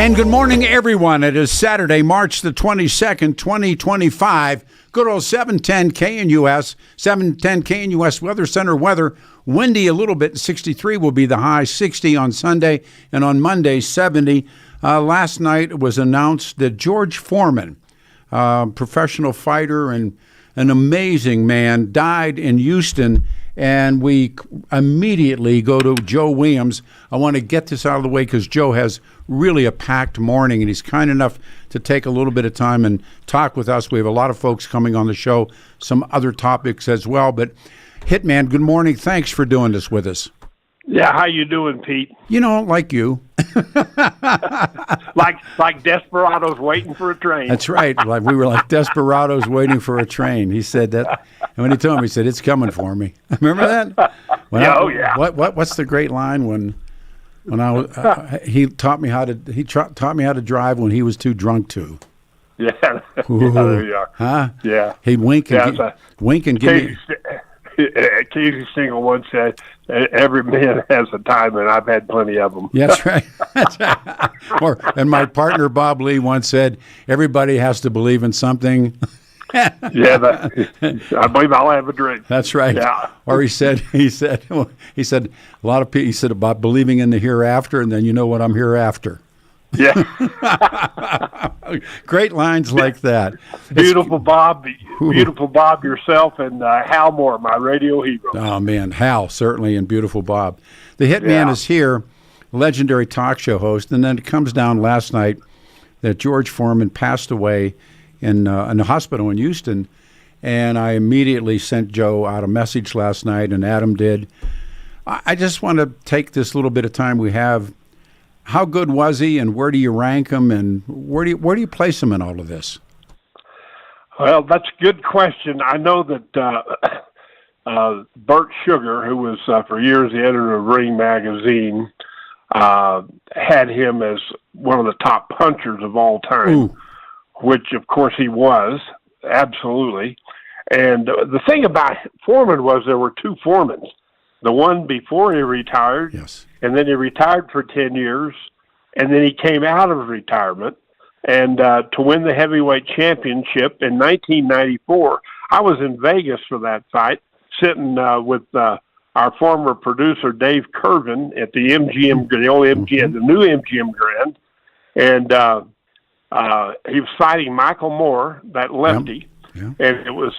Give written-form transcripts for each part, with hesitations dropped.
And good morning, everyone. It is Saturday, March the 22nd, 2025. Good old 710 KNUS, 710 KNUS Weather Center weather. Windy a little bit, 63 will be the high, 60 on Sunday, and on Monday, 70. Last night it was announced that George Foreman, professional fighter and an amazing man, died in Houston. And we immediately go to Joe Williams. I want to get this out of the way because Joe has really a packed morning, and he's kind enough to take a little bit of time and talk with us. We have a lot of folks coming on the show, some other topics as well. But Hitman, good morning. Thanks for doing this with us. Yeah, how you doing, Pete? You know, like you. like desperados waiting for a train. That's right. Like we were like desperados waiting for a train. He said that, and when he told me, he said, "It's coming for me." Remember that? Yeah. What's the great line when I was, he taught me how to drive when he was too drunk to. Yeah. There you are. Huh? Yeah. He'd wink and give me. Casey Single once said, "Every man has a time, and I've had plenty of them." Yeah, that's right. That's right. And my partner Bob Lee once said, "Everybody has to believe in something." Yeah, I believe I'll have a drink. That's right. Yeah. Or he said a lot of people. He said about believing in the hereafter, and then you know what I'm hereafter. Yeah. Great lines like that. Beautiful Bob yourself, and Hal Moore, my radio hero. Oh, man, Hal, certainly, and Beautiful Bob. The Hitman is here, legendary talk show host, and then it comes down last night that George Foreman passed away in a hospital in Houston, and I immediately sent Joe out a message last night, and Adam did. I just want to take this little bit of time we have. How good was he, and where do you rank him, and where do you place him in all of this? Well, that's a good question. I know that Bert Sugar, who was for years the editor of Ring magazine, had him as one of the top punchers of all time, which of course he was, absolutely. And the thing about Foreman was there were two Foremans. The one before he retired, yes, and then he retired for 10 years, and then he came out of retirement. And to win the heavyweight championship in 1994, I was in Vegas for that fight, sitting with our former producer, Dave Curvin, at the MGM, the old MGM, the new MGM Grand. And he was fighting Michael Moore, that lefty. Yeah. And it was...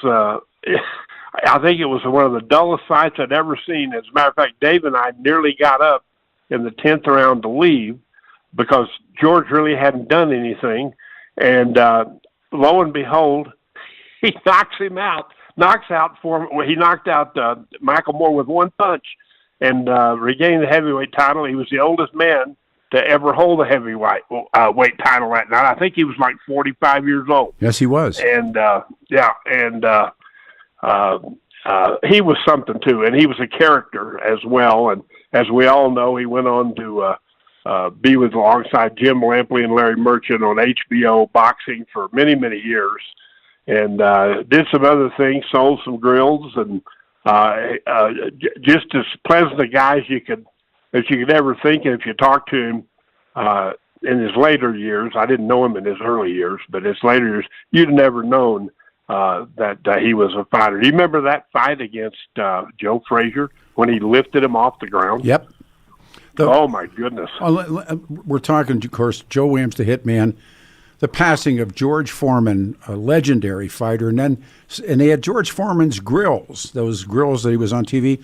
I think it was one of the dullest fights I'd ever seen. As a matter of fact, Dave and I nearly got up in the 10th round to leave because George really hadn't done anything. And lo and behold, he knocks out Foreman. Well, he knocked out Michael Moore with one punch. and regained the heavyweight title. He was the oldest man to ever hold a heavyweight weight title that night. I think he was like 45 years old. Yes, he was. And he was something too, and he was a character as well. And as we all know, he went on to be with alongside Jim Lampley and Larry Merchant on HBO boxing for many, many years, and did some other things, sold some grills, and just as pleasant a guy as you could ever think. And if you talk to him in his later years, I didn't know him in his early years, but his later years, you'd never known that he was a fighter. Do you remember that fight against Joe Frazier when he lifted him off the ground? Yep. Oh, my goodness. We're talking, of course, Joe Williams, the Hitman, the passing of George Foreman, a legendary fighter, and they had George Foreman's grills, those grills that he was on TV.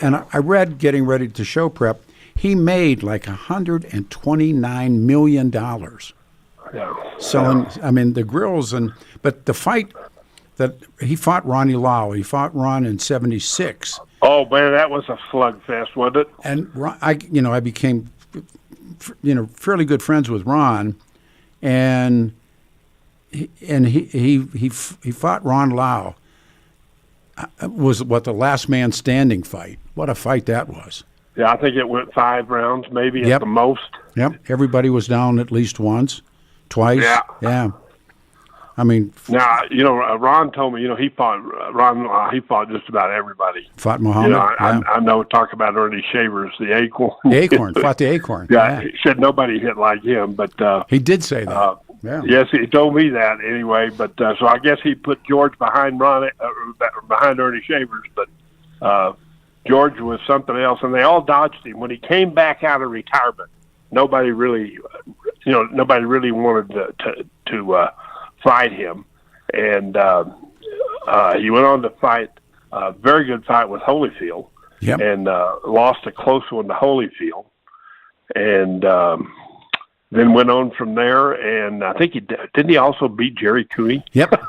And I read, getting ready to show prep, he made like $129 million selling. I mean, the grills, but the fight that he fought Ronnie Lau, he fought Ron in '76. Oh man, that was a slugfest, wasn't it? And I became, fairly good friends with Ron, and he fought Ron Lau. Was what the last man standing fight. What a fight that was. Yeah, I think it went 5 rounds, maybe at the most. Yep, everybody was down at least once, twice. Yeah. I mean, now Ron told me he fought just about everybody. Fought Muhammad. I know. Talk about Ernie Shavers, the Acorn. The Acorn fought the Acorn. Yeah, he said nobody hit like him, but he did say that. Yes, he told me that anyway. But so I guess he put George behind behind Ernie Shavers, but George was something else, and they all dodged him when he came back out of retirement. Nobody really wanted to fight him, and he went on to fight a very good fight with Holyfield, and lost a close one to Holyfield, and then went on from there. And I think didn't he also beat Jerry Cooney? Yep.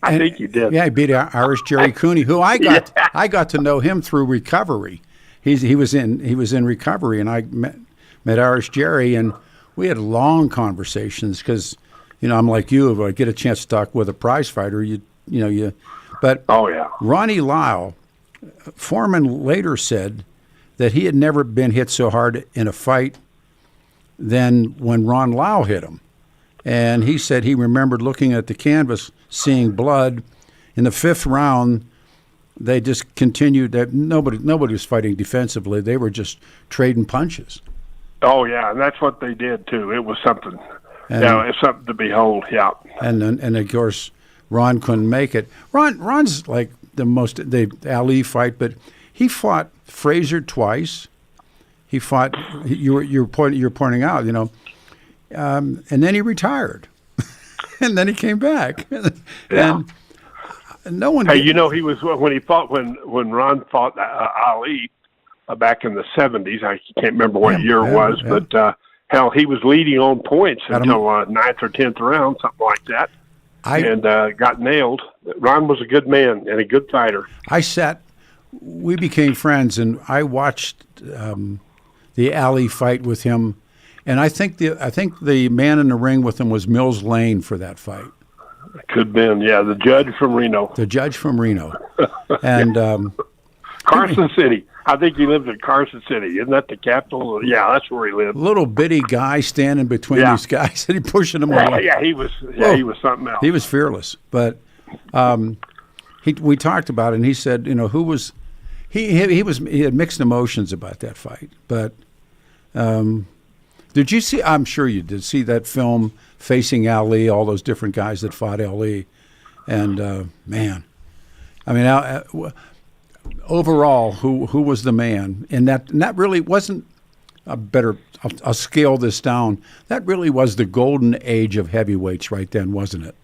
I think he did. Yeah, he beat Irish Jerry Cooney, who I got to know him through recovery. He was in recovery, and I met Irish Jerry, and we had long conversations because, I'm like you. If I get a chance to talk with a prize fighter, but oh yeah, Ronnie Lau, Foreman later said that he had never been hit so hard in a fight than when Ron Lau hit him. And he said he remembered looking at the canvas, seeing blood. In the 5th round, they just continued. That nobody was fighting defensively. They were just trading punches. Oh yeah, and that's what they did too. It was something. It's something to behold. Yeah. And of course, Ron couldn't make it. Ron's like the Ali fight, but he fought Frazier twice. He fought. You're pointing out, and then he retired, and then he came back. And no one. Hey, he was when Ron fought Ali back in the '70s. I can't remember what year it was, but hell, he was leading on points until 9th or 10th round, something like that, and got nailed. Ron was a good man and a good fighter. We became friends, and I watched the Ali fight with him. And I think the man in the ring with him was Mills Lane for that fight. Could have been, yeah, the judge from Reno. And Carson City. I think he lived in Carson City. Isn't that the capital? Yeah, that's where he lived. Little bitty guy standing between these guys, and he pushing them away. Yeah, he was something else. He was fearless. But we talked about it, and he said, who was he had mixed emotions about that fight. But did you see? I'm sure you did see that film, Facing Ali, all those different guys that fought Ali, and man, I mean, overall, who was the man? And that really wasn't I'll scale this down. That really was the golden age of heavyweights right then, wasn't it?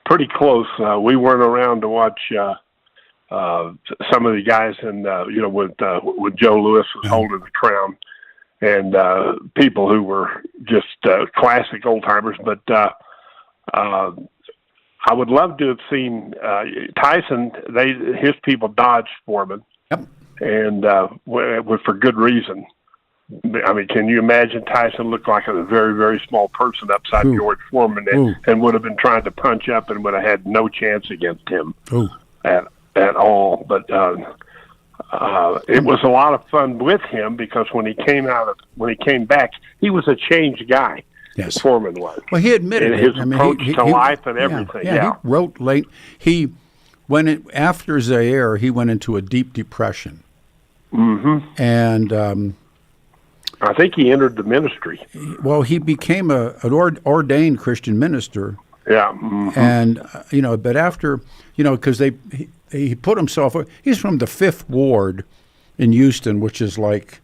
Pretty close. We weren't around to watch some of the guys, and when Joe Louis was holding the crown, and people who were just classic old timers. But I would love to have seen Tyson. His people dodged Foreman. Yep. and for good reason. I mean, can you imagine Tyson looked like a very, very small person upside George Foreman and would have been trying to punch up and would have had no chance against him at all. But it was a lot of fun with him because when he came back, he was a changed guy. Yes, Foreman was. Well, he admitted his approach to life and everything. Yeah, he wrote late. After Zaire, he went into a deep depression. Mm-hmm. And I think he entered the ministry. Well, he became an ordained Christian minister. Yeah. Mm-hmm. And, but after, because he put himself, he's from the 5th Ward in Houston, which is like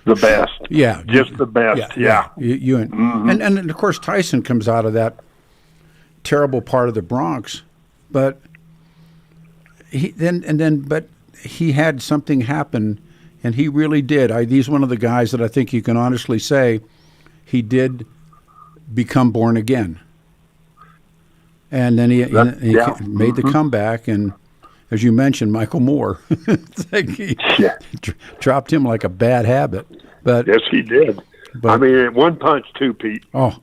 the best. Yeah. Just the best. Yeah. And of course, Tyson comes out of that terrible part of the Bronx, but he had something happen. And he really did. He's one of the guys that I think you can honestly say he did become born again. And then he made the comeback. And as you mentioned, Michael Moore, dropped him like a bad habit. But yes, he did. I mean, one punch too, Pete. Oh,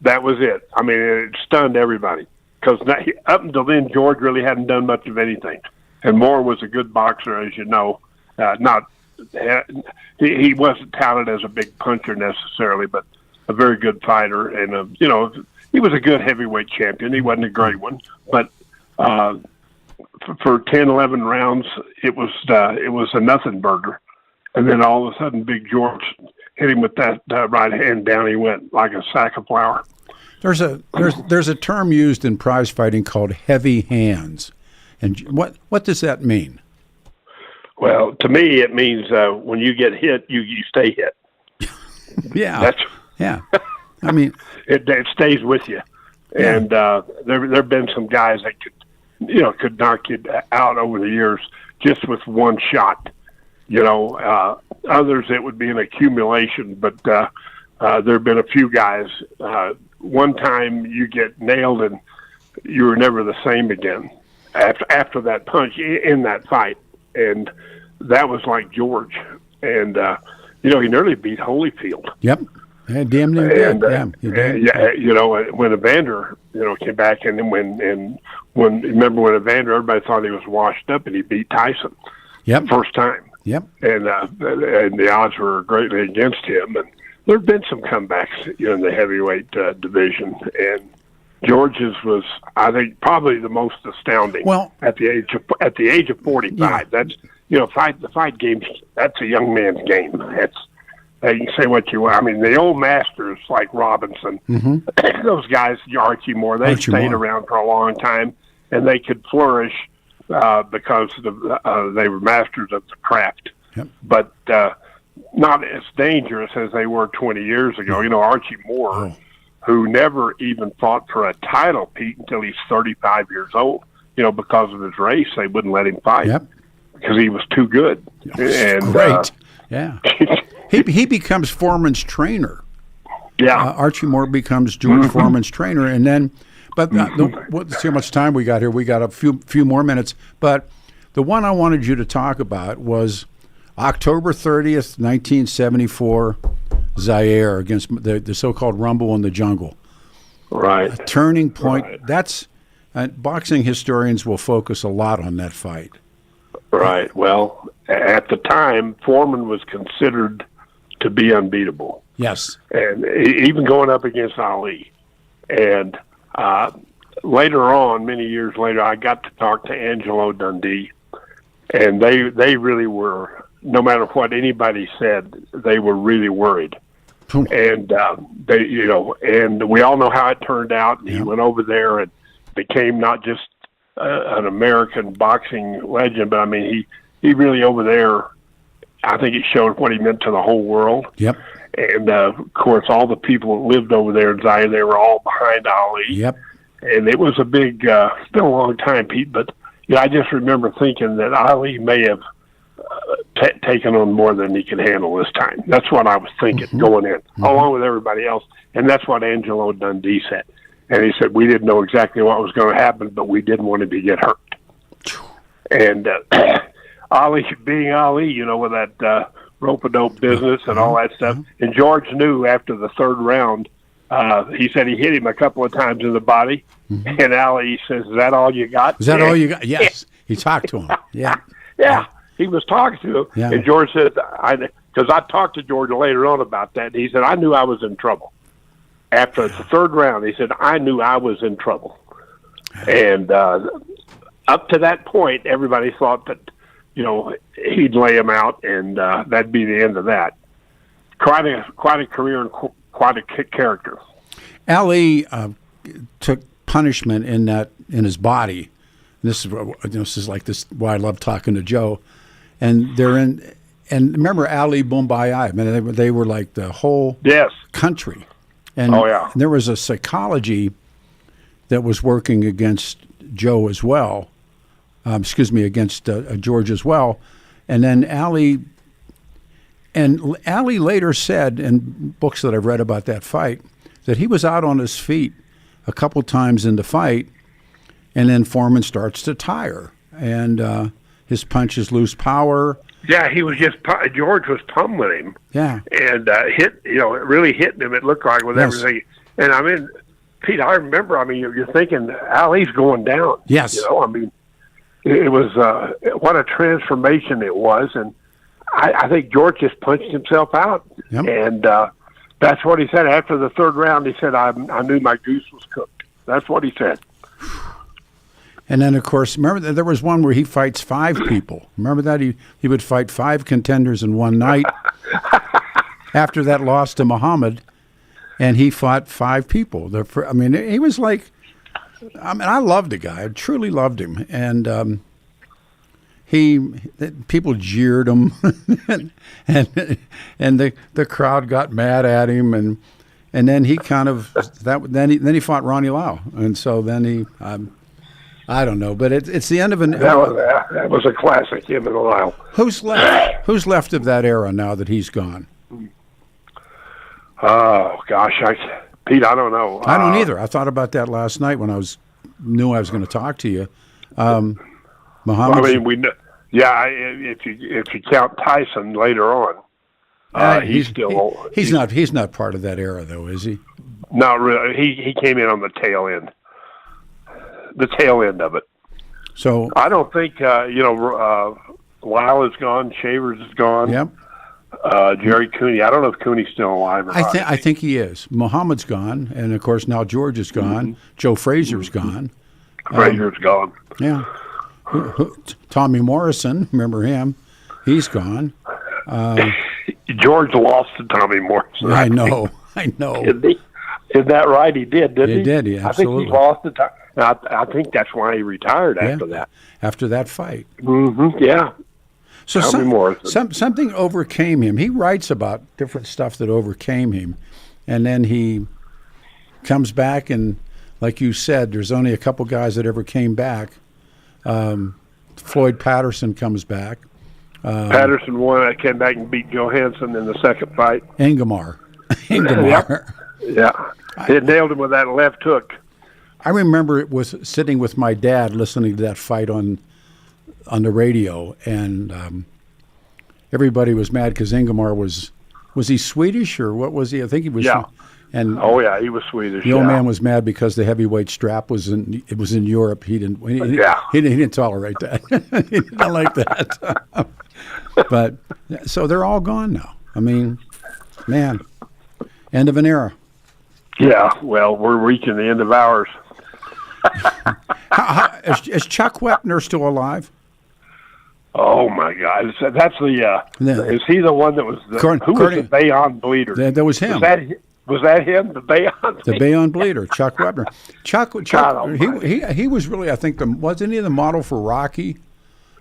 that was it. I mean, it stunned everybody because up until then, George really hadn't done much of anything. And Moore was a good boxer, as you know. He wasn't touted as a big puncher necessarily, but a very good fighter, and he was a good heavyweight champion. He wasn't a great one, but for 10, 11 rounds, it was a nothing burger, and then all of a sudden, Big George hit him with that right hand down. He went like a sack of flour. There's a term used in prize fighting called heavy hands, and what does that mean? Well, to me, it means when you get hit, you stay hit. Yeah. I mean, it stays with you. Yeah. And there've been some guys that could knock you out over the years just with one shot. Others it would be an accumulation, but there've been a few guys. One time you get nailed and you were never the same again after that punch in that fight. And that was like George. And, he nearly beat Holyfield. Yep. Yeah, damn near did. When Evander, came back and when Evander, everybody thought he was washed up and he beat Tyson. Yep. First time. Yep. And the odds were greatly against him. And there have been some comebacks in the heavyweight division. And George's was, I think, probably the most astounding. Well, at the age of 45, yeah. That's the fight game. That's a young man's game. That's you can say what you want. I mean, the old masters like Robinson, those guys, Archie Moore, they stayed around for a long time, and they could flourish because they were masters of the craft. Yep. But not as dangerous as they were 20 years ago. Archie Moore. Oh. Who never even fought for a title, Pete, until he's 35 years old. Because of his race, they wouldn't let him fight because he was too good. And great, yeah. He becomes Foreman's trainer. Yeah, Archie Moore becomes George Foreman's trainer, and then, but let's see how much time we got here. We got a few more minutes, but the one I wanted you to talk about was October 30th, 1974. Zaire against the so-called Rumble in the Jungle. Right. A turning point. Right. That's boxing historians will focus a lot on that fight. Right. Well, at the time, Foreman was considered to be unbeatable. Yes. And even going up against Ali. And later on, many years later, I got to talk to Angelo Dundee, and they really were, no matter what anybody said, they were really worried. And and we all know how it turned out. And he went over there and became not just an American boxing legend, but I mean, he really over there. I think it showed what he meant to the whole world. Yep. And of course, all the people that lived over there in Zaire, they were all behind Ali. Yep. And it was a big. It's been a long time, Pete, but I just remember thinking that Ali may have taken on more than he could handle this time. That's what I was thinking going in, along with everybody else. And that's what Angelo Dundee said. And he said, we didn't know exactly what was going to happen, but we didn't want him to get hurt. And Ali being Ali, with that rope-a-dope business and all that stuff. And George knew after the third round, he said he hit him a couple of times in the body. And Ali says, "Is that all you got?" Is that all you got? Yes. He talked to him. Yeah. Yeah. He was talking to him. Yeah. And George said, because I talked to George later on about that, and he said, "I knew I was in trouble." After the third round, he said, "I knew I was in trouble." And up to that point, everybody thought that, he'd lay him out, and that'd be the end of that. Quite a career and quite a character. Ali took punishment in his body. This is like this. Why I love talking to Joe, and and remember Ali Bombay. I mean, they were like the whole country. And, and there was a psychology that was working against Joe as well. Against George as well. And then Ali later said in books that I've read about that fight that he was out on his feet a couple times in the fight, and then Foreman starts to tire, and his punches lose power. Yeah, he was George was pummeling him. Yeah. And really hitting him, it looked like, with everything. And I mean, Pete, I remember, you're thinking, Ali's going down. Yes. It was what a transformation it was, and I think George just punched himself out. Yep. And that's what he said after the third round. He said, I knew my goose was cooked. That's what he said. And then, of course, remember that there was one where he fights 5 people. Remember that? He would fight 5 contenders in one night. After that loss to Muhammad, and he fought 5 people. He was like, I loved the guy. I truly loved him. And people jeered him, and the crowd got mad at him, and then he kind of then he fought Ronnie Lau, and so then he. I don't know, but it's the end of an. That was a classic, him and Lyle. Who's left? Who's left of that era now that he's gone? Oh gosh, Pete, I don't know. I don't either. I thought about that last night when knew I was going to talk to you. Muhammad. If you count Tyson later on, he's not part of that era though, is he? Not really. He came in on the tail end. The tail end of it. So I don't think Lyle is gone. Shavers is gone. Yep. Jerry Cooney. I don't know if Cooney's still alive or not. I think he is. Muhammad's gone, and of course now George is gone. Mm-hmm. Joe Frazier's gone. Frazier's gone. Yeah. Tommy Morrison, remember him? He's gone. George lost to Tommy Morrison. I know. Isn't that right? He did, didn't he? He did, yeah, absolutely. I think he lost to Tommy. I think that's why he retired after that. After that fight. Mm-hmm. Yeah. So something overcame him. He writes about different stuff that overcame him, and then he comes back, and like you said, there's only a couple guys that ever came back. Floyd Patterson comes back. Patterson won. I came back and beat Johansson in the second fight. Ingemar. Yeah. He nailed him with that left hook. I remember it was sitting with my dad listening to that fight on the radio, and everybody was mad because Ingemar was he Swedish or what was he? I think he was. Yeah. And he was Swedish. The old man was mad because the heavyweight strap was in Europe. He didn't tolerate that. He didn't like that. But so they're all gone now. I mean, man, end of an era. Yeah, well, we're reaching the end of ours. Is Chuck Wepner still alive? Oh my God! That's is he the one that was who was the Bayonne bleeder? That was him. Was that him? The Bayonne? The Bayonne bleeder, Chuck Wepner. Chuck he was really, I think, wasn't he the model for Rocky?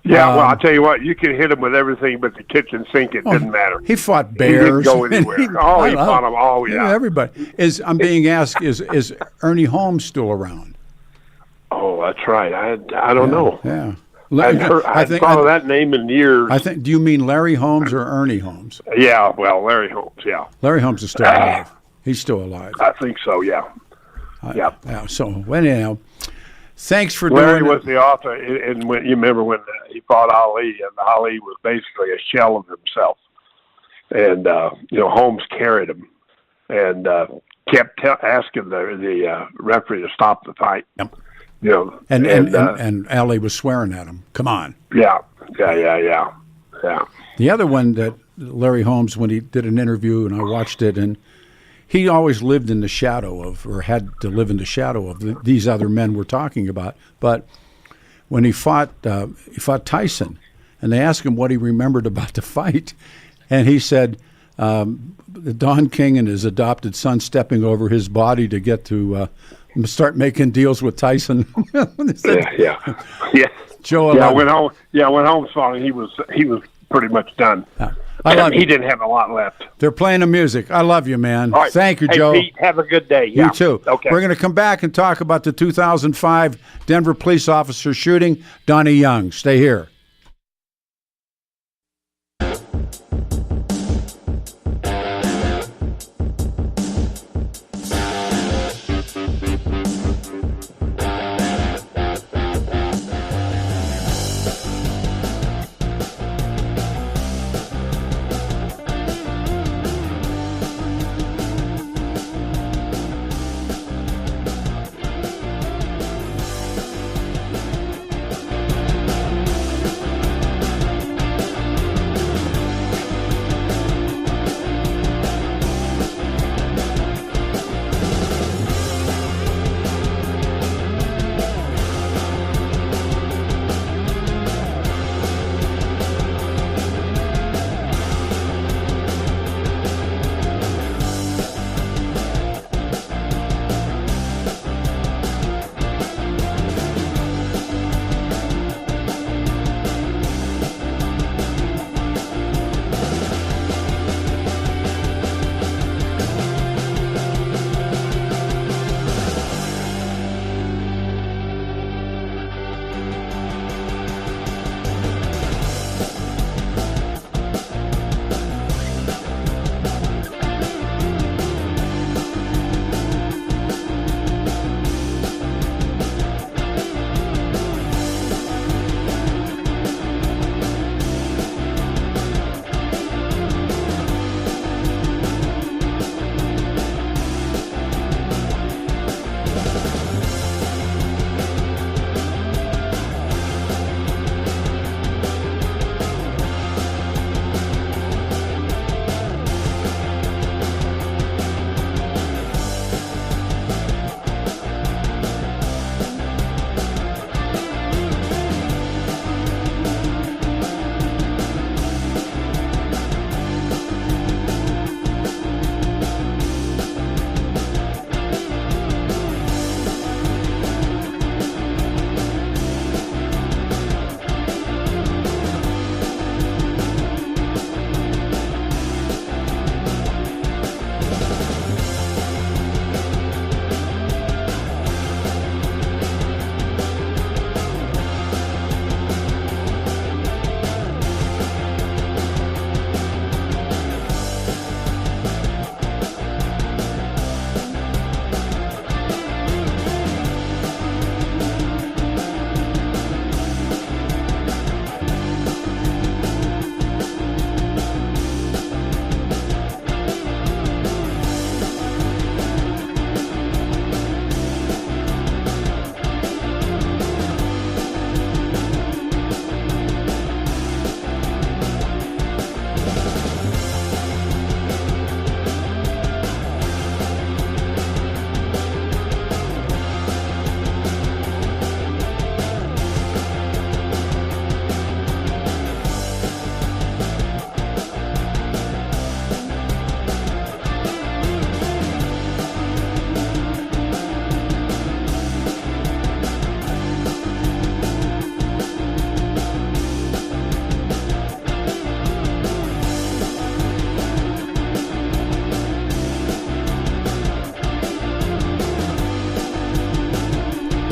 Yeah, well, I'll tell you what, you can hit him with everything but the kitchen sink. It didn't matter. He fought bears. He didn't go anywhere. He fought them all. Yeah, everybody. I'm being asked, is Ernie Holmes still around? Oh, that's right. I don't know. Yeah. I thought of that name in years. Do you mean Larry Holmes or Ernie Holmes? Yeah, well, Larry Holmes, yeah. Larry Holmes is still alive. He's still alive. I think so, yeah. Yeah. So, anyhow, Thanks for Larry doing was the author, and when, you remember when he fought Ali, and Ali was basically a shell of himself. And, Holmes carried him and kept asking the referee to stop the fight. Yep. And Ali was swearing at him. Come on. Yeah. The other one that Larry Holmes, when he did an interview, and I watched it, and he always lived in the shadow of, or had to live in the shadow of these other men we're talking about. But when he fought Tyson, and they asked him what he remembered about the fight, and he said Don King and his adopted son stepping over his body to get to start making deals with Tyson. Yeah. Joe, when Holmes fought him, he was pretty much done. I love he didn't have a lot left. They're playing the music. I love you, man. All right. Thank you, hey, Joe. Pete, have a good day. You too. Okay. We're going to come back and talk about the 2005 Denver police officer shooting, Donnie Young. Stay here.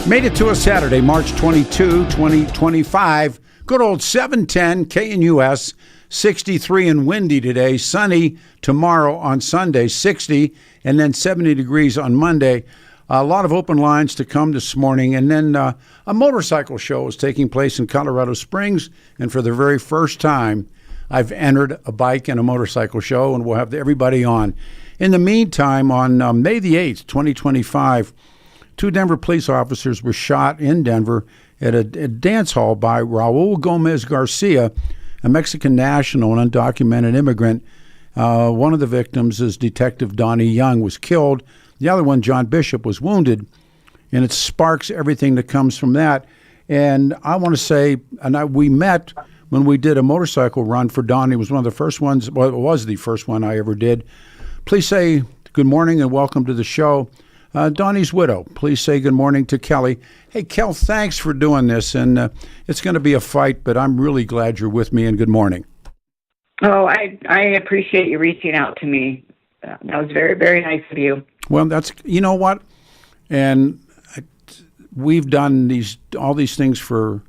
Made it to a Saturday, March 22, 2025. Good old 710 KNUS, 63 and windy today. Sunny tomorrow on Sunday, 60, and then 70 degrees on Monday. A lot of open lines to come this morning. And then a motorcycle show is taking place in Colorado Springs. And for the very first time, I've entered a bike and a motorcycle show, and we'll have everybody on. In the meantime, on May the 8th, 2025, 2 Denver police officers were shot in Denver at a dance hall by Raul Gomez Garcia, a Mexican national and undocumented immigrant. One of the victims is Detective Donnie Young, was killed. The other one, John Bishop, was wounded. And it sparks everything that comes from that. And I want to say, we met when we did a motorcycle run for Donnie. It was one of the first ones, well, it was the first one I ever did. Please say good morning and welcome to the show. Donnie's widow, please say good morning to Kelly. Hey, Kel, thanks for doing this. And it's going to be a fight, but I'm really glad you're with me, and good morning. Oh, I appreciate you reaching out to me. That was very, very nice of you. Well, that's, you know what? And we've done all these things for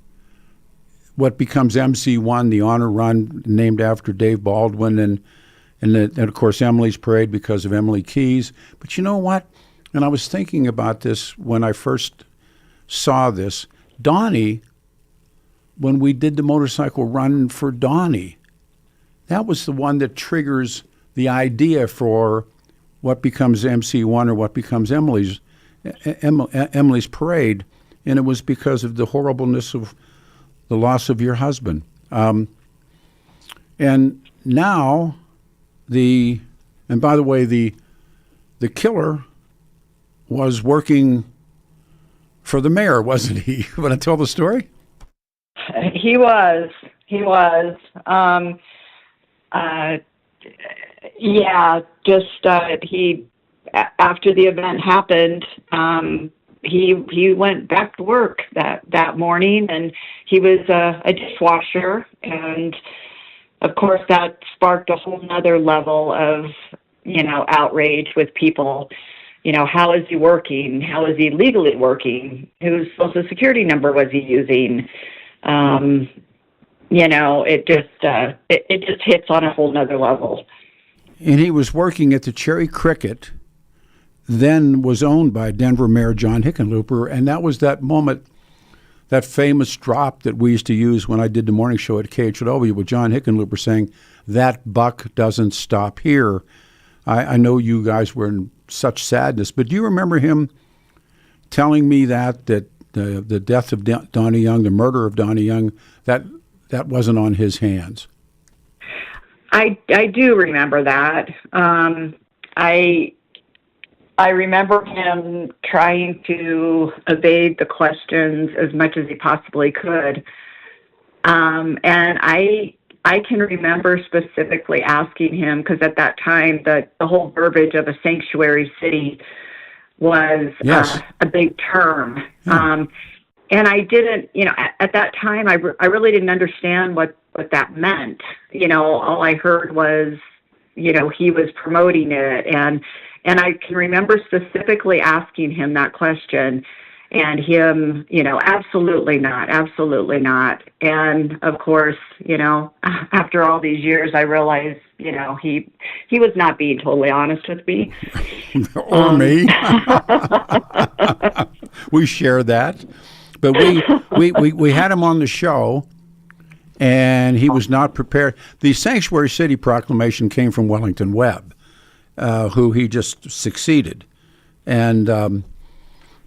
what becomes MC1, the honor run named after Dave Baldwin, and of course Emily's Parade because of Emily Keys. But you know what? And I was thinking about this when I first saw this. Donnie, when we did the motorcycle run for Donnie, that was the one that triggers the idea for what becomes MC1 or what becomes Emily's Parade. And it was because of the horribleness of the loss of your husband. And now and by the way, the killer was working for the mayor, wasn't he? You want to tell the story? He was. He after the event happened, he went back to work that morning, and he was a dishwasher, and of course that sparked a whole nother level of outrage with people. How is he working? How is he legally working? Whose social security number was he using? It just hits on a whole nother level. And he was working at the Cherry Cricket, then was owned by Denver Mayor John Hickenlooper, and that was that moment, that famous drop that we used to use when I did the morning show at KHW with John Hickenlooper saying, "That buck doesn't stop here." I know you guys were in such sadness, but do you remember him telling me that the death of Donnie Young, the murder of Donnie Young, that wasn't on his hands? I do remember that. I remember him trying to evade the questions as much as he possibly could. And I can remember specifically asking him, because at that time the whole verbiage of a sanctuary city was a big term. Yeah. And I didn't, at that time, I really didn't understand what that meant. All I heard was, he was promoting it. And I can remember specifically asking him that question, and him, absolutely not. And of course, after all these years, I realized, he was not being totally honest with me. Or me. We share that. But we had him on the show, and he was not prepared. The Sanctuary City proclamation came from Wellington Webb, who he just succeeded. And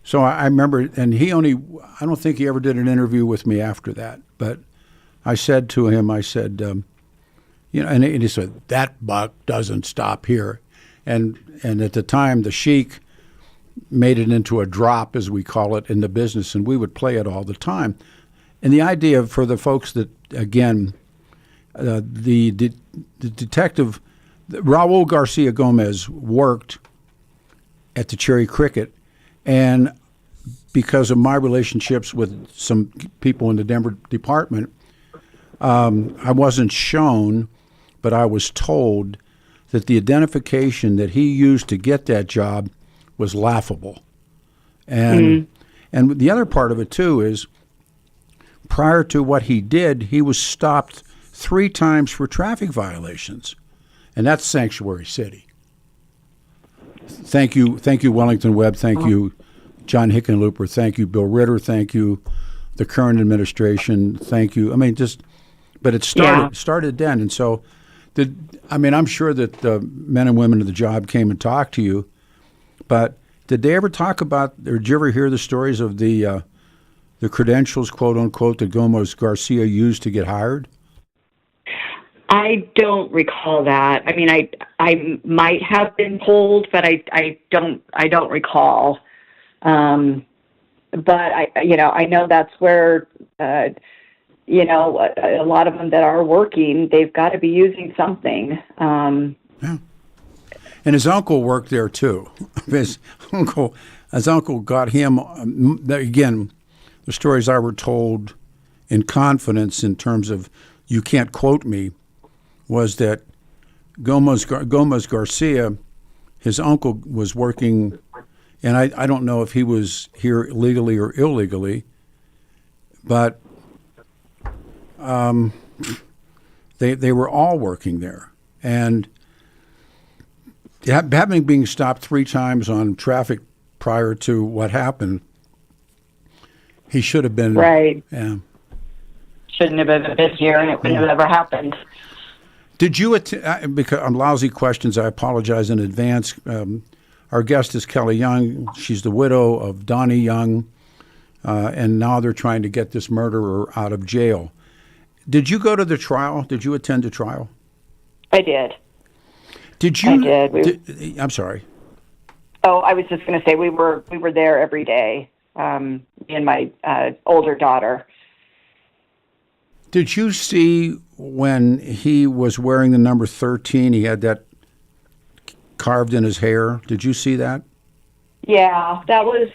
so I remember, and I don't think he ever did an interview with me after that. But I said to him, and he said, "That buck doesn't stop here." And at the time, the Sheik made it into a drop, as we call it in the business, and we would play it all the time. And the idea for the folks that, again, the detective, Raul Garcia Gomez, worked at the Cherry Cricket, and because of my relationships with some people in the Denver department, I wasn't shown, but I was told that the identification that he used to get that job was laughable. And the other part of it, too, is prior to what he did, he was stopped 3 times for traffic violations. And that's Sanctuary City. Thank you, Wellington Webb. Thank you, John Hickenlooper. Thank you, Bill Ritter. Thank you, the current administration. Thank you. I mean, but it started then, and so I'm sure that the men and women of the job came and talked to you, but did they ever talk about, or did you ever hear the stories of the credentials, quote unquote, that Gomez Garcia used to get hired? I don't recall that. I mean, I might have been told, but I don't recall. But I know that's where, a lot of them that are working, they've got to be using something. Yeah. And his uncle worked there too. His uncle got him, again, the stories I were told in confidence in terms of, you can't quote me, was that Gomez Garcia, his uncle was working, and I don't know if he was here legally or illegally, but they were all working there. And having been stopped 3 times on traffic prior to what happened, he should have been. Right. Yeah. Shouldn't have been here, and it wouldn't have ever happened. Did you because I'm lousy questions, I apologize in advance. Our guest is Kelly Young. She's the widow of Donnie Young, and now they're trying to get this murderer out of jail. Did you go to the trial? Did you attend the trial? I did. Did you? I did. I'm sorry. Oh, I was just going to say we were there every day. Me and my older daughter. Did you see when he was wearing the number 13, he had that carved in his hair? Did you see that? Yeah, that was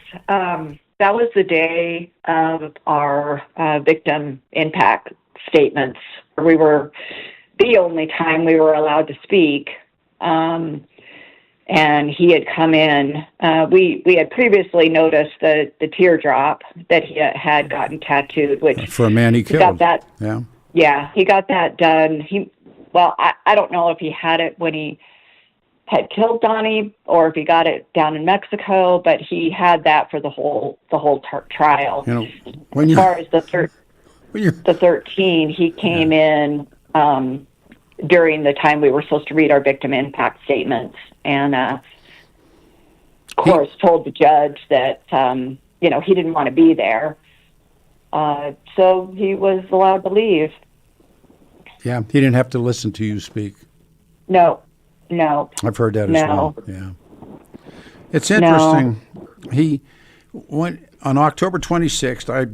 the day of our victim impact statements. We were the only time we were allowed to speak. And he had come in. We had previously noticed the teardrop that he had gotten tattooed, which for a man he killed. Got that. Yeah, he got that done. I don't know if he had it when he had killed Donnie or if he got it down in Mexico, but he had that for the whole trial. As far as the 13, he came in during the time we were supposed to read our victim impact statements, and of course told the judge that he didn't want to be there, so he was allowed to leave. Yeah, he didn't have to listen to you speak. No. I've heard that as well. Yeah, it's interesting. No. He went on October 26th. I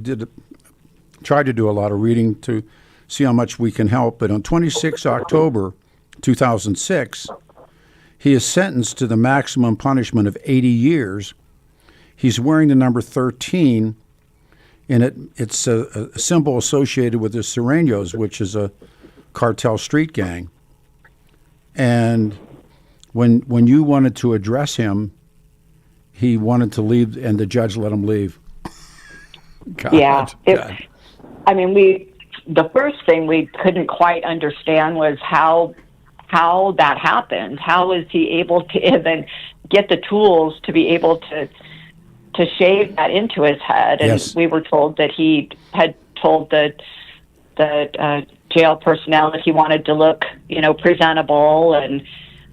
tried to do a lot of reading to see how much we can help. But on 26 October 2006, he is sentenced to the maximum punishment of 80 years. He's wearing the number 13, and it's a symbol associated with the Sureños, which is a cartel street gang. And when you wanted to address him, he wanted to leave, and the judge let him leave. God. I mean, the first thing we couldn't quite understand was how that happened. How is he able to even get the tools to be able to shave that into his head? And yes. We were told that he had told the jail personnel that he wanted to look, presentable,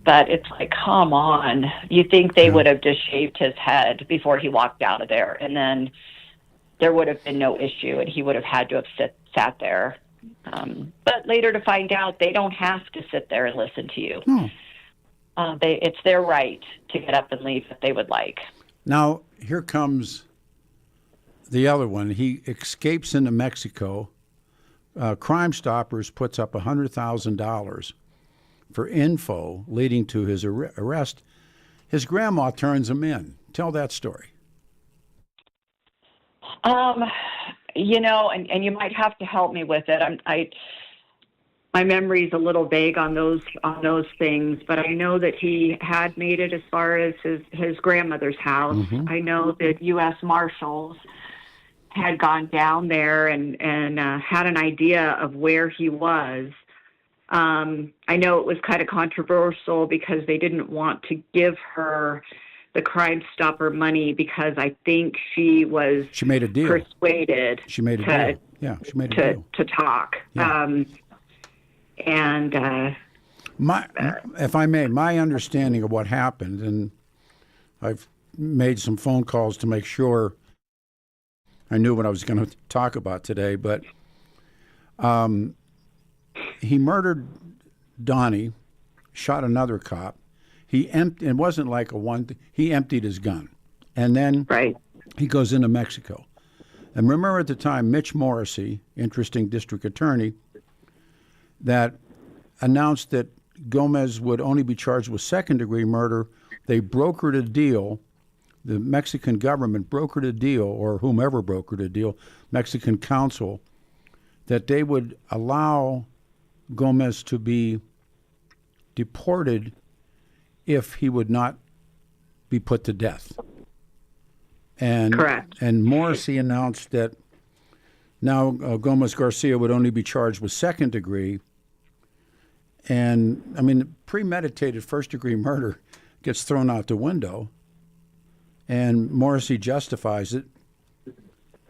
but it's like, come on. You think they would have just shaved his head before he walked out of there, and then there would have been no issue, and he would have had to have sat there. But later to find out, they don't have to sit there and listen to you. No. It's their right to get up and leave if they would like. Now, here comes the other one. He escapes into Mexico. Crime Stoppers puts up $100,000 for info leading to his arrest. His grandma turns him in. Tell that story. And you might have to help me with it. My memory's a little vague on those things, but I know that he had made it as far as his grandmother's house. Mm-hmm. I know that U.S. Marshals had gone down there and had an idea of where he was, I know it was kind of controversial because they didn't want to give her the Crime Stopper money because I think she made a deal. Persuaded. She made a deal. Yeah, she made a deal. To talk. Yeah. If I may, my understanding of what happened, and I've made some phone calls to make sure I knew what I was going to talk about today, but he murdered Donnie, shot another cop. It wasn't like he emptied his gun. And then he goes into Mexico. And remember at the time, Mitch Morrissey, interesting district attorney, that announced that Gomez would only be charged with second-degree murder. They brokered a deal. The Mexican government brokered a deal, or whomever brokered a deal, Mexican counsel, that they would allow Gomez to be deported if he would not be put to death. And, correct. And Morrissey announced that now Gomez Garcia would only be charged with second degree. And, I mean, premeditated first-degree murder gets thrown out the window. And Morrissey justifies it.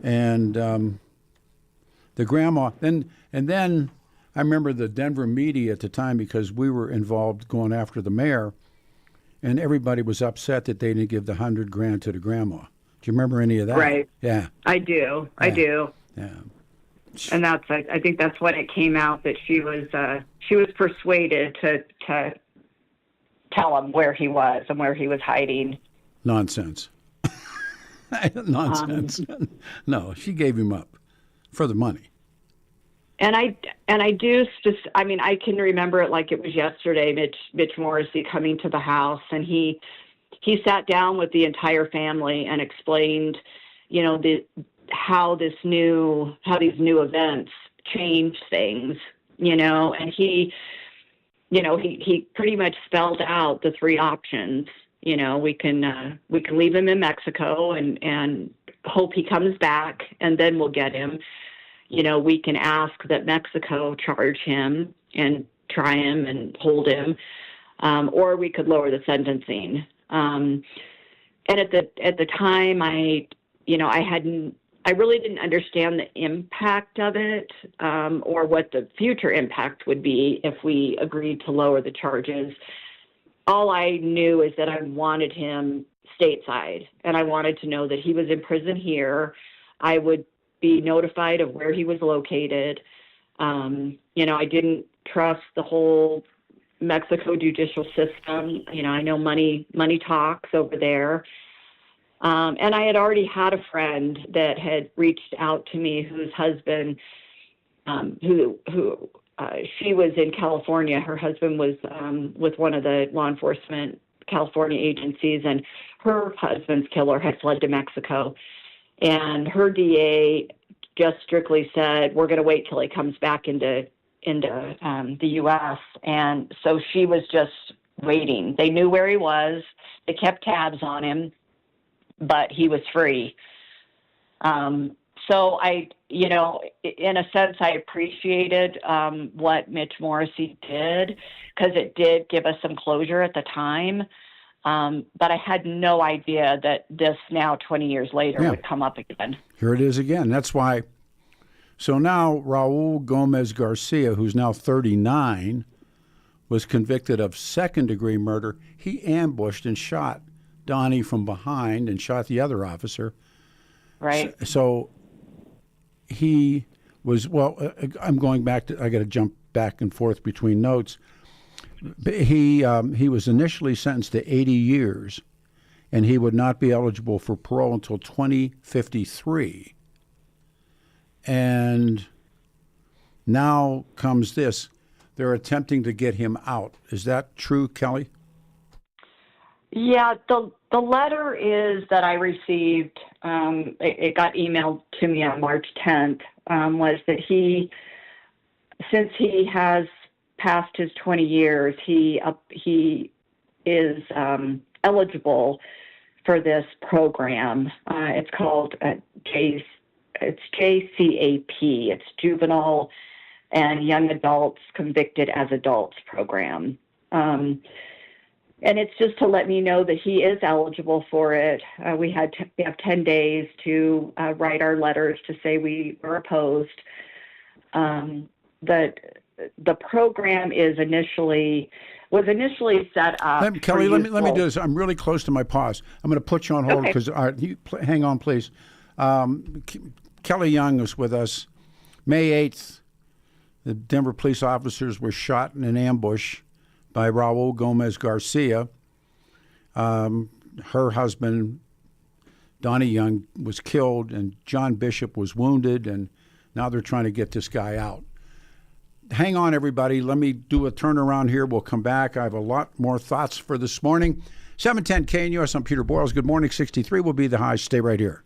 And the grandma, and then I remember the Denver media at the time, because we were involved going after the mayor, and everybody was upset that they didn't give the $100,000 to the grandma. Do you remember any of that? Right. Yeah. I do. I do. Yeah. And I think that's when it came out that she was persuaded to tell him where he was and where he was hiding. Nonsense. Nonsense. No, she gave him up for the money. And I do. I mean, I can remember it like it was yesterday. Mitch Morrissey coming to the house, and he sat down with the entire family and explained, how these new events changed things, and he pretty much spelled out the three options. We can leave him in Mexico and hope he comes back, and then we'll get him. We can ask that Mexico charge him and try him and hold him, or we could lower the sentencing. And at the time, I really didn't understand the impact of it, or what the future impact would be if we agreed to lower the charges. All I knew is that I wanted him stateside, and I wanted to know that he was in prison here. I would be notified of where he was located. I didn't trust the whole Mexico judicial system. I know money talks over there. And I had already had a friend that had reached out to me whose husband, she was in California. Her husband was with one of the law enforcement California agencies, and her husband's killer had fled to Mexico. And her DA just strictly said, we're going to wait till he comes back into the U.S. And so she was just waiting. They knew where he was. They kept tabs on him, but he was free. So I, in a sense, I appreciated what Mitch Morrissey did, because it did give us some closure at the time. But I had no idea that this now 20 years later would come up again. Here it is again. That's why. So now Raul Gomez Garcia, who's now 39, was convicted of second-degree murder. He ambushed and shot Donnie from behind and shot the other officer. Right. So he was, I'm going back to, I got to jump back and forth between notes. He was initially sentenced to 80 years, and he would not be eligible for parole until 2053. And now comes this. They're attempting to get him out. Is that true, Kelly? Yeah, the letter is that I received, it got emailed to me on March 10th, was that since he has passed his 20 years, he is eligible for this program. It's called JCAP. It's Juvenile and young adults convicted as adults program. And it's just to let me know that he is eligible for it. We have 10 days to write our letters to say we are opposed. The program was initially set up. Kelly, let me do this. I'm really close to my pause. I'm going to put you on hold because hang on, please. Kelly Young was with us. May 8th, the Denver police officers were shot in an ambush by Raul Gomez Garcia. Her husband, Donnie Young, was killed, and John Bishop was wounded, and now they're trying to get this guy out. Hang on, everybody. Let me do a turnaround here. We'll come back. I have a lot more thoughts for this morning. 710 KNUS, I'm Peter Boyles. Good morning. 63 will be the high. Stay right here.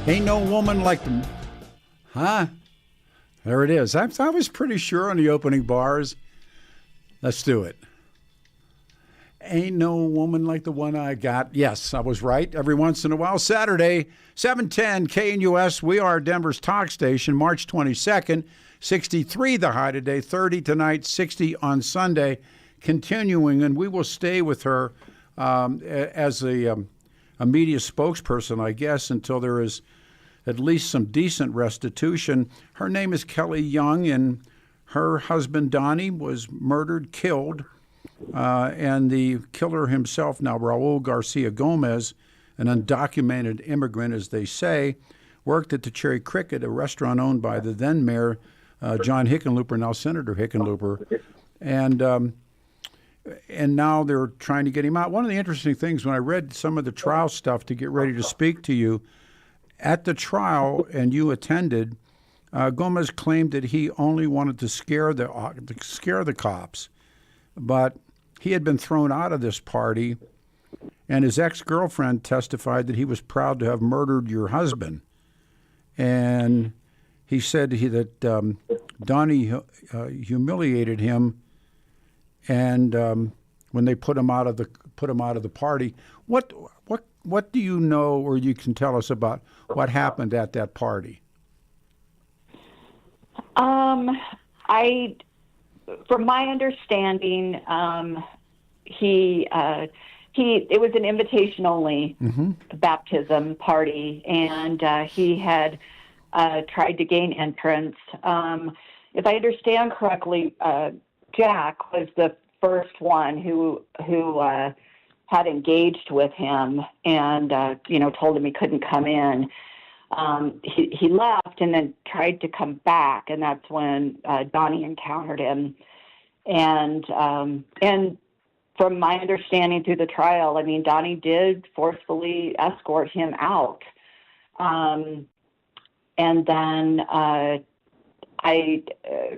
Ain't no woman like them. Huh? There it is. I was pretty sure on the opening bars. Let's do it. Ain't no woman like the one I got. Yes, I was right. Every once in a while. Saturday, 710 KNUS. We are Denver's talk station. March 22nd, 63 the high today, 30 tonight, 60 on Sunday. Continuing, and we will stay with her as a media spokesperson, I guess, until there is at least some decent restitution. Her name is Kelly Young, and her husband, Donnie, was murdered, killed. And the killer himself, now Raul Garcia Gomez, an undocumented immigrant, as they say, worked at the Cherry Cricket, a restaurant owned by the then mayor, John Hickenlooper, now Senator Hickenlooper. And now they're trying to get him out. One of the interesting things, when I read some of the trial stuff to get ready to speak to you, at the trial, and you attended, Gomez claimed that he only wanted to scare the cops. But he had been thrown out of this party, and his ex-girlfriend testified that he was proud to have murdered your husband. And he said that Donnie humiliated him, and when they put him out of the party. What do you know, or you can tell us about what happened at that party? From my understanding, it was an invitation only baptism party, and he had tried to gain entrance. If I understand correctly, Jack was the first one who had engaged with him and told him he couldn't come in. He left and then tried to come back, and that's when Donnie encountered him. And from my understanding through the trial, I mean, Donnie did forcefully escort him out. And then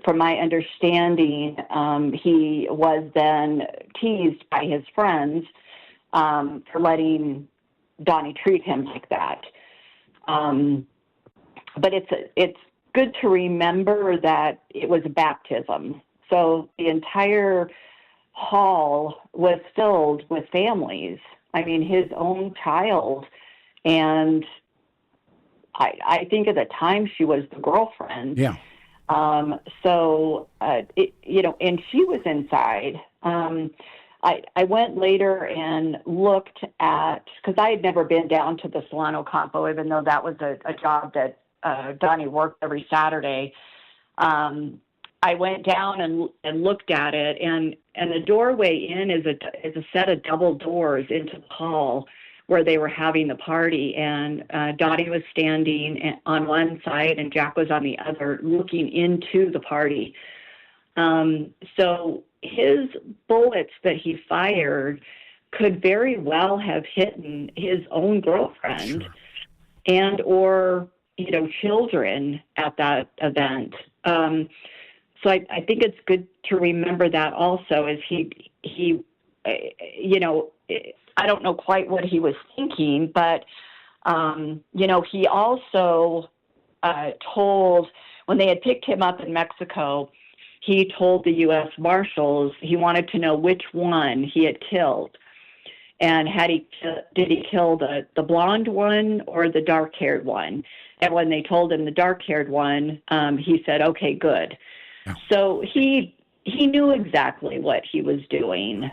from my understanding, he was then teased by his friends for letting Donnie treat him like that. But it's good to remember that it was a baptism. So the entire hall was filled with families. I mean, his own child. And I think at the time she was the girlfriend. Yeah. And she was inside. I went later and looked at, because I had never been down to the Solano Campo, even though that was a job that Donnie worked every Saturday. I went down and looked at it, and the doorway in is a set of double doors into the hall where they were having the party, and Donnie was standing on one side and Jack was on the other, looking into the party. So his bullets that he fired could very well have hit his own girlfriend. Sure. And or children at that event. So I think it's good to remember that also, as he I don't know quite what he was thinking, but he also told, when they had picked him up in Mexico, he told the U.S. Marshals he wanted to know which one he had killed. And did he kill the blonde one or the dark-haired one? And when they told him the dark-haired one, he said, "Okay, good." Yeah. So he knew exactly what he was doing.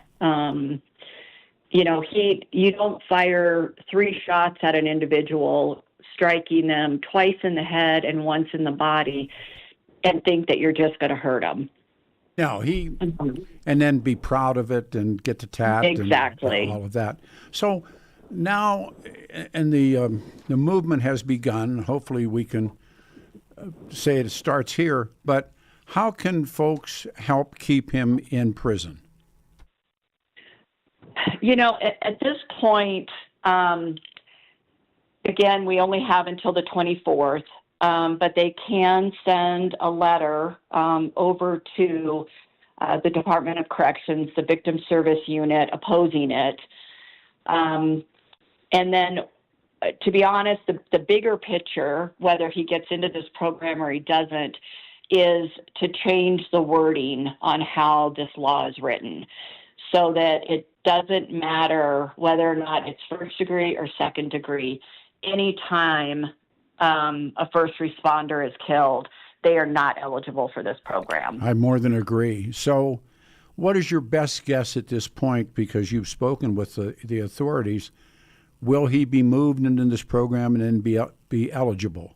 You don't fire 3 shots at an individual, striking them twice in the head and once in the body, and think that you're just going to hurt them. No, and then be proud of it and get the tat exactly, and all of that. So now, and the movement has begun. Hopefully, we can say it starts here. But how can folks help keep him in prison? At this point, again, we only have until the 24th. But they can send a letter over to the Department of Corrections, the Victim Service Unit, opposing it. And then, to be honest, the bigger picture, whether he gets into this program or he doesn't, is to change the wording on how this law is written so that it doesn't matter whether or not it's first degree or second degree. Anytime a first responder is killed, they are not eligible for this program. I more than agree. So what is your best guess at this point, because you've spoken with the authorities? Will he be moved into this program and then be eligible?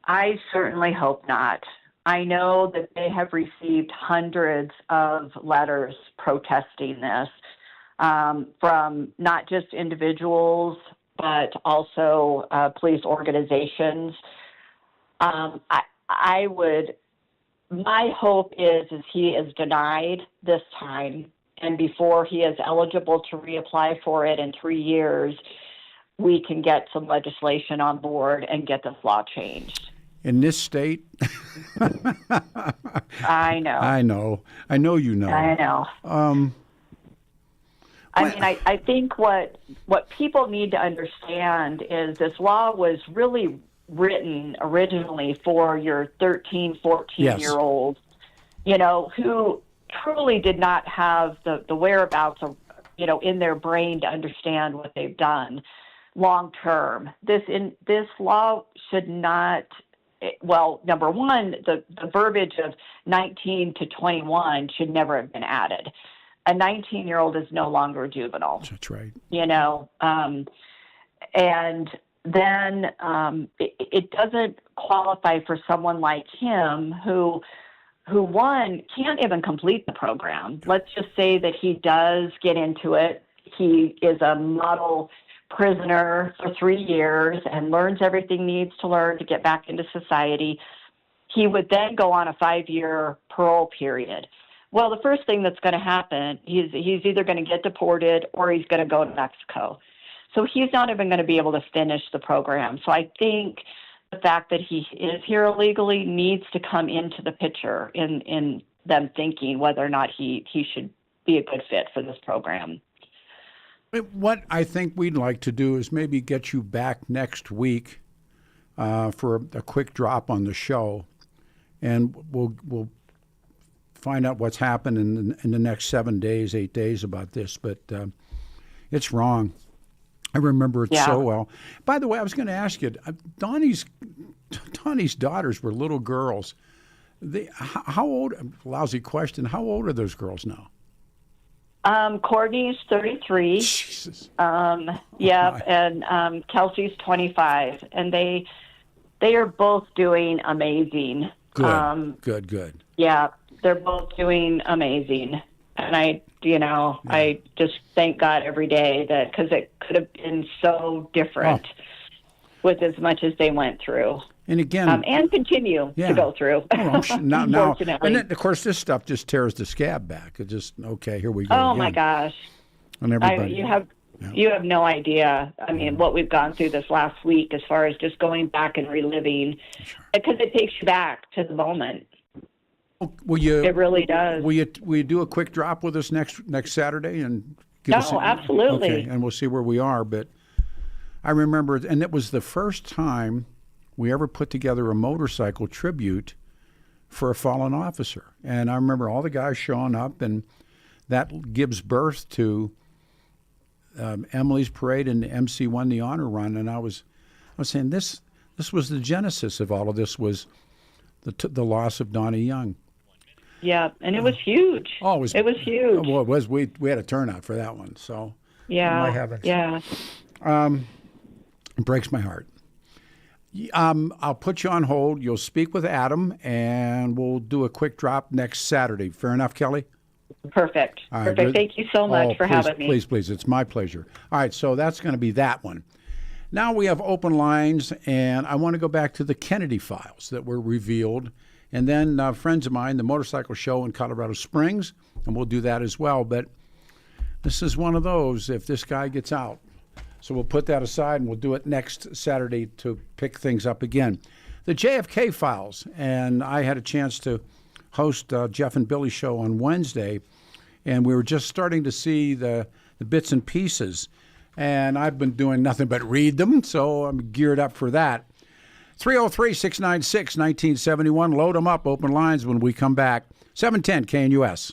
I certainly hope not. I know that they have received hundreds of letters protesting this from not just individuals, but also police organizations. My hope is he is denied this time, and before he is eligible to reapply for it in 3 years, we can get some legislation on board and get this law changed. In this state? I know. I know. I know you know. I know. I think what people need to understand is this law was really written originally for your 13, 14-year-olds, who truly did not have the whereabouts of, in their brain to understand what they've done long term. This law should not. Well, number one, the verbiage of 19 to 21 should never have been added. A 19-year-old is no longer a juvenile. That's right. And then it doesn't qualify for someone like him who one can't even complete the program. Let's just say that he does get into it. He is a model prisoner for 3 years and learns everything he needs to learn to get back into society. He would then go on a 5-year parole period. Well, the first thing that's going to happen, he's either going to get deported or he's going to go to Mexico. So he's not even going to be able to finish the program. So I think the fact that he is here illegally needs to come into the picture in them thinking whether or not he should be a good fit for this program. What I think we'd like to do is maybe get you back next week for a quick drop on the show, and we'll find out what's happened in the next 7 days, 8 days about this. But it's wrong. I remember it so well. By the way, I was going to ask you, Donnie's daughters were little girls. How old? Lousy question. How old are those girls now? Courtney's 33. Jesus. And Kelsey's 25, and they are both doing amazing. Good. Good. Yeah, they're both doing amazing, and I just thank God every day that, because it could have been so different with as much as they went through. And again, and continue to go through. Now, and then, of course, this stuff just tears the scab back. It just here we go. Oh again. My gosh! And everybody, you have no idea. I mean, what we've gone through this last week, as far as just going back and reliving, because it takes you back to the moment. It really does. Will you do a quick drop with us next Saturday and give us absolutely. Okay, and we'll see where we are. But I remember, and it was the first time we ever put together a motorcycle tribute for a fallen officer. And I remember all the guys showing up, and that gives birth to Emily's parade, and the MC won the honor run. And I was saying this was the genesis of all of this, was the loss of Donnie Young. Yeah, and it was huge. Oh, it was huge. Well, it was. We had a turnout for that one. So my heavens. Yeah. It breaks my heart. I'll put you on hold. You'll speak with Adam, and we'll do a quick drop next Saturday. Fair enough, Kelly? Perfect. All right, perfect. Thank you so much for having me. Please. It's my pleasure. All right, so that's going to be that one. Now we have open lines, and I want to go back to the Kennedy files that were revealed, and then friends of mine, the motorcycle show in Colorado Springs, and we'll do that as well. But this is one of those, if this guy gets out. So we'll put that aside, and we'll do it next Saturday to pick things up again. The JFK files, and I had a chance to host Jeff and Billy's show on Wednesday, and we were just starting to see the bits and pieces. and I've been doing nothing but read them, so I'm geared up for that. 303-696-1971. Load them up. Open lines when we come back. 710 KNUS.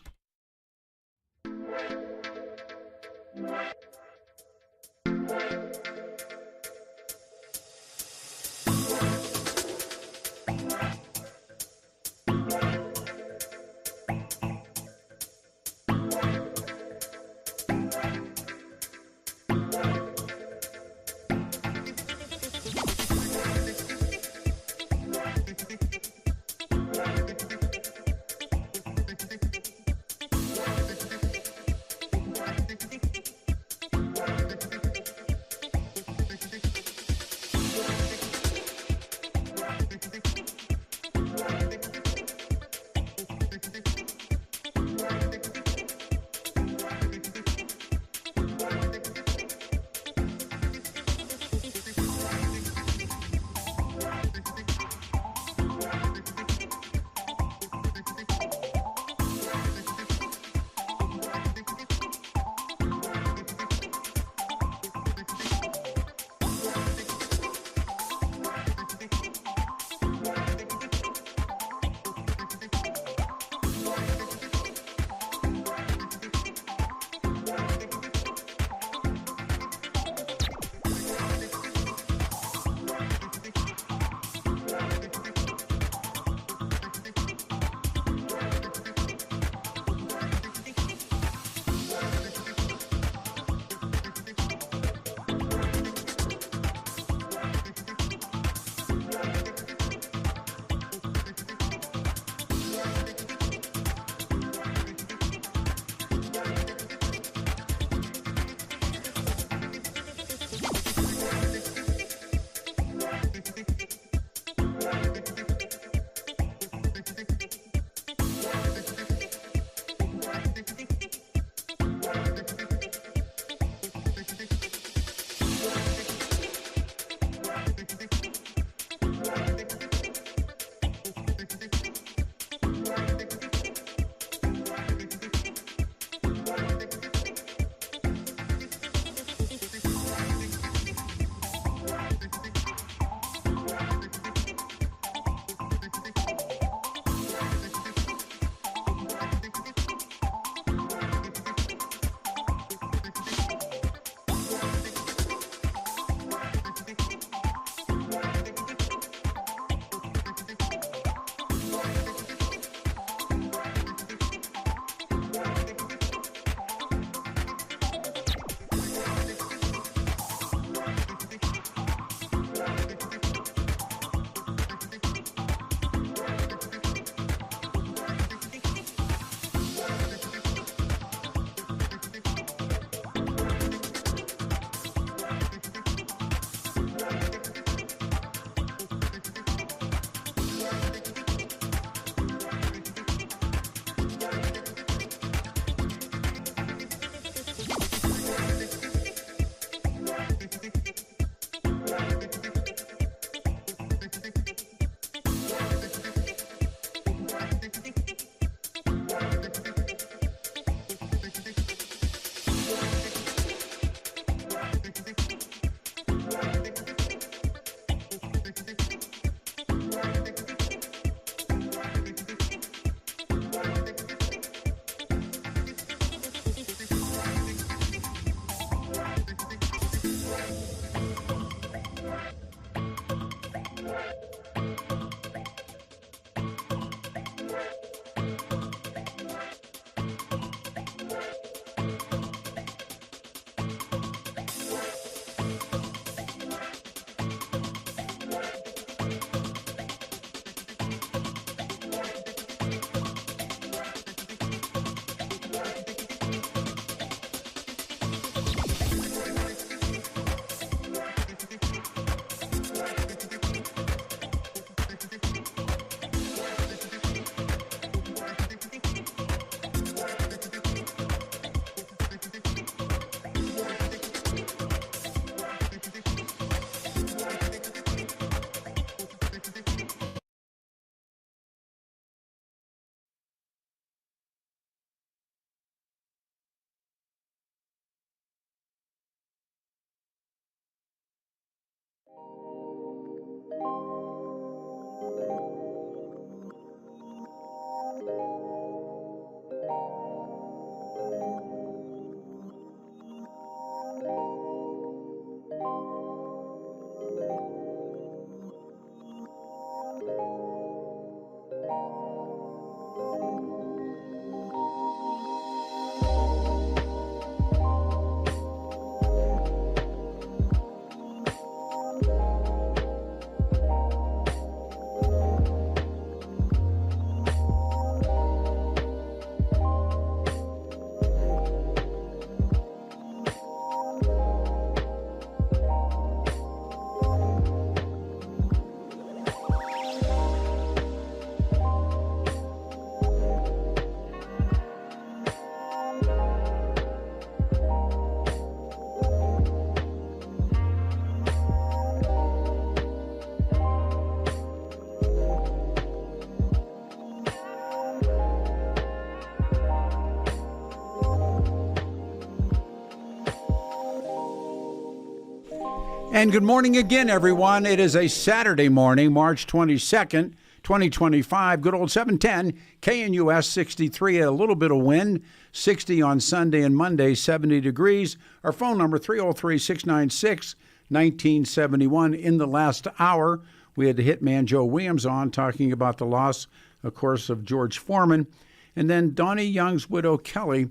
And good morning again, everyone. It is a Saturday morning, March 22nd, 2025. Good old 710, KNUS 63, a little bit of wind, 60 on Sunday and Monday, 70 degrees. Our phone number, 303-696-1971. In the last hour, we had the Hitman Joe Williams on talking about the loss, of course, of George Foreman. And then Donnie Young's widow, Kelly.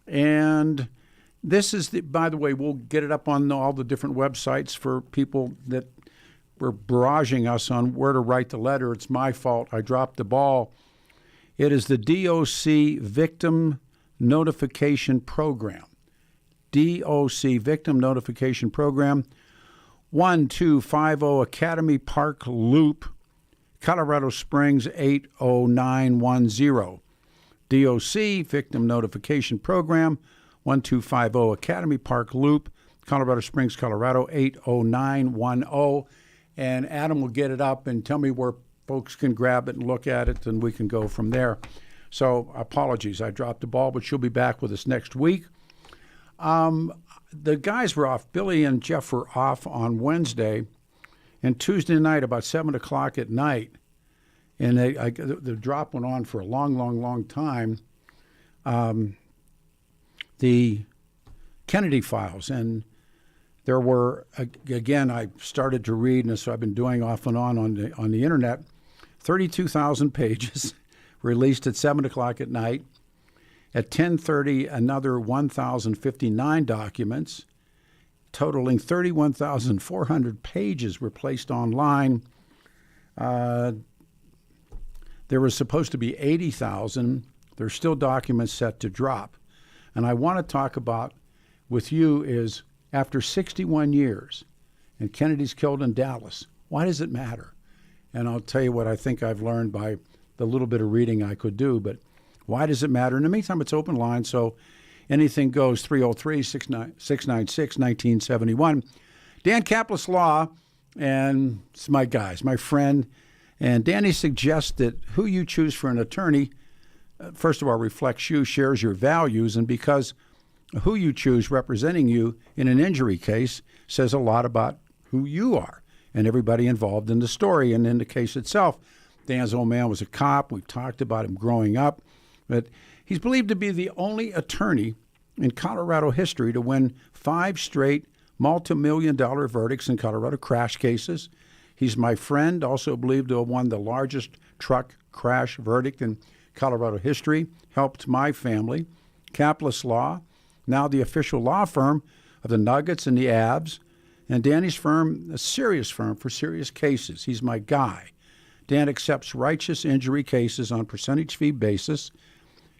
And this is, by the way, we'll get it up on all the different websites for people that were barraging us on where to write the letter. It's my fault. I dropped the ball. It is the DOC Victim Notification Program. DOC Victim Notification Program, 1250 Academy Park Loop, Colorado Springs 80910. DOC Victim Notification Program, 1250 Academy Park Loop, Colorado Springs, Colorado 80910. And Adam will get it up and tell me where folks can grab it and look at it, and we can go from there. So apologies, I dropped the ball, but she'll be back with us next week. The guys were off. Billy and Jeff were off on Wednesday, and Tuesday night about 7 o'clock at night, and the drop went on for a long time. The Kennedy files, and there were, again, I started to read, and so I've been doing off and on the internet, 32,000 pages released at 7 o'clock at night. At 10:30, another 1,059 documents, totaling 31,400 pages were placed online. There was supposed to be 80,000. There's still documents set to drop. And I want to talk about with you is, after 61 years, and Kennedy's killed in Dallas, why does it matter? And I'll tell you what I think I've learned by the little bit of reading I could do, but why does it matter? In the meantime, it's open line, so anything goes, 303-696-1971. Dan Kaplis Law, and it's my guys, my friend, and Danny suggests that who you choose for an attorney, first of all, reflects you, shares your values, and because who you choose representing you in an injury case says a lot about who you are and everybody involved in the story and in the case itself. Dan's old man was a cop. We've talked about him growing up, but he's believed to be the only attorney in Colorado history to win 5 straight multi-million-dollar verdicts in Colorado crash cases. He's my friend, also believed to have won the largest truck crash verdict in Colorado history, helped my family. Kaplis Law, now the official law firm of the Nuggets and the Avs, and Danny's firm, a serious firm for serious cases. He's my guy. Dan accepts righteous injury cases on percentage fee basis.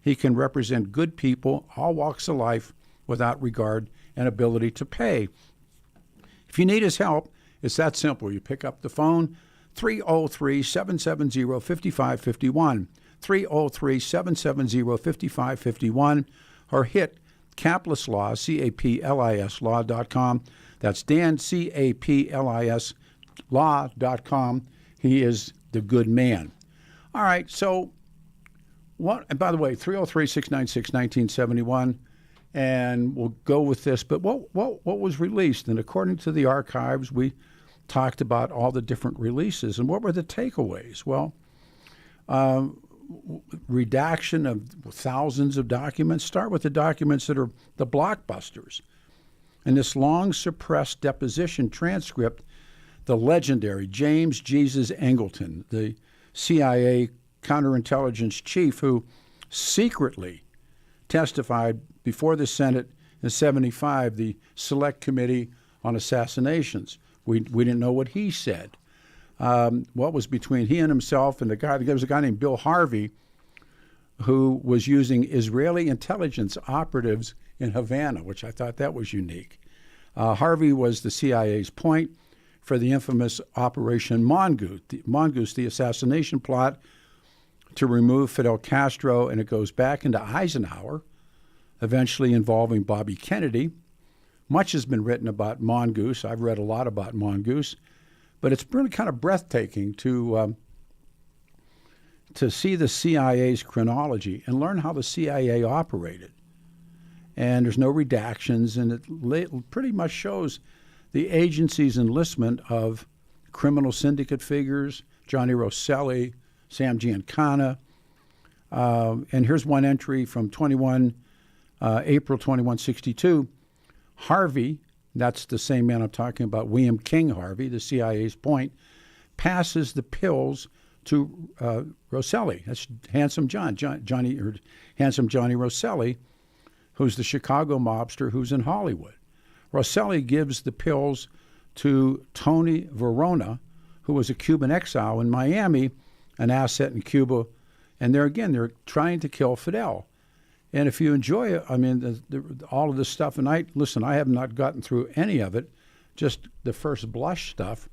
He can represent good people, all walks of life, without regard and ability to pay. If you need his help, it's that simple. You pick up the phone, 303-770-5551, 303-770-5551, or hit Kaplis Law, Kaplis Law.com. That's Dan, Kaplis Law.com. He is the good man. All right, so what? And by the way, 303-696-1971, and we'll go with this. But what was released? And according to the archives, we talked about all the different releases. And what were the takeaways? Well, redaction of thousands of documents. Start with the documents that are the blockbusters. In this long suppressed deposition transcript, the legendary James Jesus Angleton, the CIA counterintelligence chief who secretly testified before the Senate in 75, the Select Committee on Assassinations. We didn't know what he said. What was between he and himself and there was a guy named Bill Harvey who was using Israeli intelligence operatives in Havana, which I thought that was unique. Harvey was the CIA's point for the infamous Operation Mongoose, the assassination plot to remove Fidel Castro, and it goes back into Eisenhower, eventually involving Bobby Kennedy. Much has been written about Mongoose. I've read a lot about Mongoose, but it's really kind of breathtaking to see the CIA's chronology and learn how the CIA operated. And there's no redactions, and it pretty much shows the agency's enlistment of criminal syndicate figures, Johnny Rosselli, Sam Giancana. And here's one entry from April 2162. Harvey, that's the same man I'm talking about, William King Harvey, the CIA's point, passes the pills to Rosselli. That's Handsome Handsome Johnny Rosselli, who's the Chicago mobster who's in Hollywood. Rosselli gives the pills to Tony Verona, who was a Cuban exile in Miami, an asset in Cuba, and they're trying to kill Fidel. And if you enjoy it, I mean, all of this stuff, and I have not gotten through any of it, just the first blush stuff,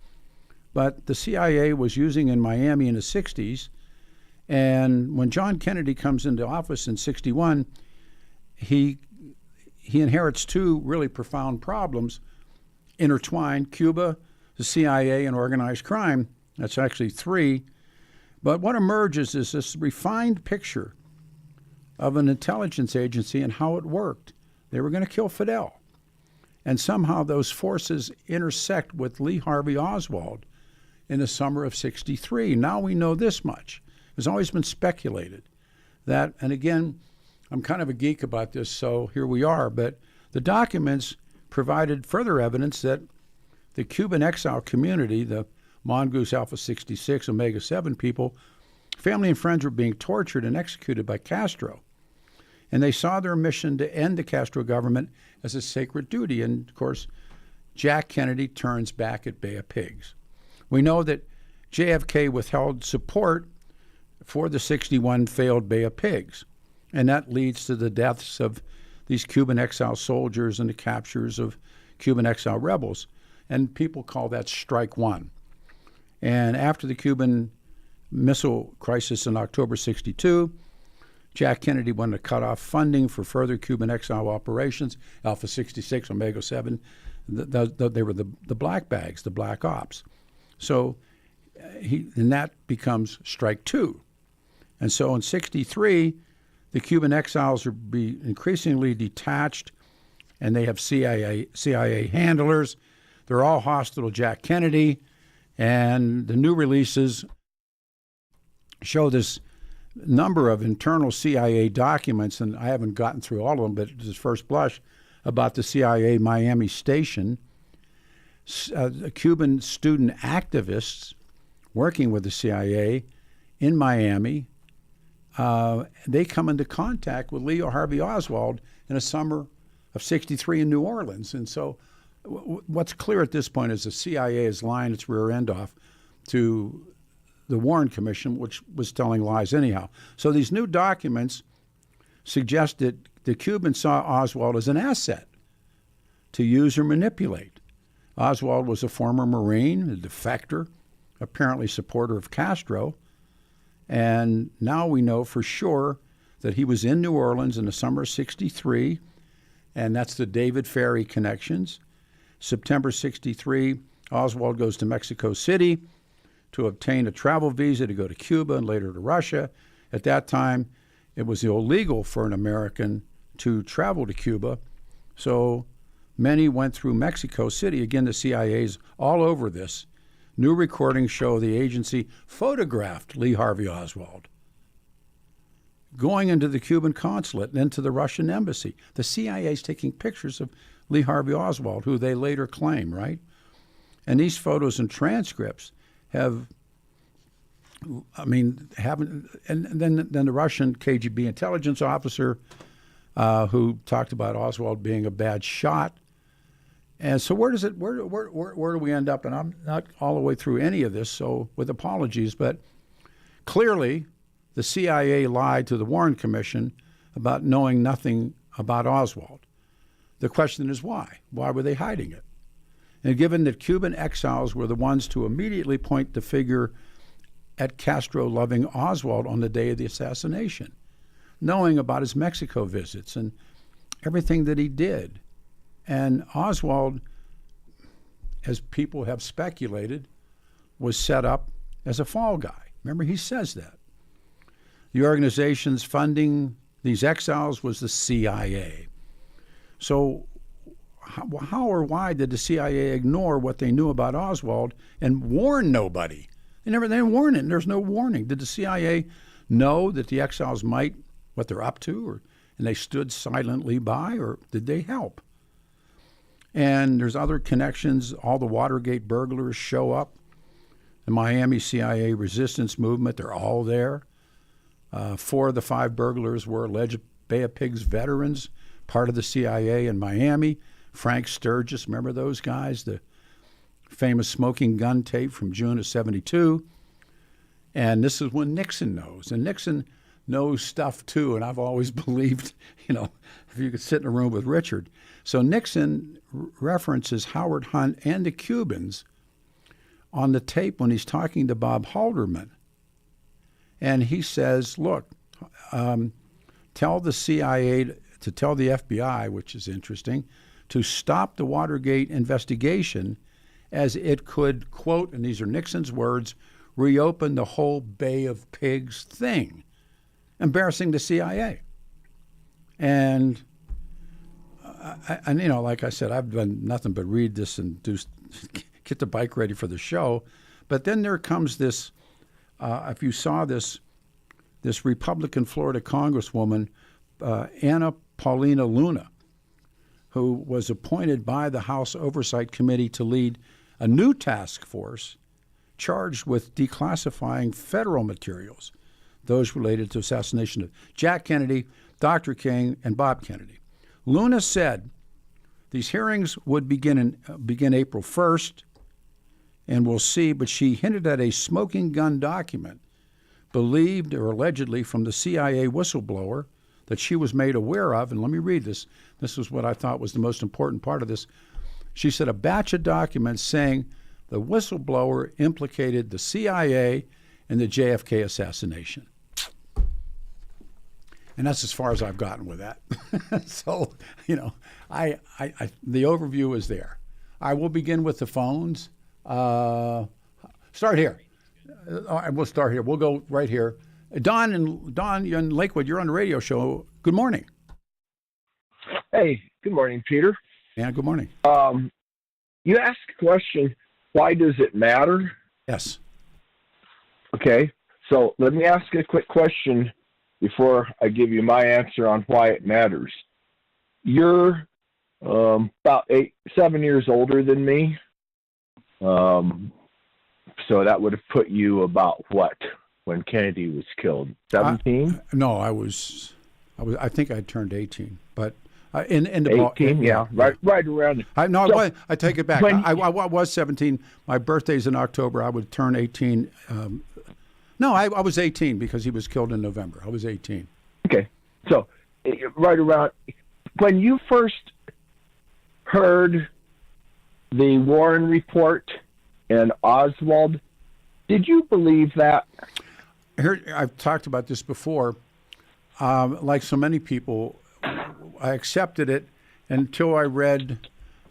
but the CIA was using in Miami in the 60s, and when John Kennedy comes into office in 61, he inherits two really profound problems intertwined: Cuba, the CIA, and organized crime. That's actually three. But what emerges is this refined picture of an intelligence agency and how it worked. They were going to kill Fidel. And somehow those forces intersect with Lee Harvey Oswald in the summer of 63. Now we know this much. It's always been speculated that, and again, I'm kind of a geek about this, so here we are, but the documents provided further evidence that the Cuban exile community, the Mongoose Alpha 66, Omega 7 people, family and friends were being tortured and executed by Castro. And they saw their mission to end the Castro government as a sacred duty. And, of course, Jack Kennedy turns back at Bay of Pigs. We know that JFK withheld support for the 61 failed Bay of Pigs. And that leads to the deaths of these Cuban exile soldiers and the captures of Cuban exile rebels. And people call that Strike One. And after the Cuban Missile Crisis in October 62, Jack Kennedy wanted to cut off funding for further Cuban exile operations, Alpha 66, Omega 7. They were the black bags, the black ops. So and that becomes Strike Two. And so in 63, the Cuban exiles are be increasingly detached, and they have CIA handlers. They're all hostile to Jack Kennedy, and the new releases show this number of internal CIA documents, and I haven't gotten through all of them, but just first blush, about the CIA Miami station. Cuban student activists working with the CIA in Miami, they come into contact with Lee Harvey Oswald in the summer of 63 in New Orleans. And so what's clear at this point is the CIA is lying its rear end off to the Warren Commission, which was telling lies anyhow. So these new documents suggest that the Cubans saw Oswald as an asset to use or manipulate. Oswald was a former Marine, a defector, apparently supporter of Castro, and now we know for sure that he was in New Orleans in the summer of 63, and that's the David Ferry connections. September 63, Oswald goes to Mexico City to obtain a travel visa to go to Cuba and later to Russia. At that time, it was illegal for an American to travel to Cuba, so many went through Mexico City. Again, the CIA's all over this. New recordings show the agency photographed Lee Harvey Oswald going into the Cuban consulate and into the Russian embassy. The CIA's taking pictures of Lee Harvey Oswald, who they later claim, right? And these photos and transcripts haven't, and then the Russian KGB intelligence officer who talked about Oswald being a bad shot. And so where do we end up? And I'm not all the way through any of this, so with apologies, but clearly the CIA lied to the Warren Commission about knowing nothing about Oswald. The question is why? Why were they hiding it? And given that Cuban exiles were the ones to immediately point the finger at Castro-loving Oswald on the day of the assassination, knowing about his Mexico visits and everything that he did. And Oswald, as people have speculated, was set up as a fall guy. Remember, he says that. The organization's funding these exiles was the CIA. So how or why did the CIA ignore what they knew about Oswald and warn nobody? They didn't warn it. There's no warning. Did the CIA know that the exiles might, what they're up to, and they stood silently by, or did they help? And there's other connections. All the Watergate burglars show up. The Miami CIA resistance movement, they're all there. 4 of the 5 burglars were alleged Bay of Pigs veterans, part of the CIA in Miami. Frank Sturgis, remember those guys? The famous smoking gun tape from June of '72. And this is when Nixon knows. And Nixon knows stuff too. And I've always believed, if you could sit in a room with Richard. So Nixon references Howard Hunt and the Cubans on the tape when he's talking to Bob Haldeman. And he says, look, tell the CIA to tell the FBI, which is interesting, to stop the Watergate investigation as it could, quote, and these are Nixon's words, reopen the whole Bay of Pigs thing, embarrassing the CIA. And like I said, I've done nothing but read this and get the bike ready for the show. But then there comes this, if you saw this Republican Florida Congresswoman, Anna Paulina Luna, who was appointed by the House Oversight Committee to lead a new task force charged with declassifying federal materials, those related to assassination of Jack Kennedy, Dr. King, and Bob Kennedy. Luna said these hearings would begin April 1st, and we'll see, but she hinted at a smoking gun document believed or allegedly from the CIA whistleblower that she was made aware of, and let me read this. This is what I thought was the most important part of this. She said a batch of documents saying the whistleblower implicated the CIA in the JFK assassination. And that's as far as I've gotten with that. So, I the overview is there. I will begin with the phones. Start here. We'll start here. We'll go right here. Don in Lakewood, you're on the radio show. Good morning. Hey, good morning, Peter. Yeah, good morning. You asked a question, why does it matter? Yes. Okay, so let me ask a quick question before I give you my answer on why it matters. You're about 7 years older than me. So that would have put you about what when Kennedy was killed? 17? No, I think I turned 18, but in the 18, right around. I take it back. I was 17. My birthday's in October. I would turn 18. No, I was 18 because he was killed in November. I was 18. Okay, so right around when you first heard the Warren report and Oswald, did you believe that? Here, I've talked about this before. Like so many people, I accepted it until I read,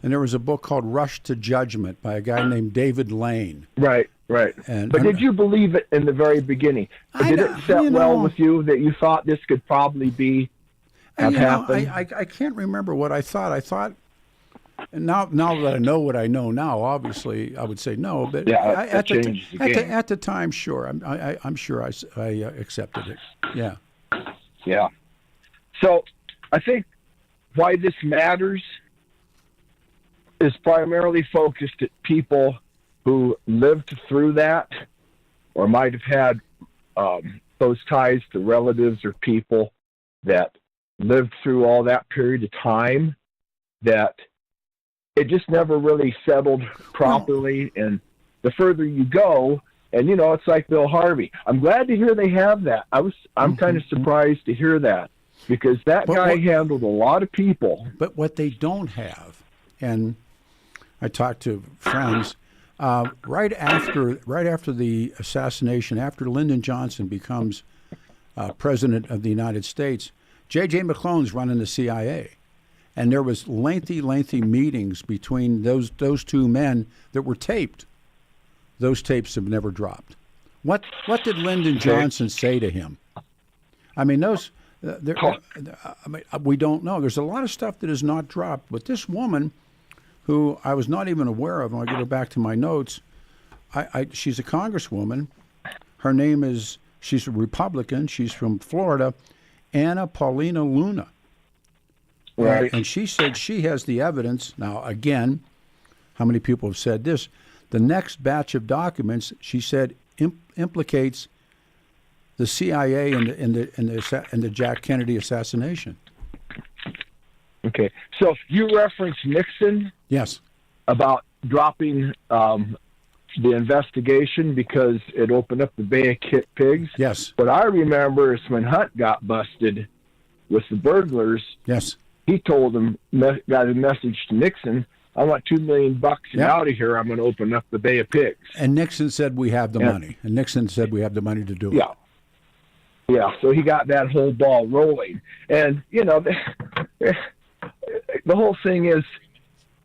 and there was a book called Rush to Judgment by a guy named David Lane. Right. But did you believe it in the very beginning? Did it set well with you that you thought this could probably have happened? I can't remember what I thought. I thought, now that I know what I know now, obviously I would say no. But at the time, sure. I'm sure I accepted it. Yeah. Yeah. So I think why this matters is primarily focused at people who lived through that or might have had those ties to relatives or people that lived through all that period of time, that it just never really settled properly. And the further you go, and it's like Bill Harvey. I'm glad to hear they have that. I'm kind of surprised to hear that because that guy handled a lot of people. But what they don't have, and I talked to friends, right after the assassination, after Lyndon Johnson becomes president of the United States, J.J. McClone's running the CIA. And there was lengthy meetings between those two men that were taped. Those tapes have never dropped. What did Lyndon Johnson say to him? I mean, we don't know. There's a lot of stuff that is not dropped. But this woman who I was not even aware of, and I'll go back to my notes. She's a congresswoman. Her name is, she's a Republican. She's from Florida, Anna Paulina Luna. Right. And she said she has the evidence. Now, again, how many people have said this? The next batch of documents, she said, implicates the CIA in the Jack Kennedy assassination. Okay. So you referenced Nixon. Yes. About dropping the investigation because it opened up the Bay of Pigs. Yes. What I remember is when Hunt got busted with the burglars. Yes. He told him, got a message to Nixon, I want $2 million and out of here. I'm going to open up the Bay of Pigs. And Nixon said we have the money. And Nixon said we have the money to do it. Yeah. So he got that whole ball rolling. And, you know, the whole thing is,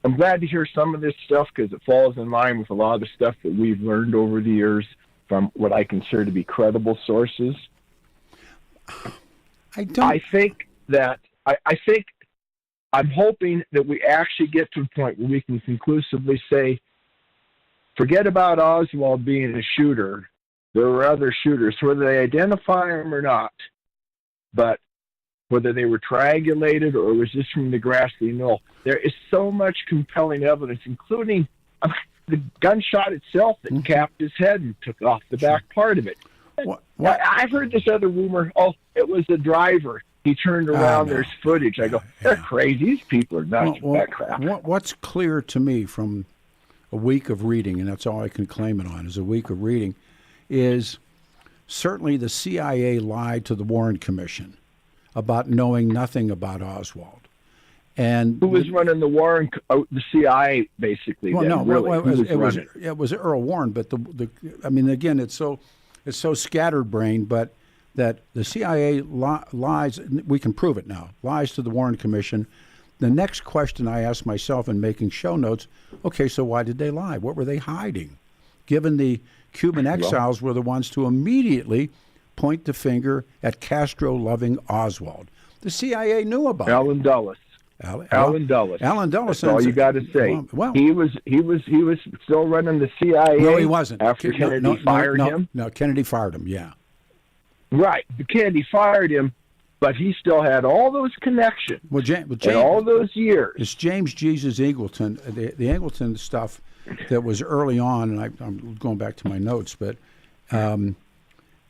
I'm glad to hear some of this stuff because it falls in line with a lot of the stuff that we've learned over the years from what I consider to be credible sources. I think I'm hoping that we actually get to a point where we can conclusively say, forget about Oswald being a shooter. There were other shooters, whether they identify them or not, but whether they were triangulated or was this from the grassy knoll. There is so much compelling evidence, including the gunshot itself that capped his head and took off the back part of it. What? I've heard this other rumor, it was the driver. He turned around, there's footage. I go, they're crazy. These people are nuts with that crap. What's clear to me from a week of reading, and that's all I can claim it on, is a week of reading, is certainly the CIA lied to the Warren Commission about knowing nothing about Oswald. And who was running the Warren, the CIA, basically? Well, then, no, really? it was Earl Warren, but I mean, again, it's so scatterbrained, but that the CIA lies, we can prove it now, lies to the Warren Commission. The next question I asked myself in making show notes, okay, so why did they lie? What were they hiding? Given the Cuban exiles were the ones to immediately point the finger at Castro-loving Oswald. The CIA knew about Alan Dulles. Alan Dulles. Alan Dulles. That's all you got to say. Well, he was still running the CIA. No, he wasn't. After Kennedy fired him. No, Kennedy fired him. Yeah. Right. Kennedy fired him, but he still had all those connections. Well, James, all those years. It's James Jesus Eagleton, the Eagleton stuff that was early on, and I'm going back to my notes, but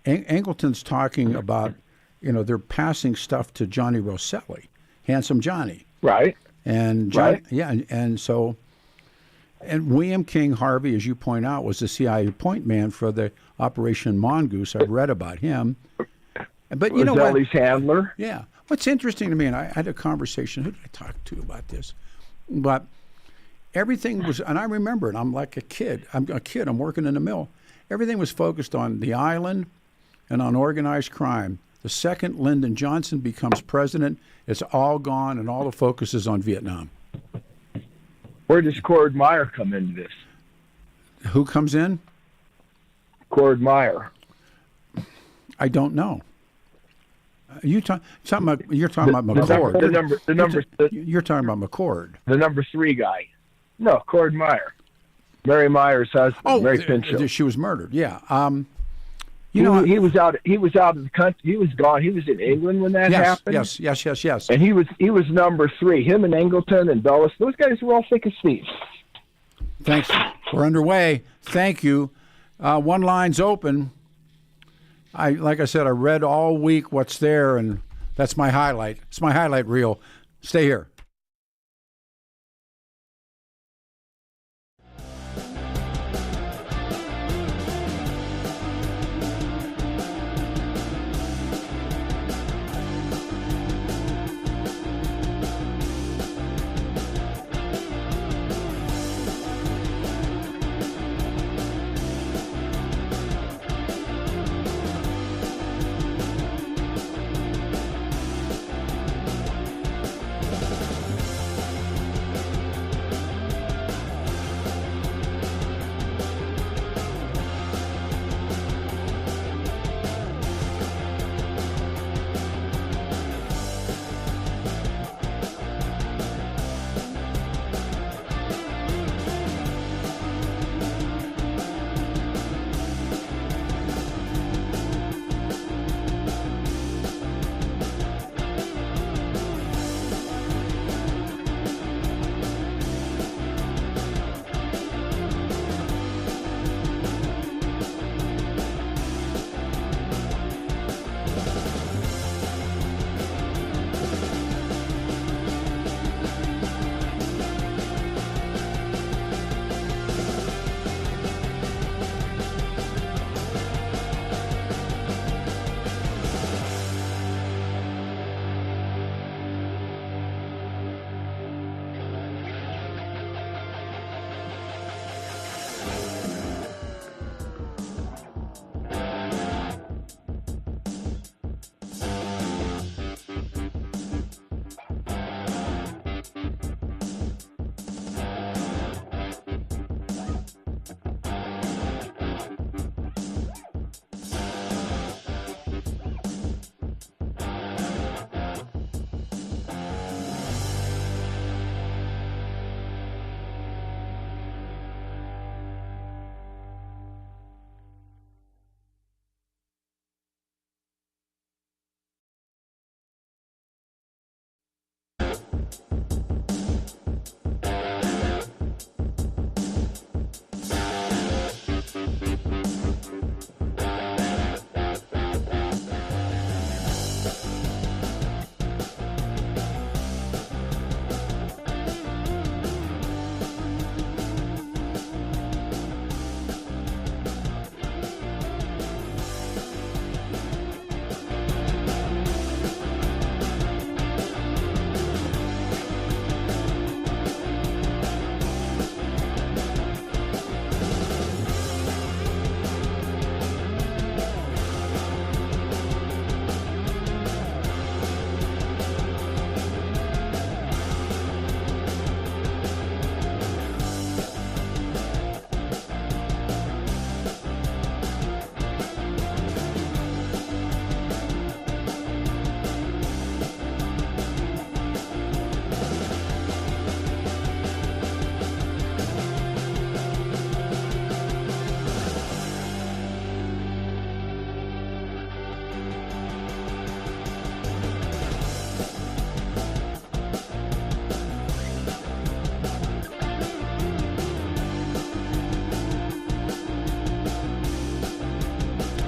Eagleton's talking about, they're passing stuff to Johnny Rosselli, Handsome Johnny. Right. And and William King Harvey, as you point out, was the CIA point man for the Operation Mongoose. I've read about him. But you know what? Rosselli's handler. Yeah. What's interesting to me, and I had a conversation, who did I talk to about this? But everything was, and I remember it, I'm like a kid. I'm working in the mill. Everything was focused on the island and on organized crime. The second Lyndon Johnson becomes president, it's all gone, and all the focus is on Vietnam. Where does Cord Meyer come into this? Who comes in? Cord Meyer. I don't know. You're talking about McCord. You're talking about McCord. The number 3 guy. No, Cord Meyer. Mary Meyer's husband. Mary Pinchot. She was murdered. Yeah. He was out of the country. He was gone. He was in England when that happened. Yes. And he was number 3. Him and Angleton and Dulles. Those guys were all thick as thieves. Thanks. We're underway. Thank you. One line's open. Like I said, I read all week what's there, and that's my highlight. It's my highlight reel. Stay here.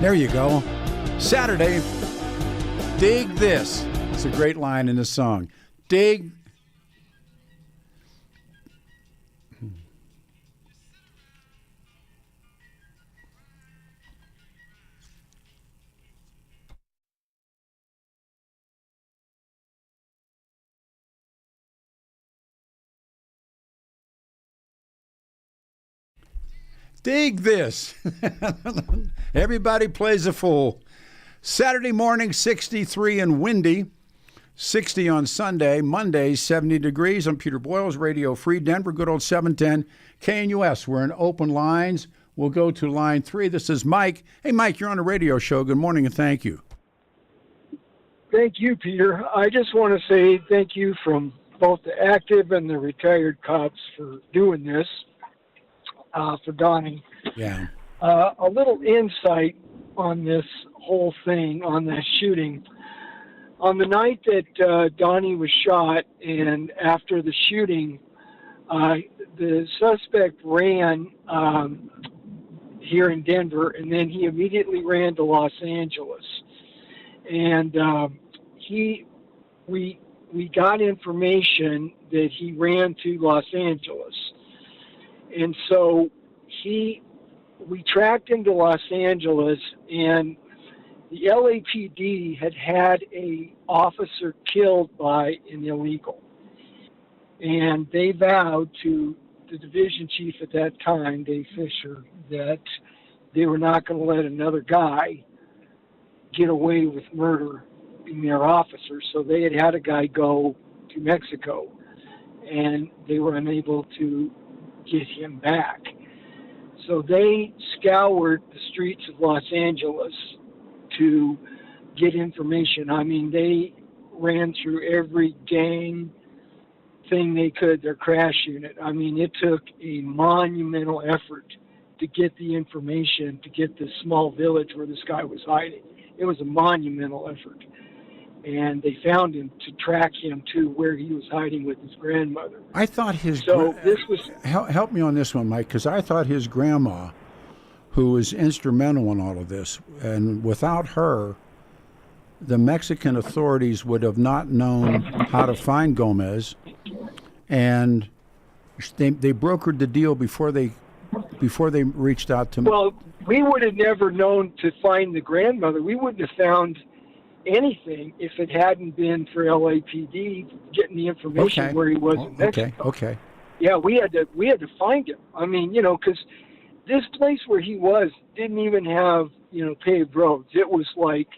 There you go. Saturday, dig this. It's a great line in the song. Dig. Dig this. Everybody plays a fool. Saturday morning, 63 and windy. 60 on Sunday. Monday, 70 degrees. I'm Peter Boyles, Radio Free Denver, good old 710 KNUS. We're in open lines. We'll go to line 3. This is Mike. Hey, Mike, you're on a radio show. Good morning and thank you. Thank you, Peter. I just want to say thank you from both the active and the retired cops for doing this. For Donnie. Yeah. A little insight on this whole thing, on that shooting. On the night that Donnie was shot and after the shooting, the suspect ran here in Denver, and then he immediately ran to Los Angeles. And we got information that he ran to Los Angeles. And so we tracked him to Los Angeles, and the LAPD had a officer killed by an illegal. And they vowed to the division chief at that time, Dave Fisher, that they were not going to let another guy get away with murder in their officer. So they had a guy go to Mexico, and they were unable to get him back. So they scoured the streets of Los Angeles to get information. I mean, they ran through every gang thing they could, their crash unit. I mean, it took a monumental effort to get the information, to get this small village where this guy was hiding. It was a monumental effort. And they found him to track him to where he was hiding with his grandmother. I thought his... this was... Help me on this one, Mike, because I thought his grandma, who was instrumental in all of this, and without her, the Mexican authorities would have not known how to find Gomez, and they brokered the deal before they reached out to... Well, we would have never known to find the grandmother. We wouldn't have found anything if it hadn't been for LAPD getting the information where he was in Mexico. Okay. Yeah, we had to find him. I mean, because this place where he was didn't even have, paved roads. It was like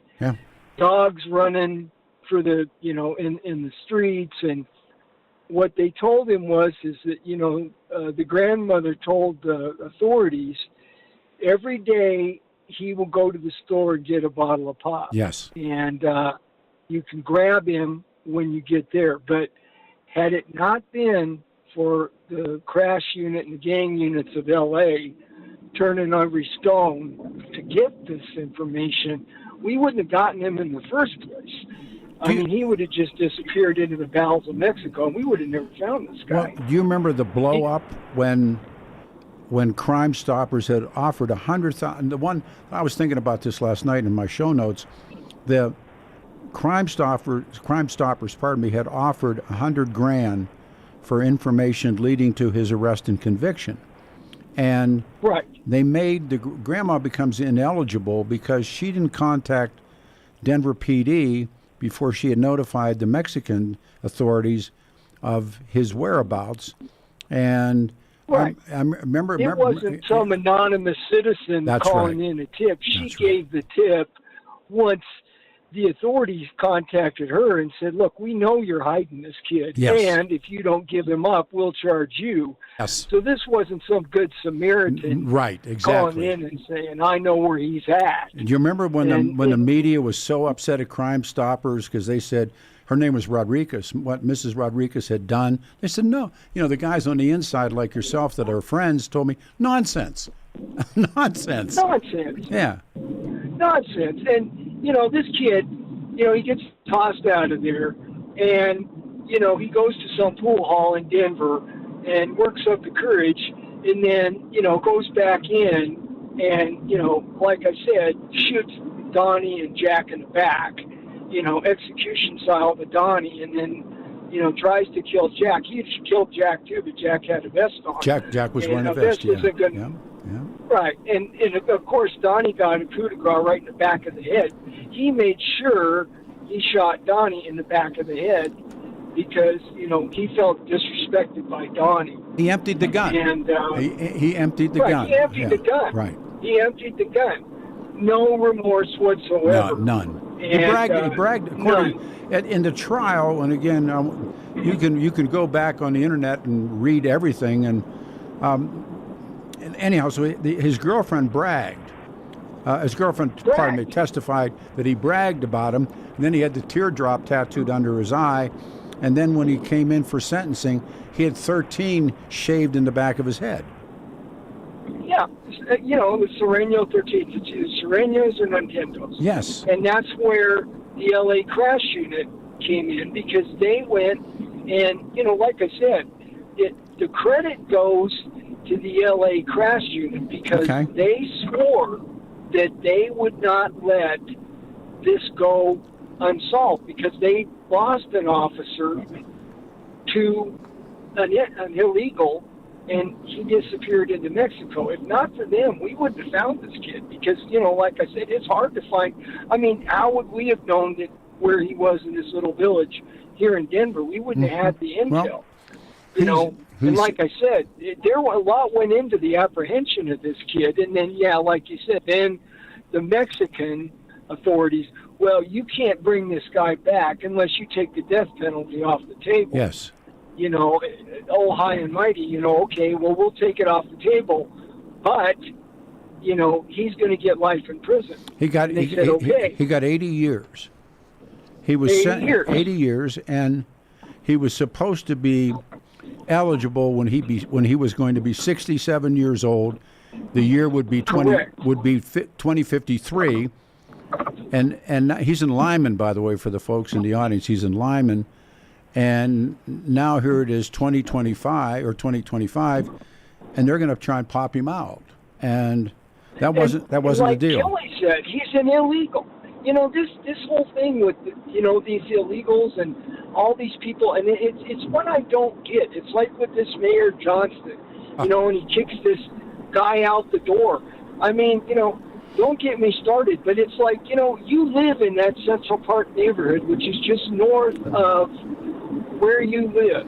dogs running for the, in the streets. And what they told him is that, the grandmother told the authorities every day he will go to the store and get a bottle of pop. Yes. And you can grab him when you get there. But had it not been for the crash unit and the gang units of L.A. turning every stone to get this information, we wouldn't have gotten him in the first place. I mean, he would have just disappeared into the bowels of Mexico, and we would have never found this guy. Well, do you remember the blow-up when Crime Stoppers had offered $100,000? The one, I was thinking about this last night in my show notes. The Crime Stoppers, had offered $100,000 for information leading to his arrest and conviction, and they made the grandma becomes ineligible because she didn't contact Denver PD before she had notified the Mexican authorities of his whereabouts, and. Right. I remember. It wasn't some anonymous citizen calling in a tip. She gave the tip once the authorities contacted her and said, look, we know you're hiding this kid, and if you don't give him up, we'll charge you. Yes. So this wasn't some good Samaritan calling in and saying, I know where he's at. Do you remember when the media was so upset at Crime Stoppers because they said her name was Rodriguez, what Mrs. Rodriguez had done? They said, no, the guys on the inside like yourself that are friends told me, nonsense. Nonsense. Yeah. Nonsense. And, this kid, he gets tossed out of there, and, he goes to some pool hall in Denver and works up the courage, and then, goes back in and, like I said, shoots Donnie and Jack in the back, execution style to Donnie, and then, tries to kill Jack. He killed Jack too, but Jack had a vest on. Jack was wearing a vest, yeah. Right, and of course Donnie got a coup de grace right in the back of the head. He made sure he shot Donnie in the back of the head because, he felt disrespected by Donnie. He emptied the gun. And he emptied the gun. He emptied the gun. Right. He emptied the gun. No remorse whatsoever. No, none. And, he bragged according in the trial, and again, you can go back on the internet and read everything, and anyhow, so his girlfriend bragged. Testified that he bragged about him, and then he had the teardrop tattooed under his eye, and then when he came in for sentencing, he had 13 shaved in the back of his head. Yeah, it was Sereno 13. It's Serenos or Nintendos. Yes. And that's where the LA crash unit came in, because they went and, like I said, the credit goes to the LA crash unit because they swore that they would not let this go unsolved because they lost an officer to an illegal, and he disappeared into Mexico. If not for them, we wouldn't have found this kid because, like I said, it's hard to find. I mean, how would we have known that where he was in this little village here in Denver? We wouldn't have had the intel. Well, and like I said, a lot went into the apprehension of this kid. And then, like you said, then the Mexican authorities, well, you can't bring this guy back unless you take the death penalty off the table. Yes. High and mighty, okay, well, we'll take it off the table, but, he's going to get life in prison. He got 80 years. He was sentenced 80 years, and he was supposed to be eligible when he was going to be 67 years old. The year would be 2053, and he's in Lyman, by the way, for the folks in the audience. He's in Lyman. And now here it is 2025, and they're going to try and pop him out. And that wasn't the deal. Like Kelly said, he's an illegal. This whole thing with these illegals and all these people, and it's what I don't get. It's like with this Mayor Johnston, and he kicks this guy out the door. I mean, don't get me started, but it's like, you live in that Central Park neighborhood, which is just north of where you live,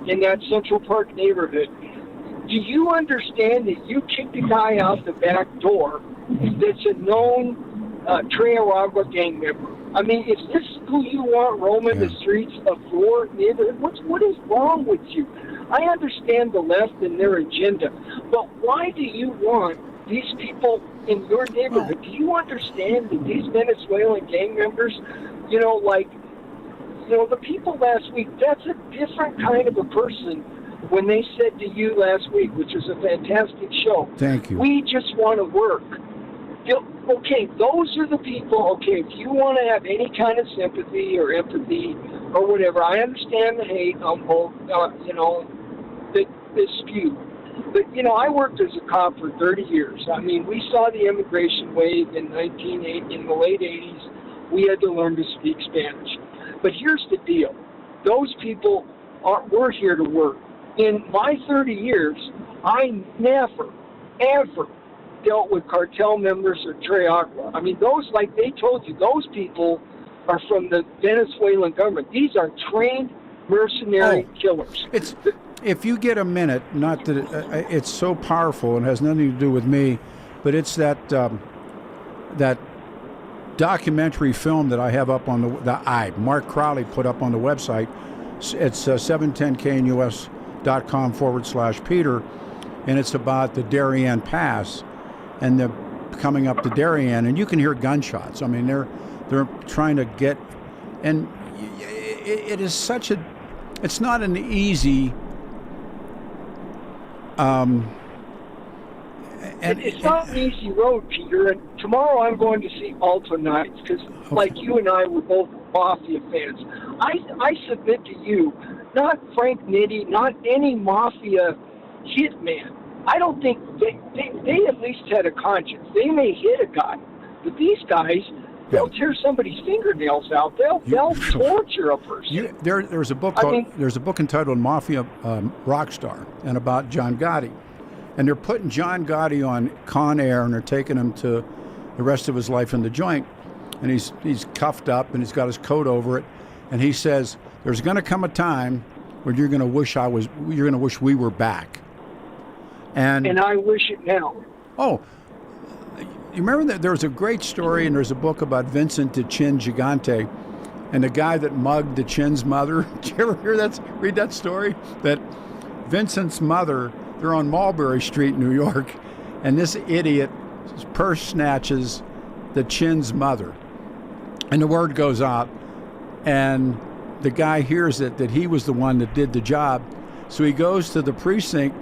in that Central Park neighborhood. Do you understand that you kicked a guy out the back door that's a known Trayaragua gang member? I mean, is this who you want roaming the streets of your neighborhood? What is wrong with you? I understand the left and their agenda, but why do you want these people in your neighborhood? Do you understand that these Venezuelan gang members, the people last week, that's a different kind of a person when they said to you last week, which was a fantastic show. Thank you. We just want to work. Okay, those are the people, if you want to have any kind of sympathy or empathy or whatever, I understand the hate on both, the dispute. But, I worked as a cop for 30 years. I mean, we saw the immigration wave in the late 80s. We had to learn to speak Spanish. But here's the deal. Those people were here to work. In my 30 years, I never, ever dealt with cartel members or Trayagua. I mean, those, like they told you, those people are from the Venezuelan government. These are trained mercenary killers. If you get a minute, not that it's so powerful and has nothing to do with me, but it's that documentary film that I have up on Mark Crowley put up on the website. It's 710knus.com/Peter, and it's about the Darien Pass and the coming up to Darien, and you can hear gunshots. I mean, they're trying to get, and it is such a, it's not an easy. It's not an easy road, Peter. And tomorrow I'm going to see Alto Nights because, like you and I, we're both Mafia fans. I submit to you, not Frank Nitti, not any Mafia hitman. I don't think they at least had a conscience. They may hit a guy, but these guys, they'll tear somebody's fingernails out. They'll torture a person. There's a book called, there's a book entitled Mafia Rockstar, and about John Gotti, and they're putting John Gotti on Con Air, and they're taking him to the rest of his life in the joint, and he's cuffed up and he's got his coat over it, and he says, "There's going to come a time when you're going to wish we were back." And I wish it now. Oh, you remember that there's a great story, and there's a book about Vincent de Chin Gigante and the guy that mugged de Chin's mother. Did you ever read that story? That Vincent's mother, they're on Mulberry Street, New York, and this idiot purse snatches de Chin's mother. And the word goes out, and the guy hears it, that he was the one that did the job. So he goes to the precinct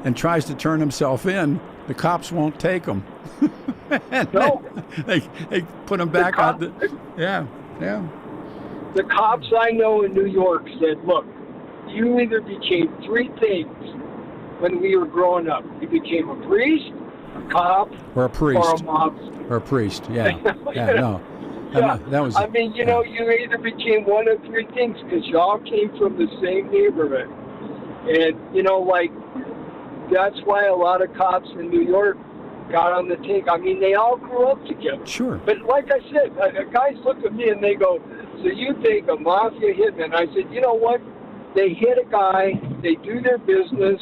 and tries to turn himself in. The cops won't take him. No. They put him back out. Yeah. The cops I know in New York said, look, you either became three things when we were growing up. You became a priest, a cop, or a priest. Or a mobster. Or a priest, yeah. No. Yeah. That was. I mean, you either became one of three things because y'all came from the same neighborhood. And, that's why a lot of cops in New York got on the take. I mean, they all grew up together. Sure. But like I said, guys look at me and they go, so you think a mafia hitman? I said, you know what? They hit a guy. They do their business.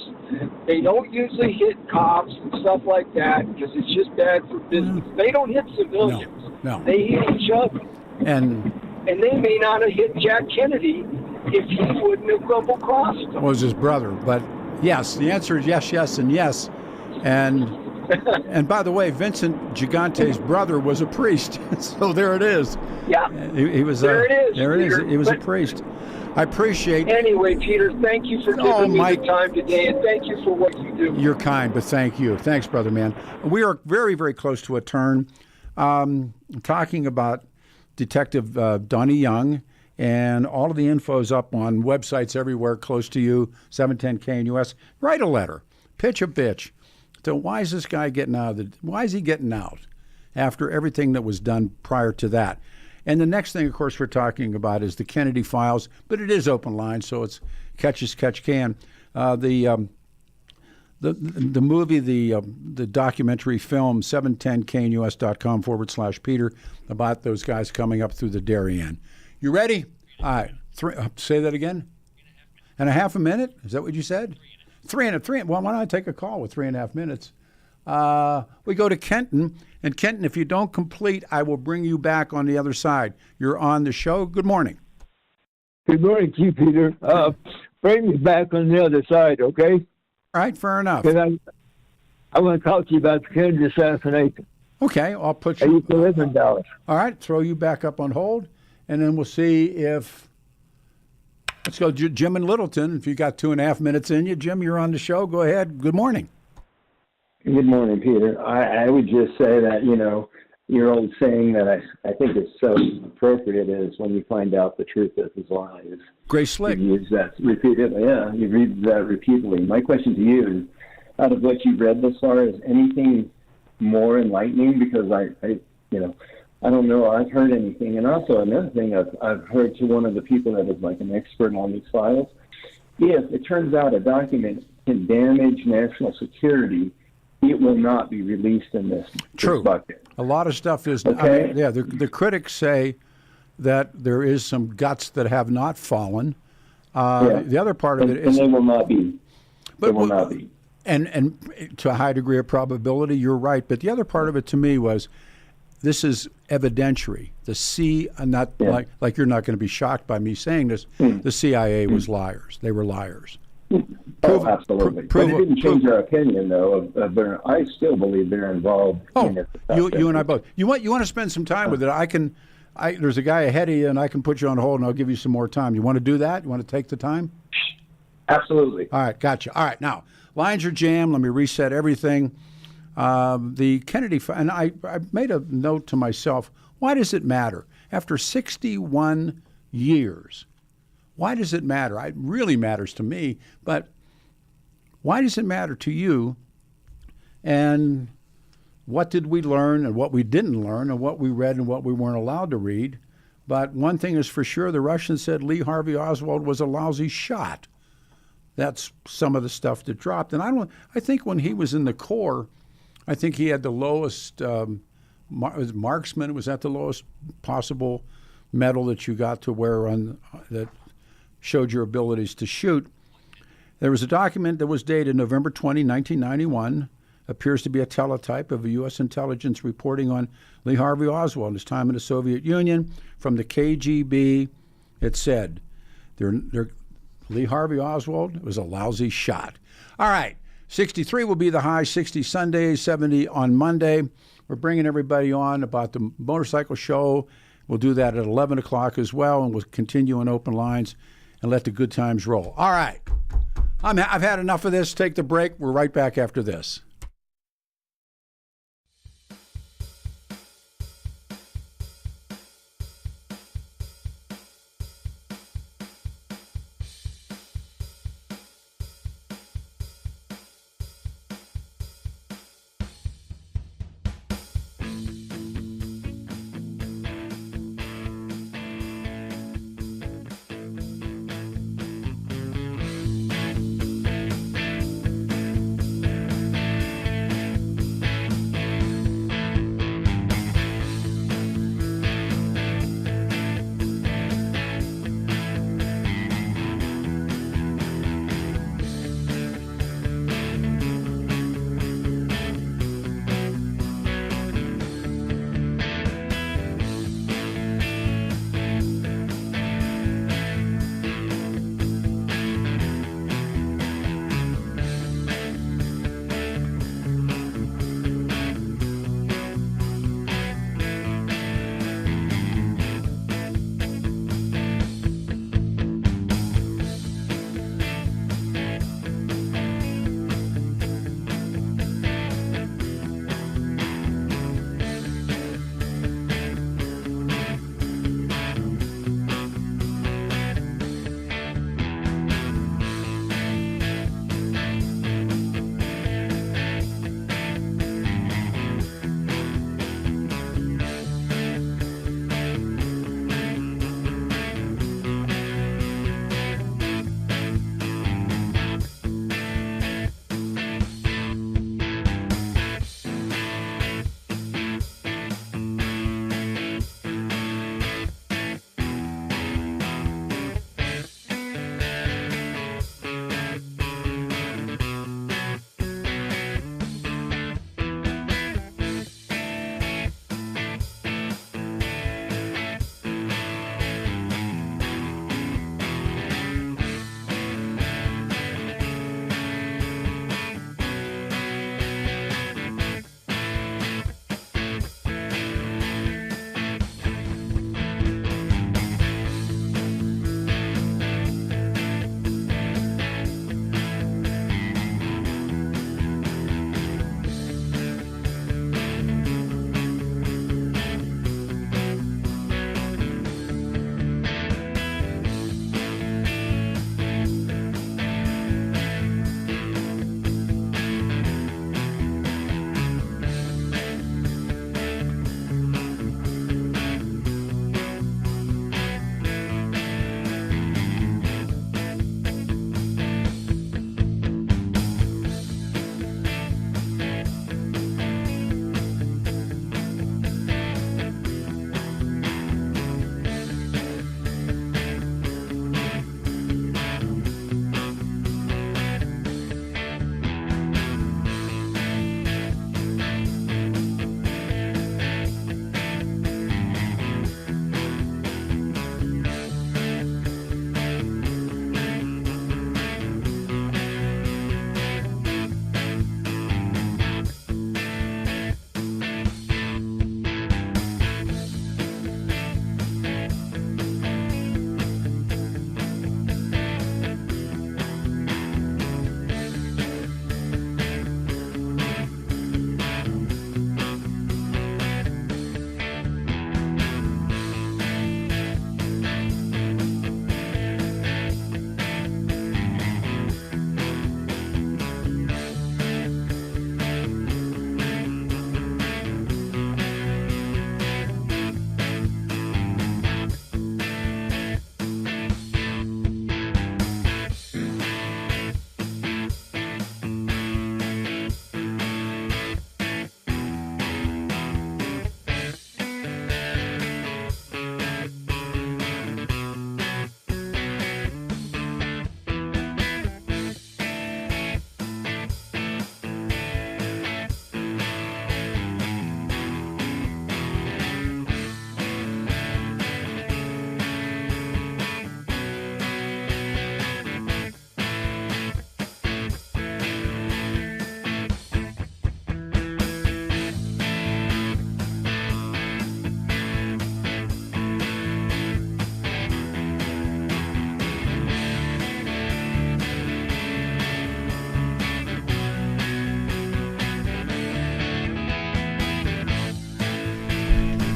They don't usually hit cops and stuff like that because it's just bad for business. They don't hit civilians. No. They hit each other. And they may not have hit Jack Kennedy if he wouldn't have double crossed him. Was his brother, but yes, the answer is yes, and yes. And by the way, Vincent Gigante's brother was a priest, so there it is. Yeah, he was. There it is. There Peter. it is. He was a priest. I appreciate. Anyway, Peter, thank you for giving me the time today, and thank you for what you do. You're kind, but thank you. Thanks, brother man. We are very, very close to a turn. Talking about Detective Donnie Young, and all of the info's up on websites everywhere close to you, 710 KNUS. Write a letter. Pitch a bitch. So why is this guy getting out? Why is he getting out after everything that was done prior to that? And the next thing, of course, we're talking about is the Kennedy files, but it is open line, so it's catch as catch can. The movie, the documentary film, 710knus.com/Peter, about those guys coming up through the Darien. You ready? All right. Say that again. 3.5 minutes? Is that what you said? 3.5. Well, why don't I take a call with 3.5 minutes? We go to Kenton. And Kenton, if you don't complete, I will bring you back on the other side. You're on the show. Good morning. Good morning to you, Peter. Bring me back on the other side, okay? All right, fair enough. I want to talk to you about the Kennedy assassination. Okay, I'll put I you. used to live in Dallas. All right, throw you back up on hold, and then we'll see if. Let's go, Jim in Littleton. If you got 2.5 minutes in you, Jim, you're on the show. Go ahead. Good morning. Good morning, Peter. I would just say that, your old saying that I think is so appropriate is when you find out the truth is lies. Grace Slick. You use that repeatedly. Yeah, you read that repeatedly. My question to you is, out of what you've read thus far, is anything more enlightening? Because I don't know. I've heard anything. And also another thing I've heard to one of the people that is like an expert on these files, if it turns out a document can damage national security, it will not be released in this bucket. A lot of stuff is. Okay. The critics say that there is some guts that have not fallen. The other part of it is. And they will not be. They will not be. And to a high degree of probability, you're right. But the other part of it to me was, this is evidentiary. Like you're not going to be shocked by me saying this. The CIA was liars. They were liars. Absolutely. But it didn't change our opinion, though. I still believe they're involved. In it. You and I both. You want to spend some time with it? There's a guy ahead of you, and I can put you on hold, and I'll give you some more time. You want to do that? You want to take the time? Absolutely. All right, gotcha. All right, now lines are jammed. Let me reset everything. The Kennedy, and I made a note to myself. Why does it matter after 61 years? Why does it matter? It really matters to me, but why does it matter to you and what did we learn and what we didn't learn and what we read and what we weren't allowed to read. But one thing is for sure, the Russians said Lee Harvey Oswald was a lousy shot. That's some of the stuff that dropped. And I think when he was in the Corps, I think he had the lowest marksman. Was at the lowest possible medal that you got to wear on that showed your abilities to shoot. There was a document that was dated November 20, 1991. Appears to be a teletype of a U.S. intelligence reporting on Lee Harvey Oswald, his time in the Soviet Union. From the KGB, it said, Lee Harvey Oswald was a lousy shot. All right, 63 will be the high, 60 Sunday, 70 on Monday. We're bringing everybody on about the motorcycle show. We'll do that at 11 o'clock as well, and we'll continue on open lines and let the good times roll. All right, I've had enough of this. Take the break. We're right back after this.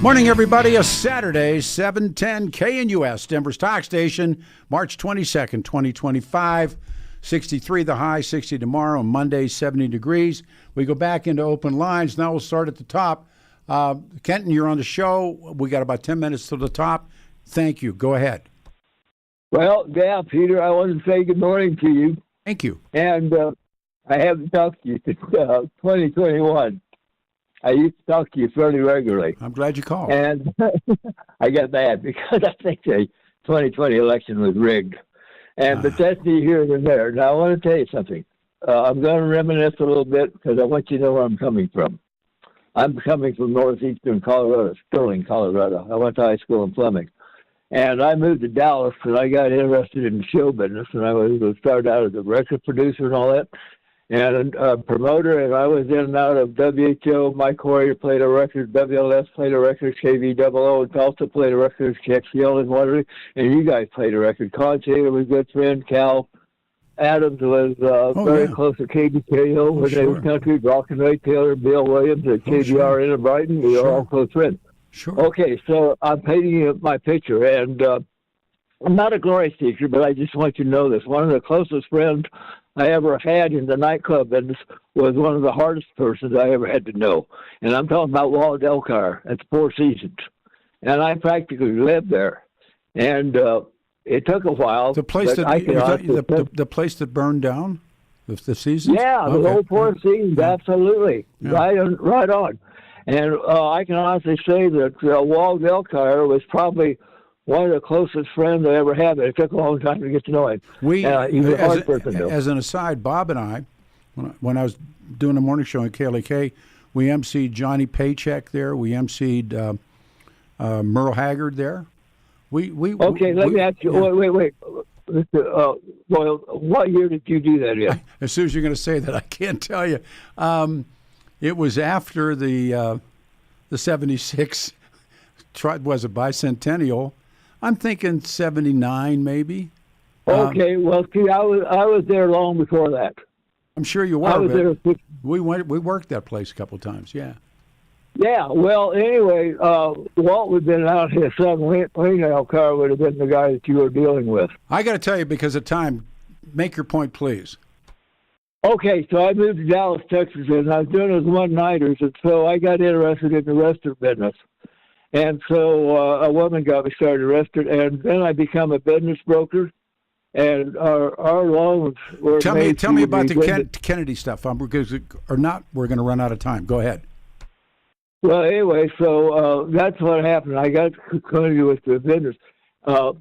Morning, everybody. A Saturday, 710 KNUS, Denver's talk station, March 22nd, 2025. 63 the high, 60 tomorrow. Monday, 70 degrees. We go back into open lines. Now we'll start at the top. Kenton, you're on the show. We got about 10 minutes to the top. Thank you. Go ahead. Well, yeah, Peter, I want to say good morning to you. Thank you. And I haven't talked to you since 2021. I used to talk to you fairly regularly. I'm glad you called. And I got mad because I think the 2020 election was rigged. But that's neither here nor there. Now, I want to tell you something. I'm going to reminisce a little bit because I want you to know where I'm coming from. I'm coming from northeastern Colorado, Sterling, Colorado. I went to high school in Fleming. And I moved to Dallas and I got interested in show business. And I was going to start out as a record producer and all that. And a promoter, and I was in and out of WHO. Mike Warrior played a record, WLS played a record, KVOO, and Tulsa played a record, KXL and Waterloo, and you guys played a record. Con Taylor was a good friend. Cal Adams was very close to KBKO when they were country. Rock and Ray Taylor, Bill Williams at KBR in Brighton. We were all close friends. Sure. Okay, so I'm painting you my picture, and I'm not a glory seeker, but I just want you to know this. One of the closest friends I ever had in the nightclub business was one of the hardest persons I ever had to know. And I'm talking about Walt Elcar at the Four Seasons. And I practically lived there. And it took a while. The place the place that burned down? The Seasons? Yeah, the old Four Seasons, absolutely. Yeah. Right on. And I can honestly say that Walt Elcar was probably one of the closest friends I ever had, but it took a long time to get to know him. He was a hard person to know. As an aside, Bob and I, when I was doing a morning show in KLAK, we emceed Johnny Paycheck there. We emceed Merle Haggard there. Let me ask you. Wait. Well, what year did you do that in? As soon as you're going to say that, I can't tell you. It was after the 76. Was a bicentennial. I'm thinking 79, maybe. Okay, well, see, I was there long before that. I'm sure you were. I was there. We worked that place a couple of times. Yeah. Yeah. Well, anyway, Walt would have been out. His son, Wayne Elcar, would have been the guy that you were dealing with. I got to tell you, because of time, make your point, please. Okay, so I moved to Dallas, Texas, and I was doing those one-nighters, and so I got interested in the restaurant business. And so a woman got me started arrested, and then I become a business broker. And our loans were Tell me about the Kennedy stuff. We're going to run out of time. Go ahead. Well, anyway, so that's what happened. I got acquainted with the business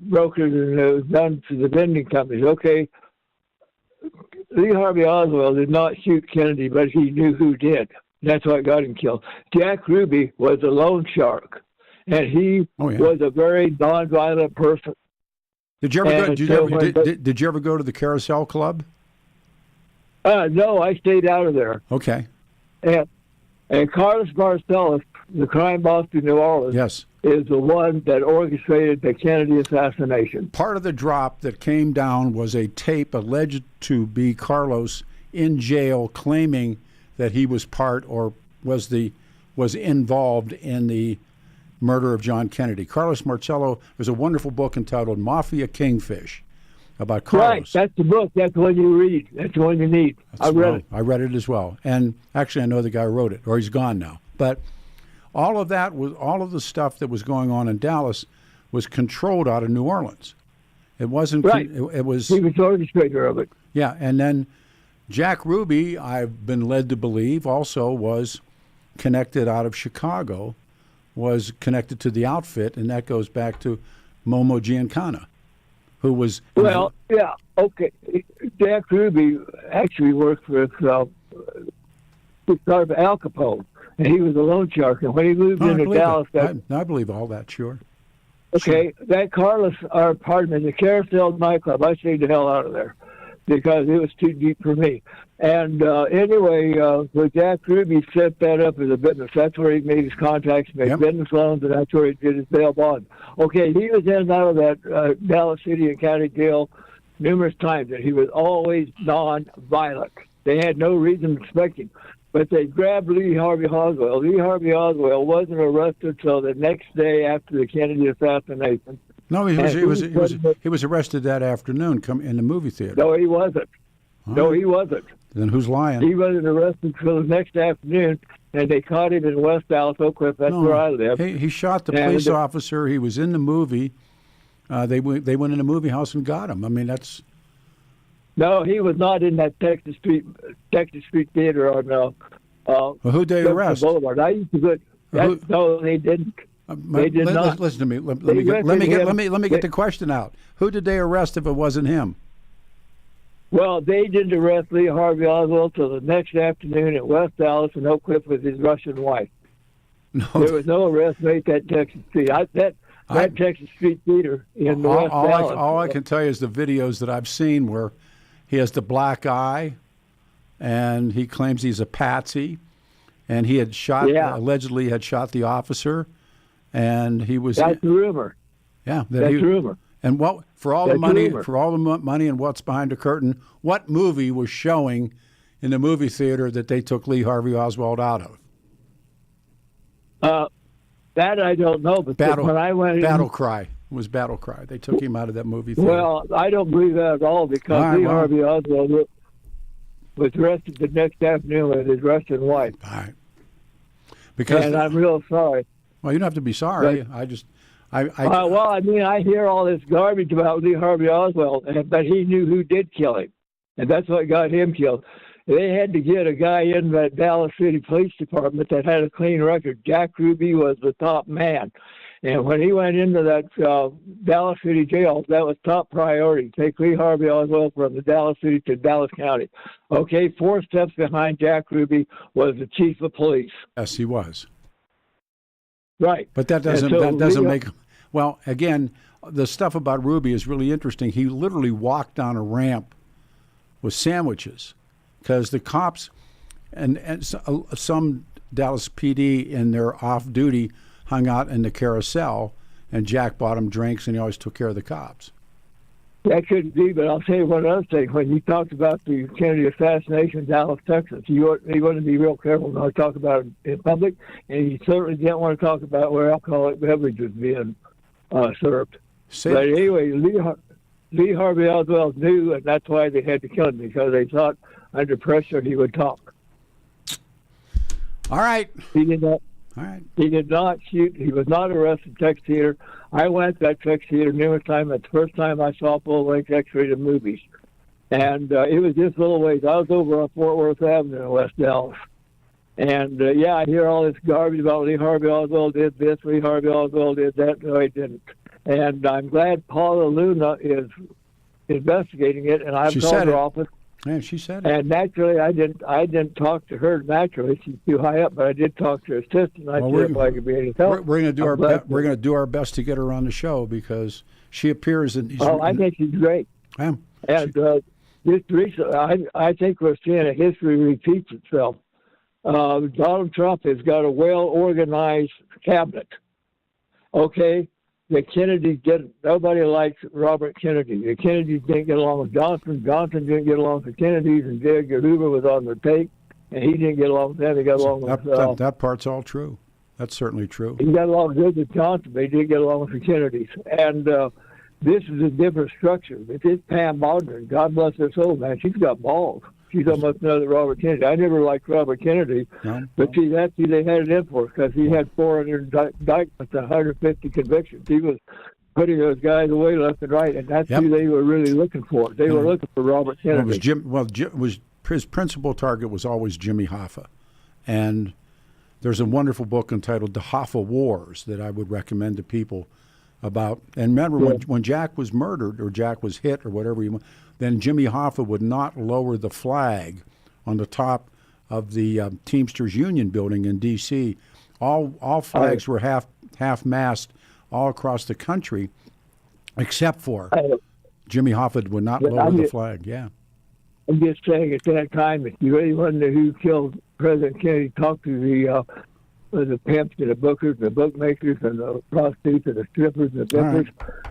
brokers, and it was done to the vending companies. Okay, Lee Harvey Oswald did not shoot Kennedy, but he knew who did. That's what got him killed. Jack Ruby was a loan shark. And he was a very nonviolent person. Did you ever go to the Carousel Club? No, I stayed out of there. Okay. And Carlos Marcellus, the crime boss in New Orleans, is the one that orchestrated the Kennedy assassination. Part of the drop that came down was a tape alleged to be Carlos in jail claiming that he was part or was involved in the murder of John Kennedy. Carlos Marcello, there's a wonderful book entitled Mafia Kingfish about Carlos. Right, that's the book. That's the one you read. That's the one you need. I read it. I read it as well. And actually, I know the guy who wrote it, or he's gone now. But all of the stuff that was going on in Dallas was controlled out of New Orleans. It wasn't. Right. It was. He was the orchestrator of it. Yeah, and then Jack Ruby, I've been led to believe, also was connected out of Chicago. Was connected to the outfit, and that goes back to Momo Giancana, who was... Well, yeah, okay. Jack Ruby actually worked with Al Capone, and he was a loan shark, and when he moved into Dallas... I believe all that, sure. Okay, that Carlos, or pardon me, the Carousel nightclub, I stayed the hell out of there because it was too deep for me. And anyway, so Jack Ruby set that up as a business. That's where he made his contacts, made business loans, and that's where he did his bail bond. Okay, he was in and out of that Dallas City and County Jail numerous times, and he was always non-violent. They had no reason to expect him. but they grabbed Lee Harvey Oswald. Lee Harvey Oswald wasn't arrested until the next day after the Kennedy assassination. No, he was arrested that afternoon in the movie theater. No, he wasn't. Huh? No, he wasn't. Then who's lying? He wasn't arrested until the next afternoon, and they caught him in West Dallas, Oak Cliff. That's where I live. He shot the police officer. He was in the movie. They went in the movie house and got him. I mean, that's... No, he was not in that Texas Street Theater on well, who'd they arrest? Boulevard. I used to go... No, they didn't. They did not. Listen to me. Let me get the question out. Who did they arrest if it wasn't him? Well, they didn't arrest Lee Harvey Oswald till the next afternoon at West Dallas and Oak Cliff with his Russian wife. No, there was no arrest made at Texas Street. That Texas Street Theater in West Dallas. All I can tell you is the videos that I've seen where he has the black eye, and he claims he's a patsy, and he had allegedly had shot the officer, and he was. That's the rumor. Yeah, that's the rumor. And for all the money and what's behind the curtain, what movie was showing in the movie theater that they took Lee Harvey Oswald out of? That I don't know, but when I went Battle Cry. It was Battle Cry. They took him out of that movie theater. Well, I don't believe that at all because Lee Harvey Oswald was arrested the next afternoon with his Russian wife. All right. And I'm real sorry. Well, you don't have to be sorry. But, well, I mean, I hear all this garbage about Lee Harvey Oswald, but he knew who did kill him, and that's what got him killed. They had to get a guy in that Dallas City Police Department that had a clean record. Jack Ruby was the top man, and when he went into that Dallas City jail, that was top priority. Take Lee Harvey Oswald from the Dallas City to Dallas County. Okay, 4 steps behind Jack Ruby was the chief of police. Yes, he was. Right. But that doesn't make... Well, again, the stuff about Ruby is really interesting. He literally walked down a ramp with sandwiches because the cops and some Dallas PD in their off-duty hung out in the carousel, and Jack bought him drinks, and he always took care of the cops. That could be, but I'll tell you one other thing. When you talked about the Kennedy assassination in Dallas, Texas, you want to be real careful not to talk about it in public, and you certainly didn't want to talk about where alcoholic beverages being served. But anyway, Lee Harvey Oswald knew, and that's why they had to kill him, because they thought under pressure he would talk. All right. He did not. All right. He did not shoot. He was not arrested at Texas Theater. I went to that Texas Theater numerous times. That's the first time I saw full-length X-rated movies. And it was just a little ways. I was over on Fort Worth Avenue in West Dallas. And, I hear all this garbage about Lee Harvey Oswald did this, Lee Harvey Oswald did that. No, he didn't. And I'm glad Paula Luna is investigating it, and I've called her office. Yeah, she said it. And naturally, I didn't talk to her naturally. She's too high up, but I did talk to her assistant. I said if I could be any help. We're going to do our best to get her on the show because she appears in. I think she's great. And just recently, I think we're seeing a history repeats itself. Donald Trump has got a well-organized cabinet. Okay, the Kennedys didn't. Nobody likes Robert Kennedy. The Kennedys didn't get along with Johnson. Johnson didn't get along with the Kennedys, and J. Edgar Hoover was on the take, and he didn't get along with them. He got along with that part's all true. That's certainly true. He got along good with Johnson, but he didn't get along with the Kennedys. And this is a different structure. But this Pam Bodner, God bless her soul, man, she's got balls. She's almost another Robert Kennedy. I never liked Robert Kennedy, but see, that's who they had it in for, because he had 400 indictments, 150 convictions. He was putting those guys away left and right, and that's who they were really looking for. They were looking for Robert Kennedy. His principal target was always Jimmy Hoffa, and there's a wonderful book entitled The Hoffa Wars that I would recommend to people about. And remember, when Jack was murdered or Jack was hit or whatever you want, then Jimmy Hoffa would not lower the flag on the top of the Teamsters Union building in D.C. All flags were half-mast all across the country, except for Jimmy Hoffa would not lower the flag. Yeah. I'm just saying, at that time, if you really want to know who killed President Kennedy, talk to the pimps and the bookers, the bookmakers, and the prostitutes, and the strippers, and the dippers.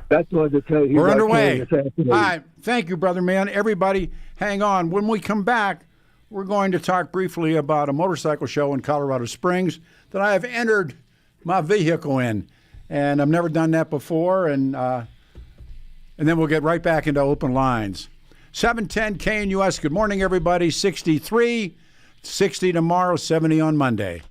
That's what to tell you. We're underway. All right. Thank you, brother man. Everybody, hang on. When we come back, we're going to talk briefly about a motorcycle show in Colorado Springs that I have entered my vehicle in. And I've never done that before, and then we'll get right back into open lines. 710 KNUS, good morning, everybody. 63, 60 tomorrow, 70 on Monday.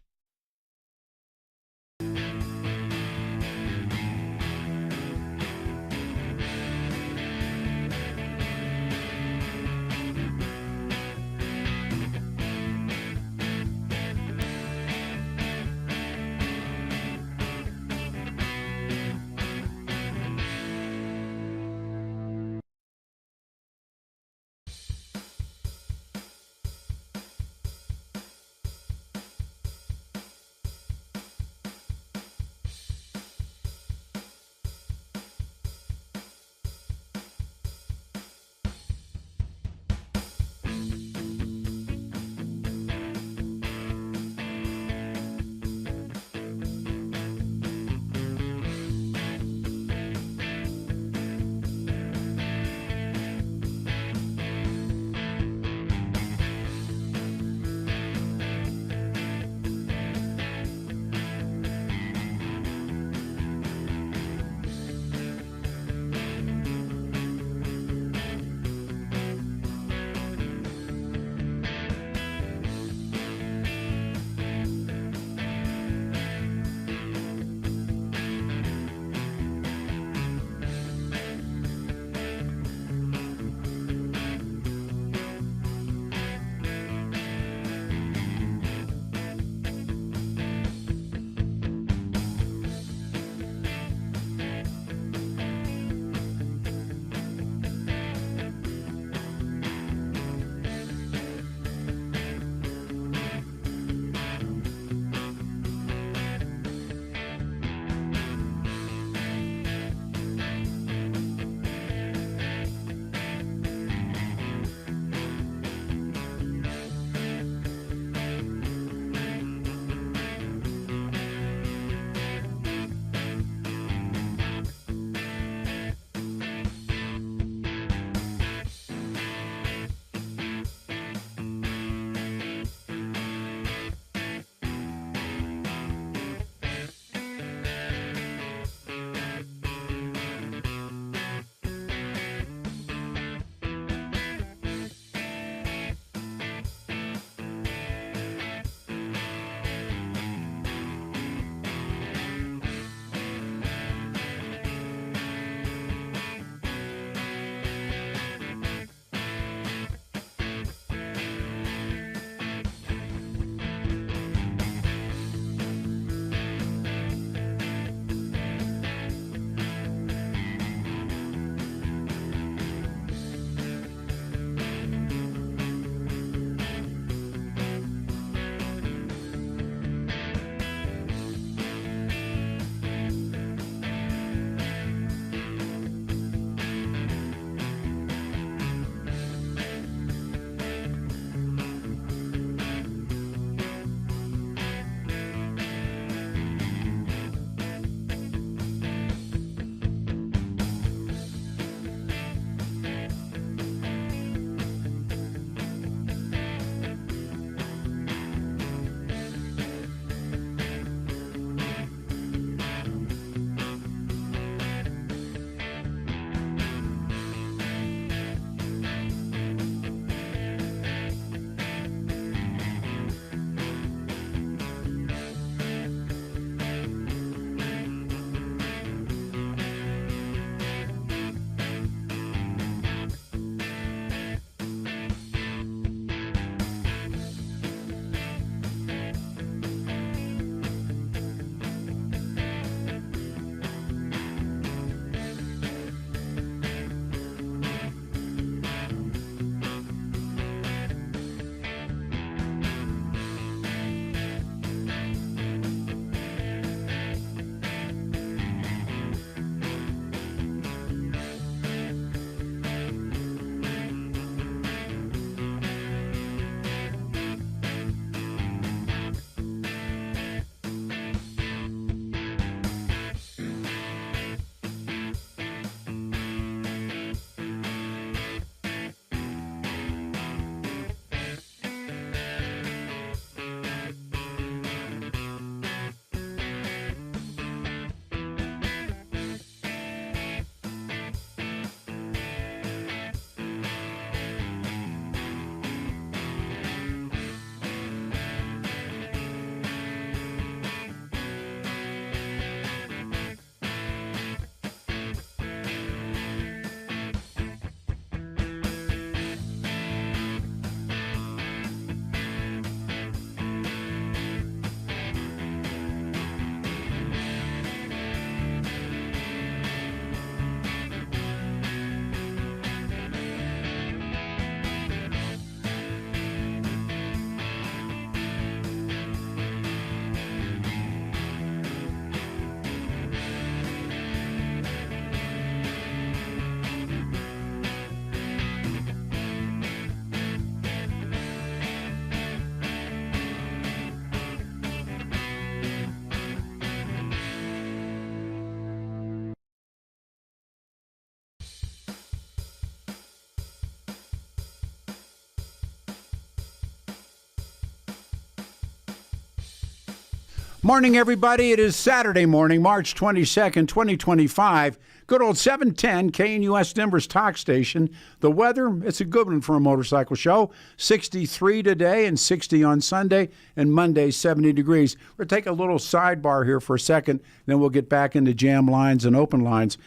Morning, everybody. It is Saturday morning, March 22nd, 2025. Good old 710 KNUS Denver's talk station. The weather, it's a good one for a motorcycle show. 63 today and 60 on Sunday, and Monday, 70 degrees. We'll take a little sidebar here for a second, then we'll get back into jam lines and open lines.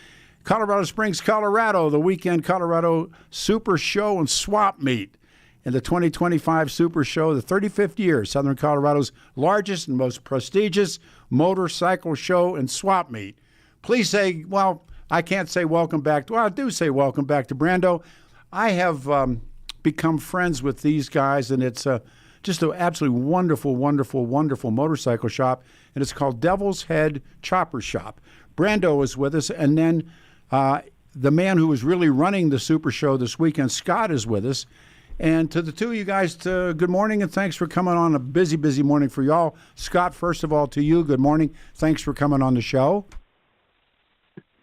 Colorado Springs, Colorado, the weekend Colorado Super Show and Swap Meet. In the 2025 Super Show, the 35th year, Southern Colorado's largest and most prestigious motorcycle show and swap meet. Please say, well, I can't say welcome back. Well, I do say welcome back to Brando. I have become friends with these guys, and it's just an absolutely wonderful, wonderful, wonderful motorcycle shop, and it's called Devil's Head Chopper Shop. Brando is with us, and then the man who is really running the Super Show this weekend, Scott, is with us. And to the two of you guys, good morning, and thanks for coming on a busy, busy morning for y'all. Scott, first of all, to you, good morning. Thanks for coming on the show.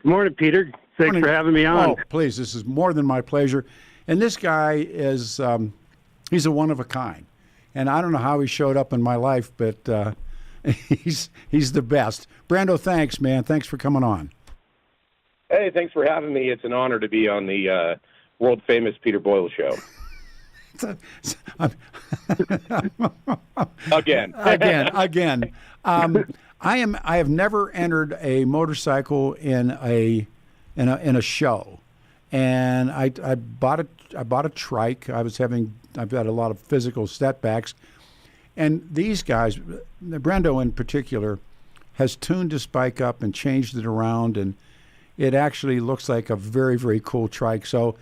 Good morning, Peter. Thanks for having me on. Oh, please, this is more than my pleasure. And this guy is, he's a one of a kind. And I don't know how he showed up in my life, but he's the best. Brando, thanks, man. Thanks for coming on. Hey, thanks for having me. It's an honor to be on the world-famous Peter Boyles show. Again. I have never entered a motorcycle in a show, and I bought a trike. I've had a lot of physical setbacks, and these guys, Brando in particular, has tuned his bike up and changed it around, and it actually looks like a very, very cool trike. So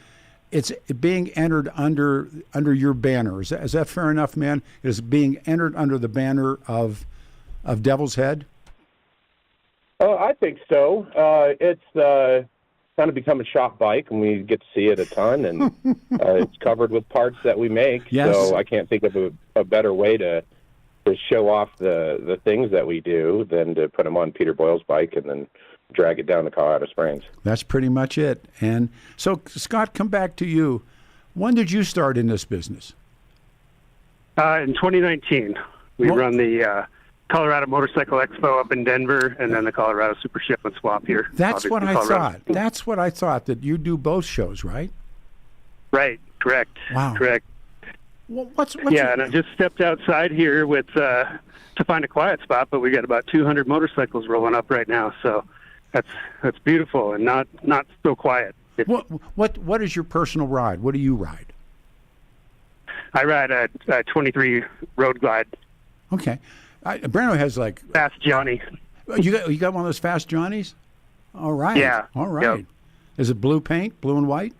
it's being entered under your banner. Is that fair enough, man? It is being entered under the banner of Devil's Head? I think so. It's kind of become a shop bike, and we get to see it a ton, and it's covered with parts that we make. Yes. So I can't think of a better way to show off the things that we do than to put them on Peter Boyles' bike and then drag it down to Colorado Springs. That's pretty much it. And so, Scott, come back to you. When did you start in this business? In 2019, we run the Colorado Motorcycle Expo up in Denver, and then the Colorado Super Show and Swap here. That's what I thought. That's what I thought, that you do both shows, right? Right. Correct. Wow. Correct. What's and I just stepped outside here with to find a quiet spot, but we got about 200 motorcycles rolling up right now, so that's beautiful and not so quiet. What is your personal ride? What do you ride? I ride a 23 Road Glide. Okay. Brando has like Fast Johnny. You got one of those Fast Johnnies? All right. Yeah. All right. Yep. Is it blue paint, blue and white?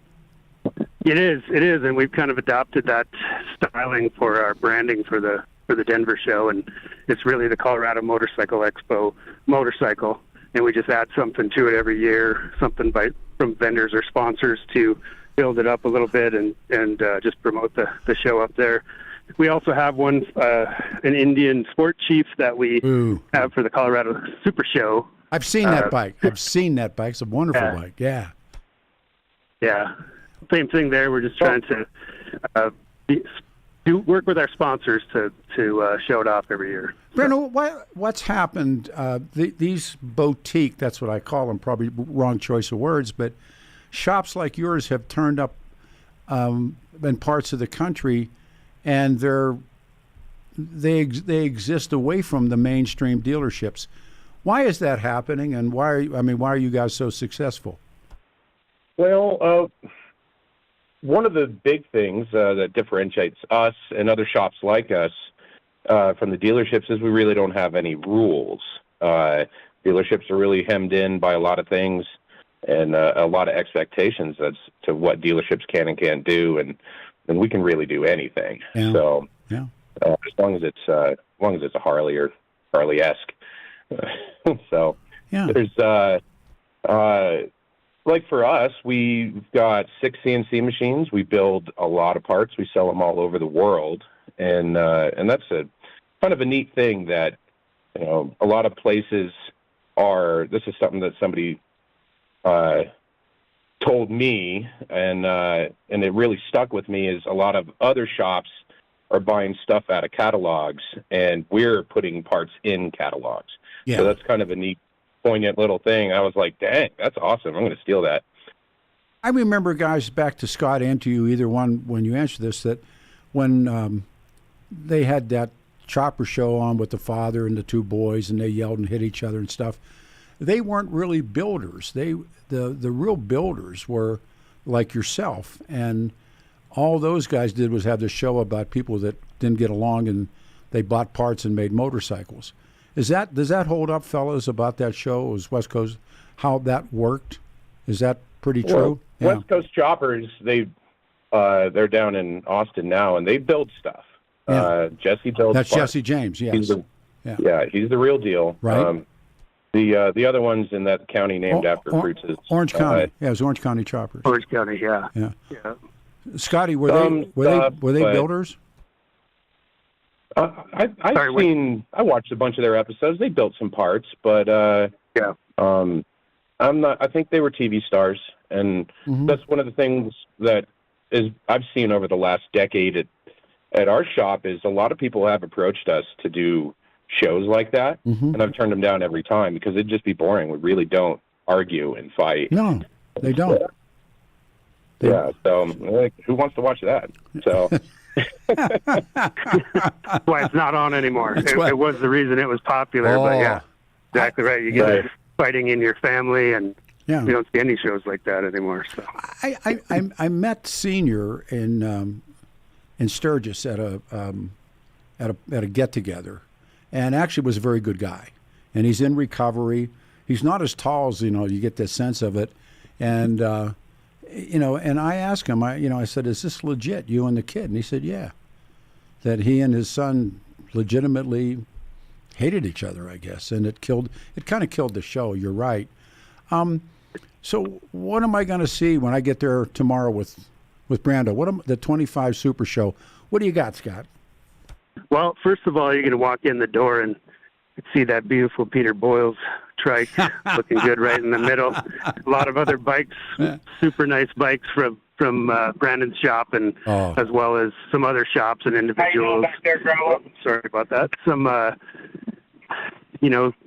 It is, and we've kind of adopted that styling for our branding for the Denver show, and it's really the Colorado Motorcycle Expo motorcycle, and we just add something to it every year, something from vendors or sponsors to build it up a little bit and just promote the show up there. We also have one, an Indian Sport Chief that we have for the Colorado Super Show. I've seen that bike. It's a wonderful bike. Yeah. Yeah. Same thing there. We're just trying to work with our sponsors to show it off every year. Brando, what's happened? These boutique, that's what I call them, probably wrong choice of words, but shops like yours have turned up in parts of the country, and they exist away from the mainstream dealerships. Why is that happening, and why are you guys so successful? Well, one of the big things that differentiates us and other shops like us from the dealerships is we really don't have any rules. Dealerships are really hemmed in by a lot of things and a lot of expectations as to what dealerships can and can't do, and we can really do anything. Yeah. So, yeah. As long as it's a Harley or Harley-esque. So, yeah. There's like for us, we've got 6 CNC machines. We build a lot of parts. We sell them all over the world, and that's a kind of a neat thing that a lot of places are. This is something that somebody told me, and it really stuck with me. Is a lot of other shops are buying stuff out of catalogs, and we're putting parts in catalogs. Yeah. So that's kind of a neat, poignant little thing. I was like, dang, that's awesome. I'm going to steal that. I remember, guys, back to Scott and to you, either one, when you answered this, that when they had that chopper show on with the father and the two boys, and they yelled and hit each other and stuff, they weren't really builders. The real builders were like yourself, and all those guys did was have the show about people that didn't get along, and they bought parts and made motorcycles. Does that hold up, fellas, about that show? It was West Coast, how that worked? Is that pretty true? Well, West Coast Choppers, they're down in Austin now, and they build stuff. Yeah. Jesse builds That's parts. Jesse James, yes. He's the real deal. Right. The other one's in that county named after fruits is Orange County. It was Orange County Choppers. Orange County, yeah. Scotty, were they builders? I watched a bunch of their episodes. They built some parts, but I'm not. I think they were TV stars, and that's one of the things that I've seen over the last decade at our shop is a lot of people have approached us to do shows like that, and I've turned them down every time because it'd just be boring. We really don't argue and fight. No, they don't. Yeah, so like, who wants to watch that? So that's why it's not on anymore. It was the reason it was popular, but yeah, exactly right. You get fighting in your family, and you don't see any shows like that anymore. So I met Senior in Sturgis at a get together, and actually was a very good guy, and he's in recovery. He's not as tall as you get this sense of it, and and I asked him, I said, is this legit, you and the kid? And he said, yeah, that he and his son legitimately hated each other, I guess, and it kind of killed the show. You're right. So what am I going to see when I get there tomorrow with Brando? The 25 Super Show? What do you got, Scott? Well, first of all, you're going to walk in the door and see that beautiful Peter Boyles trike looking good right in the middle. A lot of other bikes, super nice bikes from Brandon's shop, and as well as some other shops and individuals. Sorry about that. Some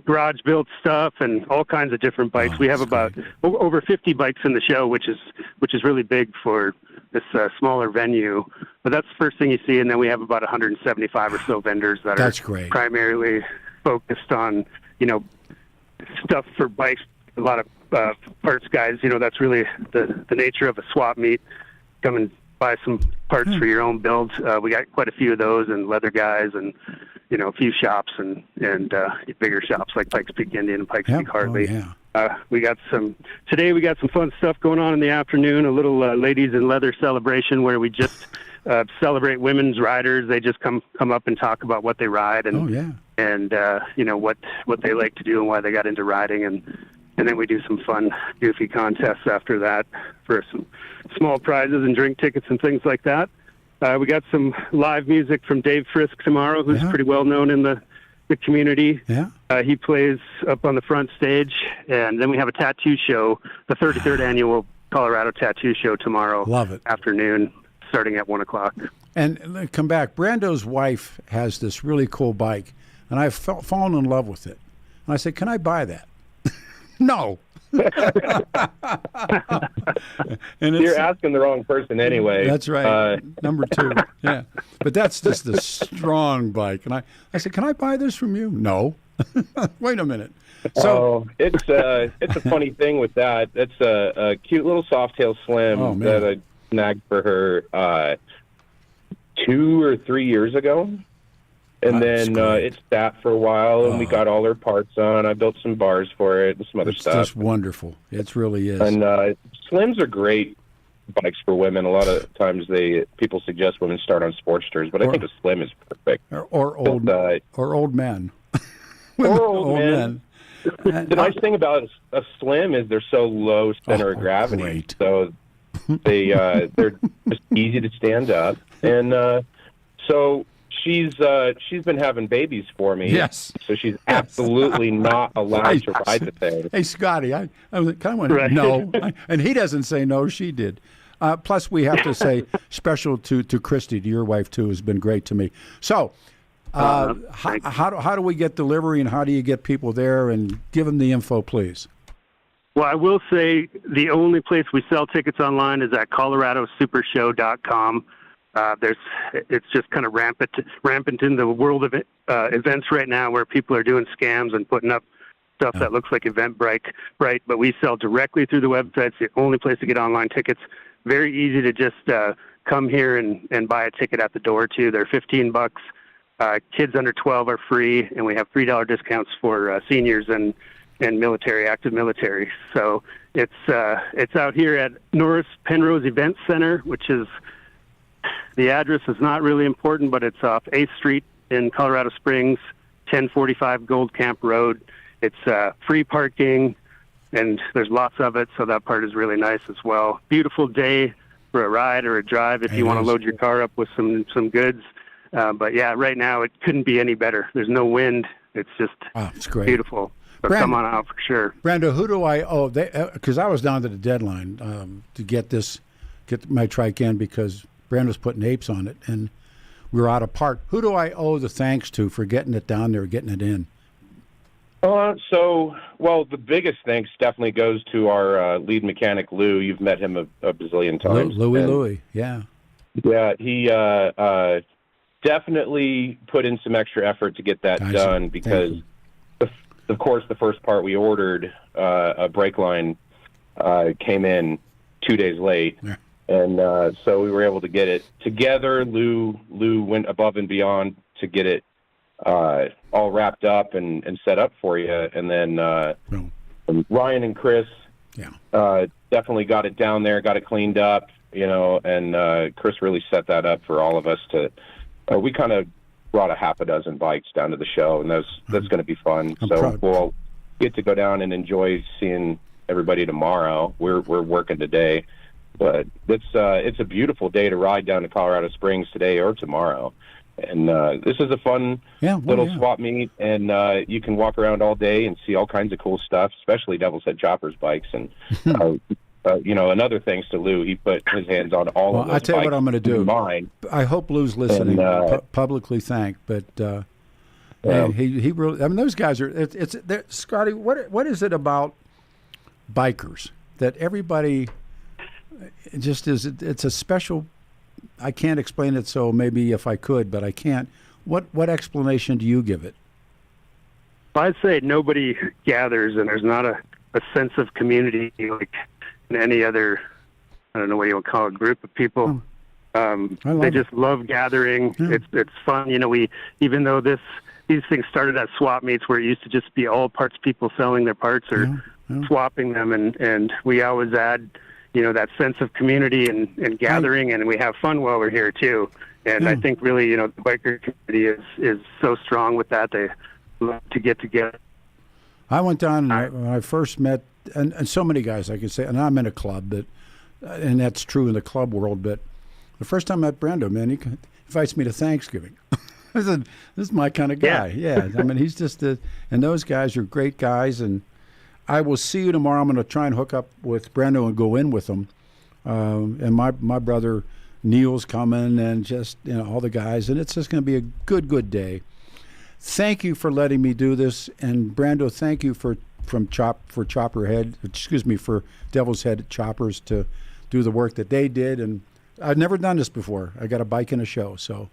garage built stuff and all kinds of different bikes. We have about over 50 bikes in the show, which is really big for this smaller venue. But that's the first thing you see, and then we have about 175 or so vendors that are primarily focused on stuff for bikes. A lot of parts guys. That's really the nature of a swap meet. Come and buy some parts for your own builds. We got quite a few of those, and leather guys, and a few shops and bigger shops like Pikes Peak Indian and Pikes Peak Hartley. We got some fun stuff going on in the afternoon. A little ladies in leather celebration where we just celebrate women's riders. They just come up and talk about what they ride and what they like to do and why they got into riding, and then we do some fun, goofy contests after that for some small prizes and drink tickets and things like that. We got some live music from Dave Frisk tomorrow, who's pretty well known in the community. He plays up on the front stage, and then we have a tattoo show, the 33rd annual Colorado Tattoo Show tomorrow. Love it. Afternoon, starting at 1:00. And come back. Brando's wife has this really cool bike, and I've fallen in love with it. And I said, "Can I buy that?" No. And you're asking the wrong person anyway. That's right. Number 2. Yeah. But that's just a strong bike. And I said, "Can I buy this from you?" No. Wait a minute. So it's a funny thing with that. It's a cute little Softail Slim that I snagged for her 2 or 3 years ago. And then it sat for a while, and we got all her parts on. I built some bars for it and some other stuff. It's just wonderful. It really is. And Slims are great bikes for women. A lot of times people suggest women start on Sportsters, but I think a Slim is perfect. Or old men. Or old men. The nice thing about a Slim is they're so low center of gravity. Great. So they're just easy to stand up. And so she's been having babies for me. Yes. So she's absolutely not allowed to ride the thing. Hey, Scotty, I kind of went, no. And he doesn't say no, she did. Plus, we have to say special to Christy, to your wife, too, has been great to me. So how do we get delivery, and how do you get people there? And give them the info, please. Well, I will say the only place we sell tickets online is at coloradosupershow.com. It's just kind of rampant in the world of events right now, where people are doing scams and putting up stuff that looks like Eventbrite, but we sell directly through the website. It's the only place to get online tickets. Very easy to just come here and buy a ticket at the door, too. They're $15. Kids under 12 are free, and we have $3 discounts for seniors and active military. So it's out here at Norris Penrose Event Center, which is, the address is not really important, but it's off 8th Street in Colorado Springs, 1045 Gold Camp Road. It's free parking, and there's lots of it, so that part is really nice as well. Beautiful day for a ride or a drive if you want to load your car up with some goods. But yeah, right now it couldn't be any better. There's no wind. It's just it's great. Beautiful. So come on out for sure. Brando, who do I owe? Because I was down to the deadline to get my trike in, because Brando's putting apes on it, and we were out of part. Who do I owe the thanks to for getting it down there, getting it in? The biggest thanks definitely goes to our lead mechanic, Lou. You've met him a bazillion times. Louie, yeah. Yeah, he definitely put in some extra effort to get that done, because, of course, the first part we ordered, a brake line, came in 2 days late. Yeah. And so we were able to get it together. Lou went above and beyond to get it all wrapped up and set up for you. And then Ryan and Chris definitely got it down there, got it cleaned up, and Chris really set that up for all of us to we kind of brought a half a dozen bikes down to the show, and that's going to be fun. We'll get to go down and enjoy seeing everybody tomorrow. We're working today, but it's a beautiful day to ride down to Colorado Springs today or tomorrow. And this is a fun little swap meet, and you can walk around all day and see all kinds of cool stuff, especially Devil's Head Choppers bikes. And another thanks to Lou, he put his hands on all of those. I tell you what I'm going to do. Mine. I hope Lou's listening. Publicly thank, but he really. I mean, those guys are. Scotty, what is it about bikers that everybody just is? It's a special. I can't explain it, so maybe if I could, but I can't. What explanation do you give it? I'd say nobody gathers, and there's not a sense of community like in any other, I don't know what you would call it, group of people. They just love gathering. Yeah. It's fun. Even though these things started at swap meets where it used to just be all parts people selling their parts or swapping them, and we always add that sense of community and gathering, and we have fun while we're here too. And I think really, the biker community is so strong with that. They love to get together. I went down when I first met, and so many guys I could say, and I'm in a club, and that's true in the club world, but the first time I met Brando, man, he invites me to Thanksgiving. I said, this is my kind of guy. Yeah. I mean, he's just and those guys are great guys, and I will see you tomorrow. I'm going to try and hook up with Brando and go in with them. And my brother Neil's coming, and just all the guys, and it's just going to be a good day. Thank you for letting me do this, and Brando, thank you for Devil's Head Choppers to do the work that they did. And I've never done this before. I got a bike in a show, so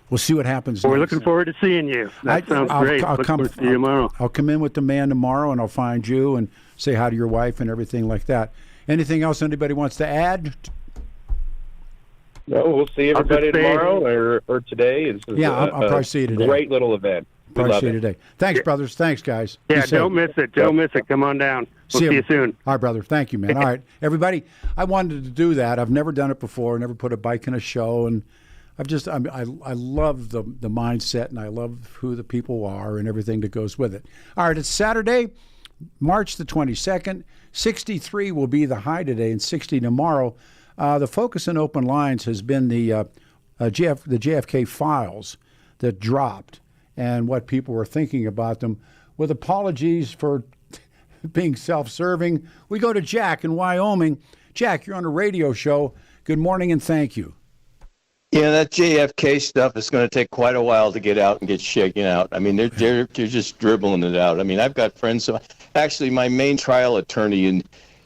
we'll see what happens. We're looking forward to seeing you. That sounds great. I'll come to you tomorrow. I'll come in with the man tomorrow, and I'll find you and say hi to your wife and everything like that. Anything else anybody wants to add? No, we'll see everybody tomorrow or today. I'll probably see you today. Great little event. Probably see you today. Thanks, brothers. Thanks, guys. Yeah, don't miss it. Don't miss it. Come on down. We'll see you soon. All right, brother. Thank you, man. All right, everybody. I wanted to do that. I've never done it before. Never put a bike in a show, and I love the mindset, and I love who the people are and everything that goes with it. All right, it's Saturday, March the 22nd. 63 will be the high today, and 60 tomorrow. The focus in open lines has been the JFK files that dropped and what people were thinking about them. With apologies for being self-serving, we go to Jack in Wyoming. Jack, you're on a radio show. Good morning and thank you. Yeah, that JFK stuff is going to take quite a while to get out and get shaken out. I mean, they're just dribbling it out. I mean, I've got friends. Actually, my main trial attorney in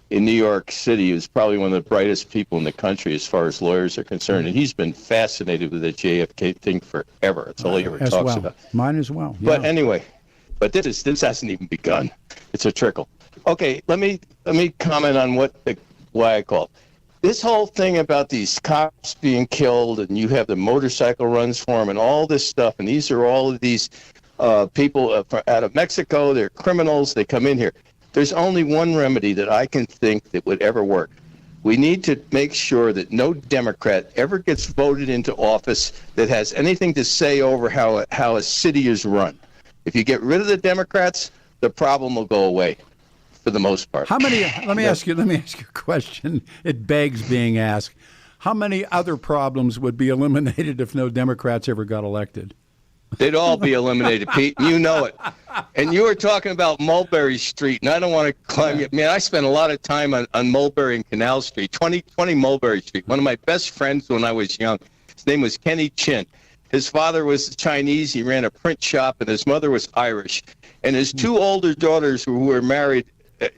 New York City is probably one of the brightest people in the country as far as lawyers are concerned, and he's been fascinated with the JFK thing forever. That's all he ever talks about. Mine as well. But anyway, but this hasn't even begun. It's a trickle. Okay, let me comment on why I called. This whole thing about these cops being killed, and you have the motorcycle runs for them, and all this stuff, and these are all of these people out of Mexico. They're criminals. They come in here. There's only one remedy that I can think that would ever work. We need to make sure that no Democrat ever gets voted into office that has anything to say over how a city is run. If you get rid of the Democrats, the problem will go away. For the most part. How many? Let me ask you a question. It begs being asked. How many other problems would be eliminated if no Democrats ever got elected? They'd all be eliminated, Pete. You know it. And you were talking about Mulberry Street, and I don't want to climb you. Man, I spent a lot of time on Mulberry and Canal Street, 20 Mulberry Street. One of my best friends when I was young, his name was Kenny Chin. His father was Chinese. He ran a print shop, and his mother was Irish. And his two older daughters who were married,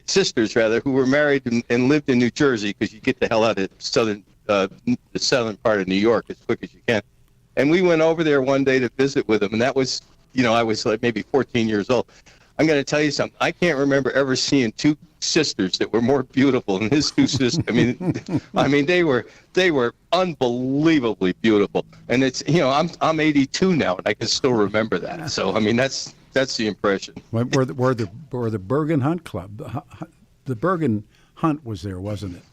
sisters rather, who were married and lived in New Jersey, because you get the hell out of the southern part of New York as quick as you can. And we went over there one day to visit with them, and that was, I was like maybe 14 years old. I'm going to tell you something. I can't remember ever seeing two sisters that were more beautiful than his two sisters. I mean, they were unbelievably beautiful. And it's, I'm 82 now, and I can still remember that. So I mean, that's the impression. Were the Bergen Hunt Club? The Bergen Hunt was there, wasn't it?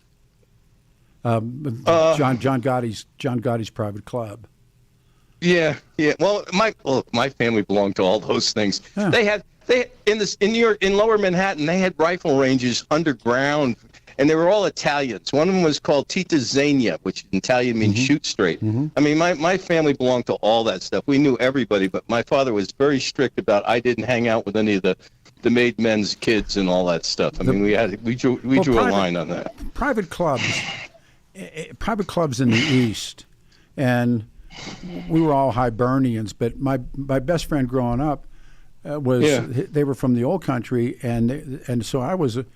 John Gotti's private club. Yeah. Well, my family belonged to all those things. Yeah. They in New York, in Lower Manhattan, they had rifle ranges underground, and they were all Italians. One of them was called Tita Zania, which in Italian means shoot straight. Mm-hmm. I mean, my family belonged to all that stuff. We knew everybody, but my father was very strict about I didn't hang out with any of the made men's kids and all that stuff. I mean, we drew a line on that. Private clubs in the East, and we were all Hibernians, but my best friend growing up they were from the old country, and so I was a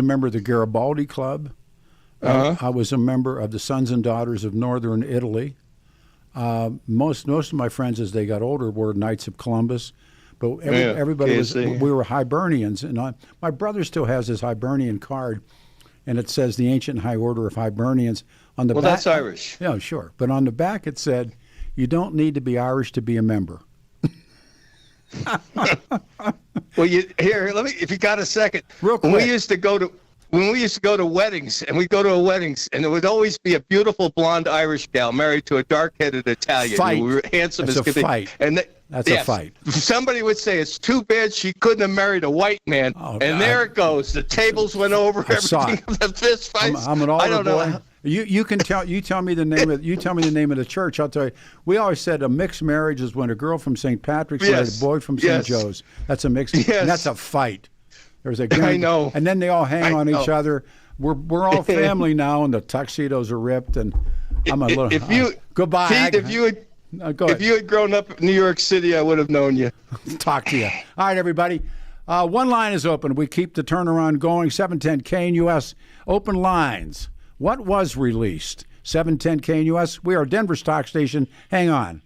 member of the Garibaldi Club. I was a member of the Sons and Daughters of Northern Italy. Most of my friends, as they got older, were Knights of Columbus, but everybody was. We were Hibernians, and my brother still has his Hibernian card, and it says the Ancient High Order of Hibernians on the back. Well, that's Irish. Yeah, sure, but on the back it said, "You don't need to be Irish to be a member." Well, if you got a second. Real quick. When we used to go to weddings, and we'd go to weddings, and there would always be a beautiful blonde Irish gal married to a dark-headed Italian. Fight. We were handsome as could be. Fight. That's a fight. Somebody would say, it's too bad she couldn't have married a white man. Oh, and there it goes. The tables went over. Everything. The fist fights. I'm an older boy. You tell me the name of the church. I'll tell you. We always said a mixed marriage is when a girl from St. Patrick's married a boy from St. Joe's. That's a mixed. Yes. And that's a fight. There's a I know. And then they all hang on each other. We're all family now, and the tuxedos are ripped. And I'm a little. Goodbye. Pete, if you had grown up in New York City, I would have known you. Talk to you. All right, everybody. One line is open. We keep the turnaround going. 710 KNUS open lines. What was released? 710 KNUS. We are Denver's talk station. Hang on.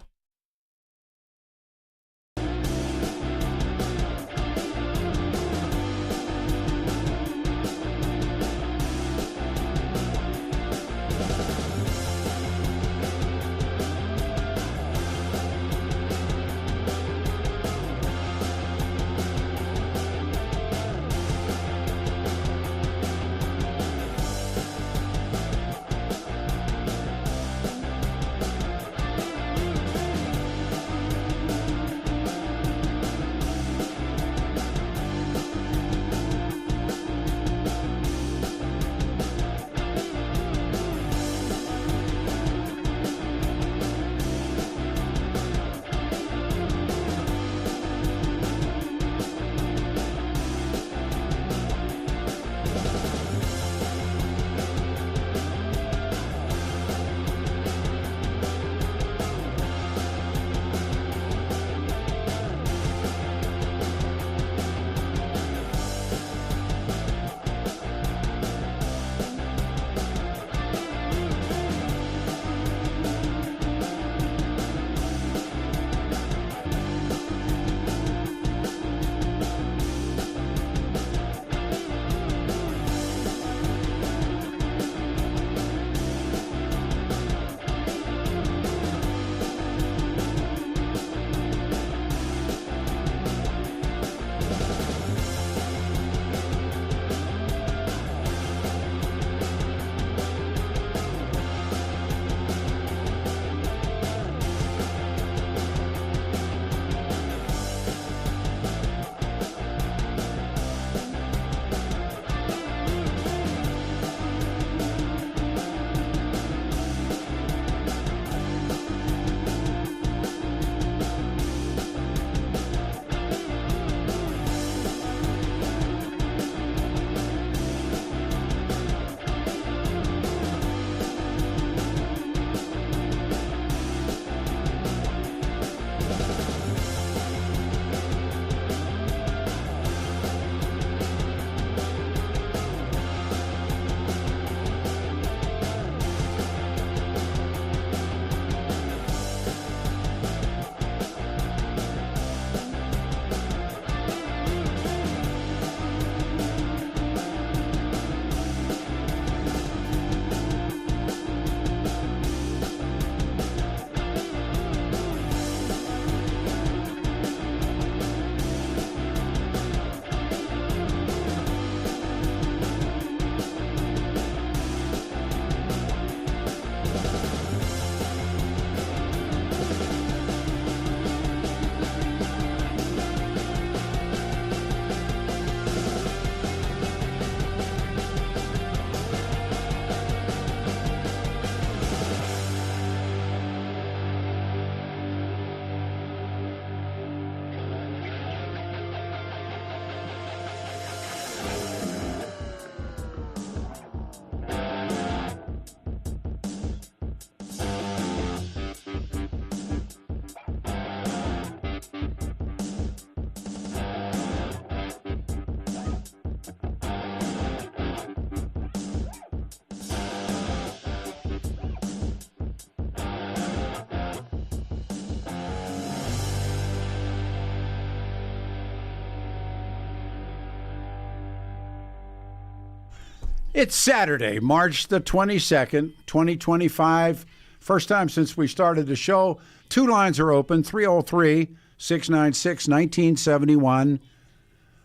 It's Saturday, March the 22nd, 2025. First time since we started the show. Two lines are open, 303-696-1971.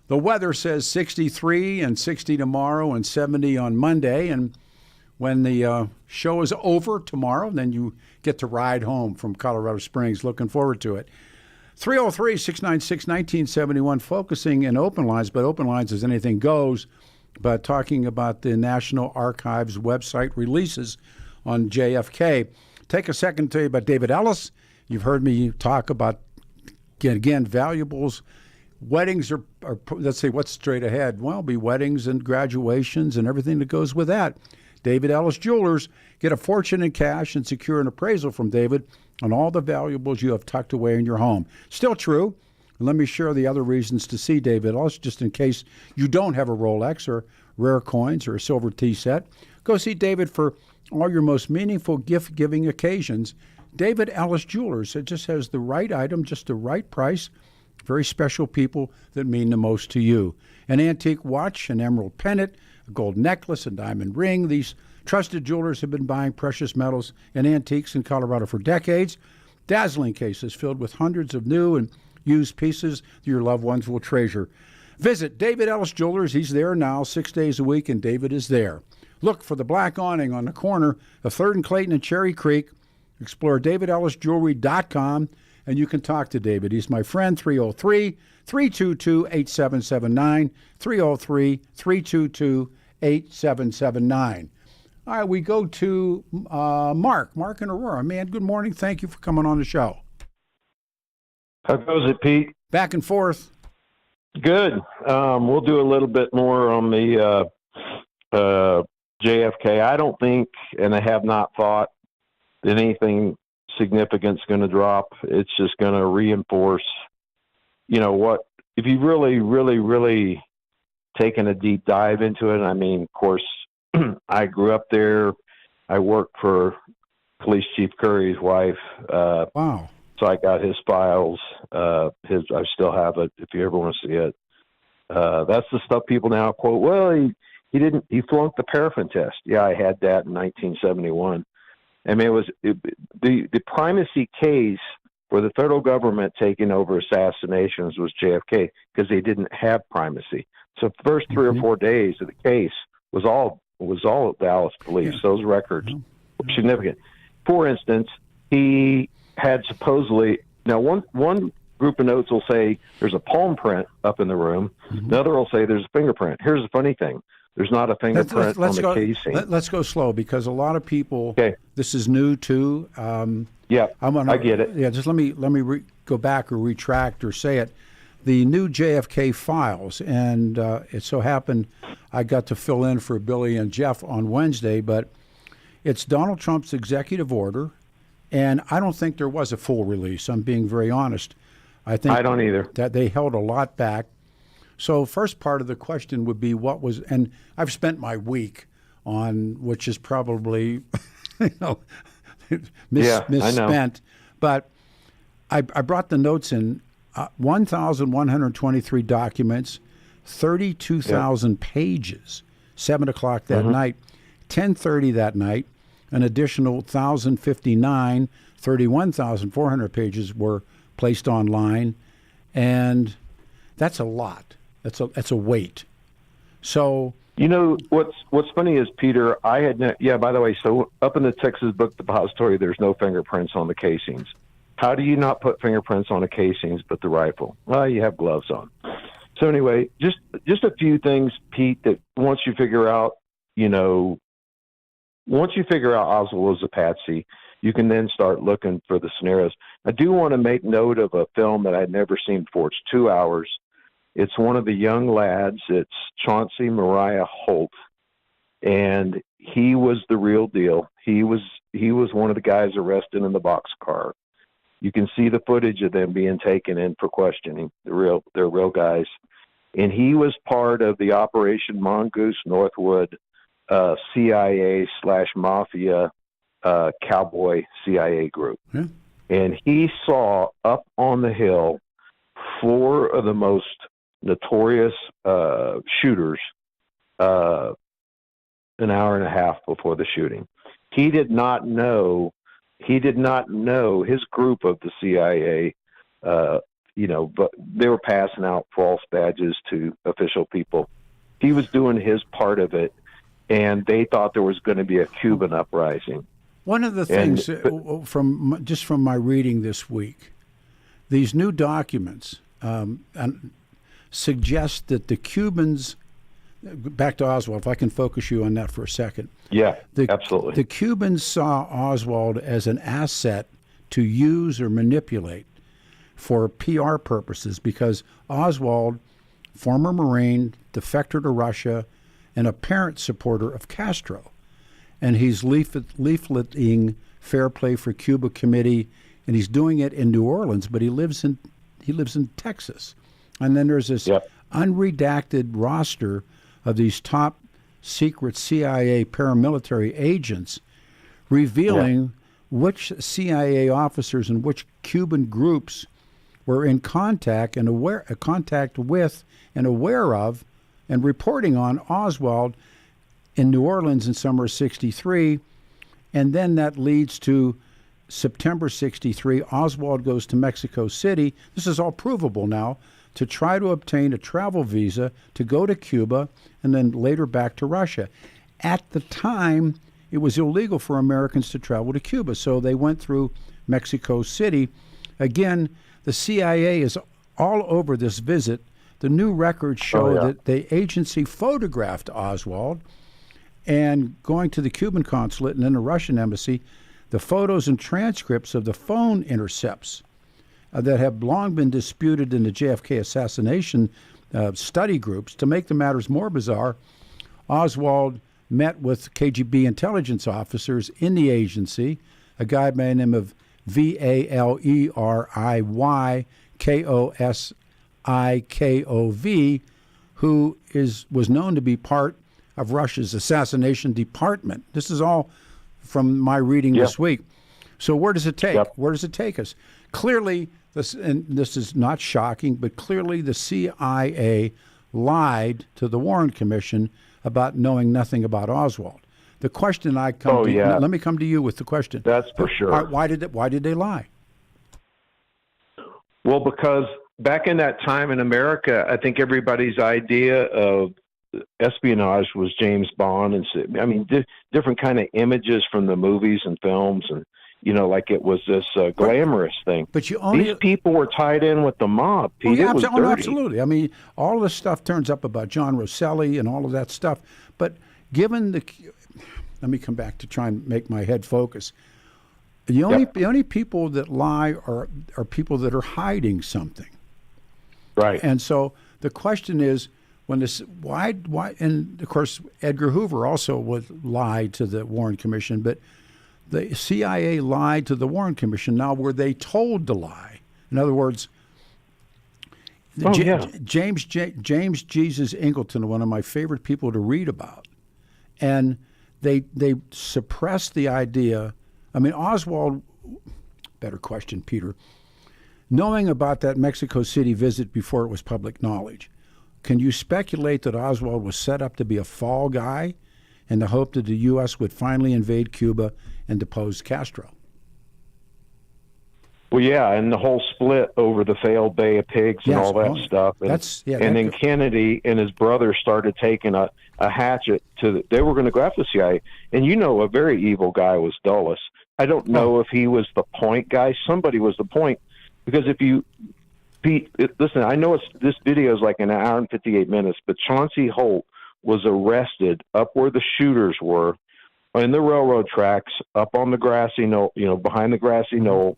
The weather says 63 and 60 tomorrow and 70 on Monday. And when the show is over tomorrow, then you get to ride home from Colorado Springs. Looking forward to it. 303-696-1971, focusing in open lines, but open lines as anything goes. But talking about the National Archives website releases on JFK. Take a second to tell you about David Ellis. You've heard me talk about, again, valuables. Weddings are, let's see, what's straight ahead? Well, be weddings and graduations and everything that goes with that. David Ellis Jewelers. Get a fortune in cash and secure an appraisal from David on all the valuables you have tucked away in your home. Still true. Let me share the other reasons to see David Ellis, just in case you don't have a Rolex or rare coins or a silver tea set. Go see David for all your most meaningful gift-giving occasions. David Ellis Jewelers. It just has the right item, just the right price. Very special people that mean the most to you. An antique watch, an emerald pendant, a gold necklace, a diamond ring. These trusted jewelers have been buying precious metals and antiques in Colorado for decades. Dazzling cases filled with hundreds of new and used pieces that your loved ones will treasure. Visit David Ellis Jewelers. He's there now 6 days a week, and David is there. Look for the black awning on the corner of 3rd and Clayton and Cherry Creek. Explore davidellisjewelry.com, and you can talk to David. He's my friend, 303-322-8779, 303-322-8779. All right, we go to Mark. Mark in Aurora. Man, good morning. Thank you for coming on the show. How goes it, Pete? Back and forth. Good. We'll do a little bit more on the JFK. I don't think, and I have not thought, that anything significant is going to drop. It's just going to reinforce, what, if you really, really, really taken a deep dive into it. I mean, of course, I grew up there. I worked for Police Chief Curry's wife. Wow. So I got his files. I still have it if you ever want to see it. That's the stuff people now quote. Well, he flunked the paraffin test. Yeah, I had that in 1971. I mean, the primacy case for the federal government taking over assassinations was JFK because they didn't have primacy. So the first 3 or 4 days of the case was all Dallas police. Yeah. Those records were significant. For instance, he had supposedly, now one group of notes will say there's a palm print up in the room. Another will say there's a fingerprint. Here's the funny thing. There's not a fingerprint on the casing. Let's go slow because a lot of people, this is new too. I get it. Yeah, just let me go back or retract or say it. The new JFK files, and it so happened I got to fill in for Billy and Jeff on Wednesday, but it's Donald Trump's executive order. And I don't think there was a full release. I'm being very honest. I don't either. That they held a lot back. So first part of the question would be what was, and I've spent my week on, which is probably, misspent. But I brought the notes in, 1,123 documents, 32,000 pages, 7 o'clock that night, 10:30 that night. An additional 1,059, 31,400 pages were placed online, and that's a lot. That's a weight. So what's funny is, Peter, I had by the way, so up in the Texas Book Depository, there's no fingerprints on the casings. How do you not put fingerprints on the casings but the rifle? Well, you have gloves on. So anyway, just a few things, Pete, that once you figure out, once you figure out Oswald was a patsy, you can then start looking for the scenarios. I do want to make note of a film that I'd never seen before. It's 2 hours. It's one of the young lads. It's Chauncey Mariah Holt, and he was the real deal. He was one of the guys arrested in the boxcar. You can see the footage of them being taken in for questioning. They're real guys, and he was part of the Operation Mongoose Northwood CIA/mafia cowboy CIA group. Yeah. And he saw up on the hill 4 of the most notorious shooters an hour and a half before the shooting. He did not know. He did not know his group of the CIA. But they were passing out false badges to official people. He was doing his part of it, and they thought there was going to be a Cuban uprising. One of the things from my reading this week, these new documents suggest that the Cubans, back to Oswald, if I can focus you on that for a second. Yeah, absolutely. The Cubans saw Oswald as an asset to use or manipulate for PR purposes, because Oswald, former Marine, defector to Russia, and apparent supporter of Castro. And he's leafleting Fair Play for Cuba Committee, and he's doing it in New Orleans, but he lives in Texas. And then there's this unredacted roster of these top secret CIA paramilitary agents revealing which CIA officers and which Cuban groups were in contact with and aware of and reporting on Oswald in New Orleans in summer of '63. And then that leads to September '63. Oswald goes to Mexico City. This is all provable now, to try to obtain a travel visa to go to Cuba and then later back to Russia. At the time, it was illegal for Americans to travel to Cuba, so they went through Mexico City. Again, the CIA is all over this visit. The new records show that the agency photographed Oswald, and going to the Cuban consulate and then the Russian embassy, the photos and transcripts of the phone intercepts that have long been disputed in the JFK assassination study groups. To make the matters more bizarre, Oswald met with KGB intelligence officers in the agency, a guy by the name of Valeriy who was known to be part of Russia's assassination department. This is all from my reading this week. So where does it take? Where does it take us? Clearly, this is not shocking, but clearly the CIA lied to the Warren Commission about knowing nothing about Oswald. The question let me come to you with the question. That's for sure. Why did they lie? Well, because back in that time in America, I think everybody's idea of espionage was James Bond, and different kind of images from the movies and films, and like it was this glamorous thing. But these people were tied in with the mob. Pete. It was dirty. Absolutely. I mean, all this stuff turns up about John Rosselli and all of that stuff. But given let me come back to try and make my head focus. The only people that lie are people that are hiding something. Right. And so the question is, why? And of course, Edgar Hoover also would lie to the Warren Commission, but the CIA lied to the Warren Commission. Now, were they told to lie? In other words, James Jesus Ingleton, one of my favorite people to read about, and they suppressed the idea. I mean, Oswald. Better question, Peter. Knowing about that Mexico City visit before it was public knowledge, can you speculate that Oswald was set up to be a fall guy in the hope that the U.S. would finally invade Cuba and depose Castro? Well, yeah, and the whole split over the failed Bay of Pigs and all that stuff. And, then Kennedy and his brother started taking a hatchet they were going to go after the CIA. And a very evil guy was Dulles. I don't know if he was the point guy. Somebody was the point. Because listen, I know this video is like an hour and 58 minutes, but Chauncey Holt was arrested up where the shooters were in the railroad tracks, up on the grassy knoll, behind the grassy knoll,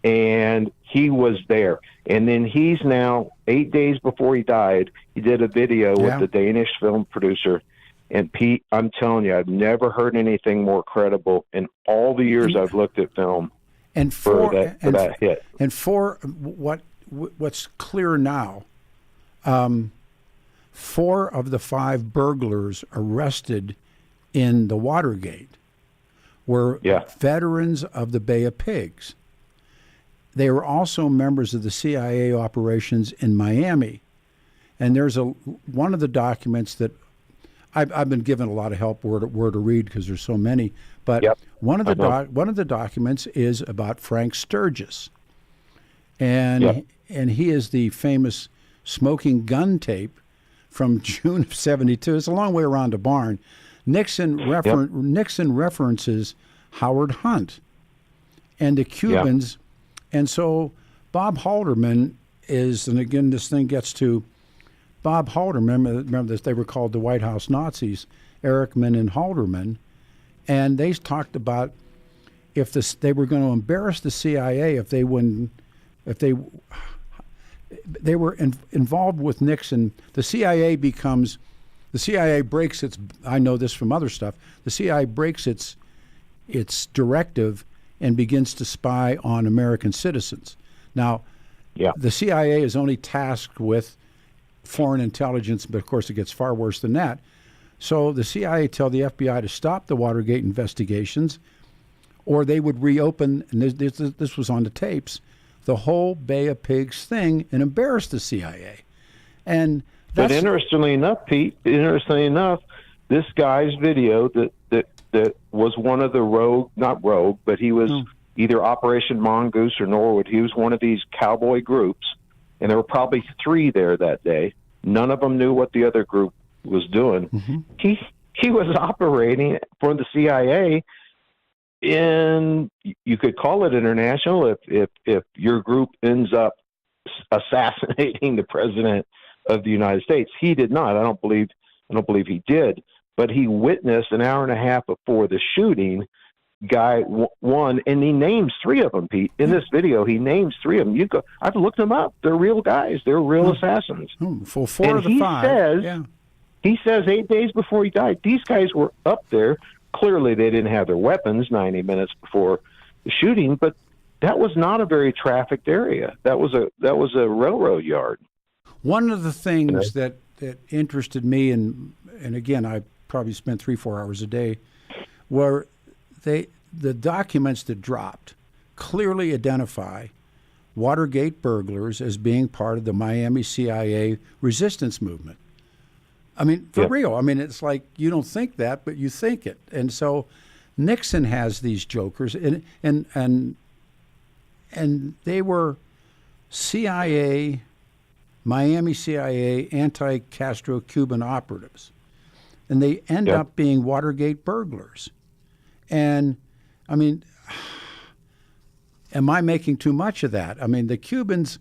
and he was there. And then he's now, 8 days before he died, he did a video with the Danish film producer. And Pete, I'm telling you, I've never heard anything more credible in all the years I've looked at film. And for that hit. And for what's clear now, 4 of the 5 burglars arrested in the Watergate were veterans of the Bay of Pigs. They were also members of the CIA operations in Miami. And there's one of the documents that I've been given a lot of help where to read because there's so many. But one of the documents is about Frank Sturgis, and he is the famous smoking gun tape from June of '72. It's a long way around the barn. Nixon references Howard Hunt and the Cubans, and so Bob Haldeman is, and again this thing gets to Bob Haldeman. Remember this? They were called the White House Nazis, Erickman and Haldeman, and they talked about if they were going to embarrass the CIA if they were involved with Nixon. The CIA breaks its. I know this from other stuff. The CIA breaks its directive and begins to spy on American citizens. Now, the CIA is only tasked with foreign intelligence, but of course it gets far worse than that. So the CIA tell the FBI to stop the Watergate investigations, or they would reopen, and this was on the tapes, the whole Bay of Pigs thing and embarrass the CIA. But interestingly enough, Pete, this guy's video that was one of the not rogue, but he was either Operation Mongoose or Norwood. He was one of these cowboy groups, and there were probably 3 there that day. None of them knew what the other group was doing. Mm-hmm. He was operating for the CIA, and you could call it international if your group ends up assassinating the president of the United States. He did not. I don't believe he did. But he witnessed an hour and a half before the shooting. Guy won, and he names 3 of them, Pete. In this video, he names 3 of them. I've looked them up. They're real guys. They're real assassins. For 4 of the 5. He says 8 days before he died, these guys were up there. Clearly, they didn't have their weapons 90 minutes before the shooting, but that was not a very trafficked area. That was a railroad yard. One of the things that interested me, and again, I probably spent 3-4 hours a day, were the documents that dropped clearly identify Watergate burglars as being part of the Miami CIA resistance movement. I mean, for real. I mean, it's like you don't think that, but you think it. And so Nixon has these jokers, and they were Miami CIA anti-Castro Cuban operatives. And they end up being Watergate burglars. And, I mean, am I making too much of that? I mean, the Cubans...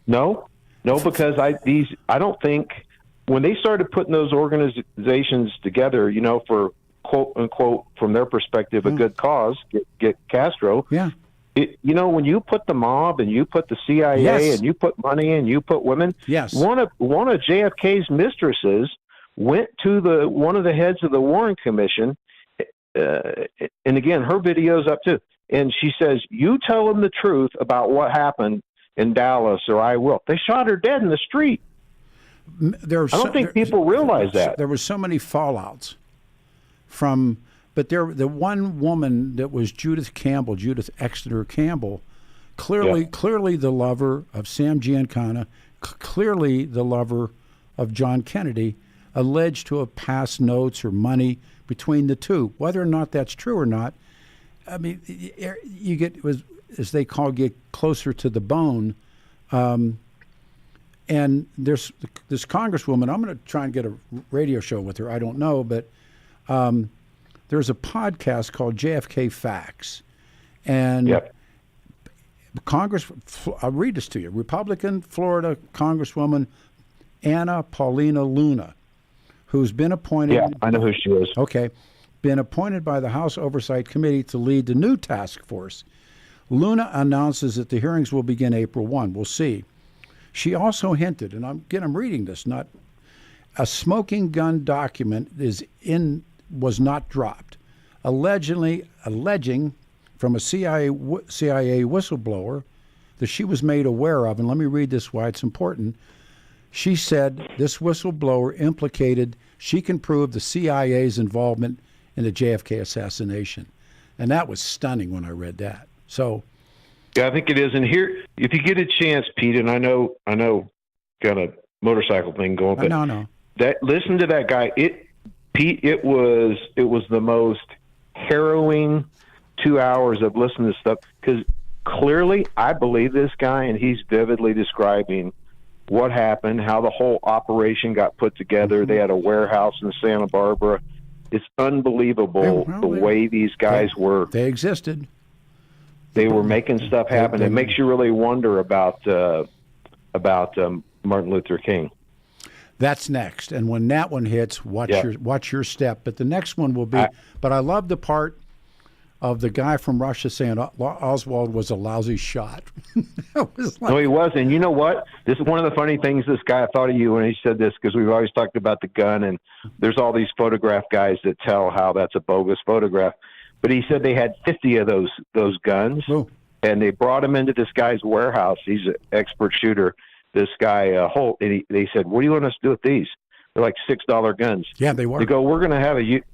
No, because I don't think... When they started putting those organizations together, for quote-unquote, from their perspective, a good cause, get Castro... when you put the mob and you put the CIA and you put money and you put women... One of JFK's mistresses went to one of the heads of the Warren Commission, and again, her video's up too, and she says, "You tell them the truth about what happened in Dallas, or I will." They shot her dead in the street. I don't think people realize that. There were so many fallouts but the one woman that was Judith Exeter Campbell, clearly the lover of Sam Giancana, clearly the lover of John Kennedy, alleged to have passed notes or money between the two. Whether or not that's true or not, I mean, you get, as they call, get closer to the bone. And there's this congresswoman, I'm going to try and get a radio show with her. I don't know, but there's a podcast called JFK Facts. And I'll read this to you. Republican Florida Congresswoman Anna Paulina Luna, who's been appointed... Yeah, I know who she is. Okay. Been appointed by the House Oversight Committee to lead the new task force. Luna announces that the hearings will begin April 1. We'll see. She also hinted, and I'm reading this, not a smoking gun document was not dropped, alleging from a CIA whistleblower that she was made aware of, and let me read this why it's important. She said this whistleblower implicated she can prove the CIA's involvement in the JFK assassination. And that was stunning when I read that. So, yeah, I think it is. And here, if you get a chance, Pete, and I know, got a motorcycle thing going, but no. Listen to that guy. Pete, it was the most harrowing 2 hours of listening to stuff, because clearly I believe this guy, and he's vividly describing what happened, how the whole operation got put together. They had a warehouse in Santa Barbara. It's unburnable the way these guys were. They existed. They were making stuff happen. It makes you really wonder about Martin Luther King. That's next, and when that one hits, watch your step. But the next one will be. But I love the part of the guy from Russia saying Oswald was a lousy shot. No, he wasn't. You know what? This is one of the funny things. This guy, I thought of you when he said this, because we've always talked about the gun, and there's all these photograph guys that tell how that's a bogus photograph. But he said they had 50 of those guns, and they brought him into this guy's warehouse. He's an expert shooter. This guy Holt, and they said, "What do you want us to do with these?" They're like $6 guns. Yeah, they were. They go, "We're gonna have a use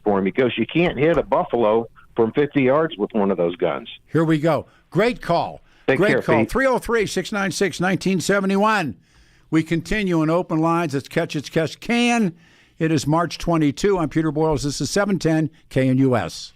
for them." He goes, "You can't hit a buffalo from 50 yards with one of those guns." Here we go. Great call. Great call. 303-696-1971. We continue in open lines. It's Catch Can. It is March 22. I'm Peter Boyles. This is 710 KNUS.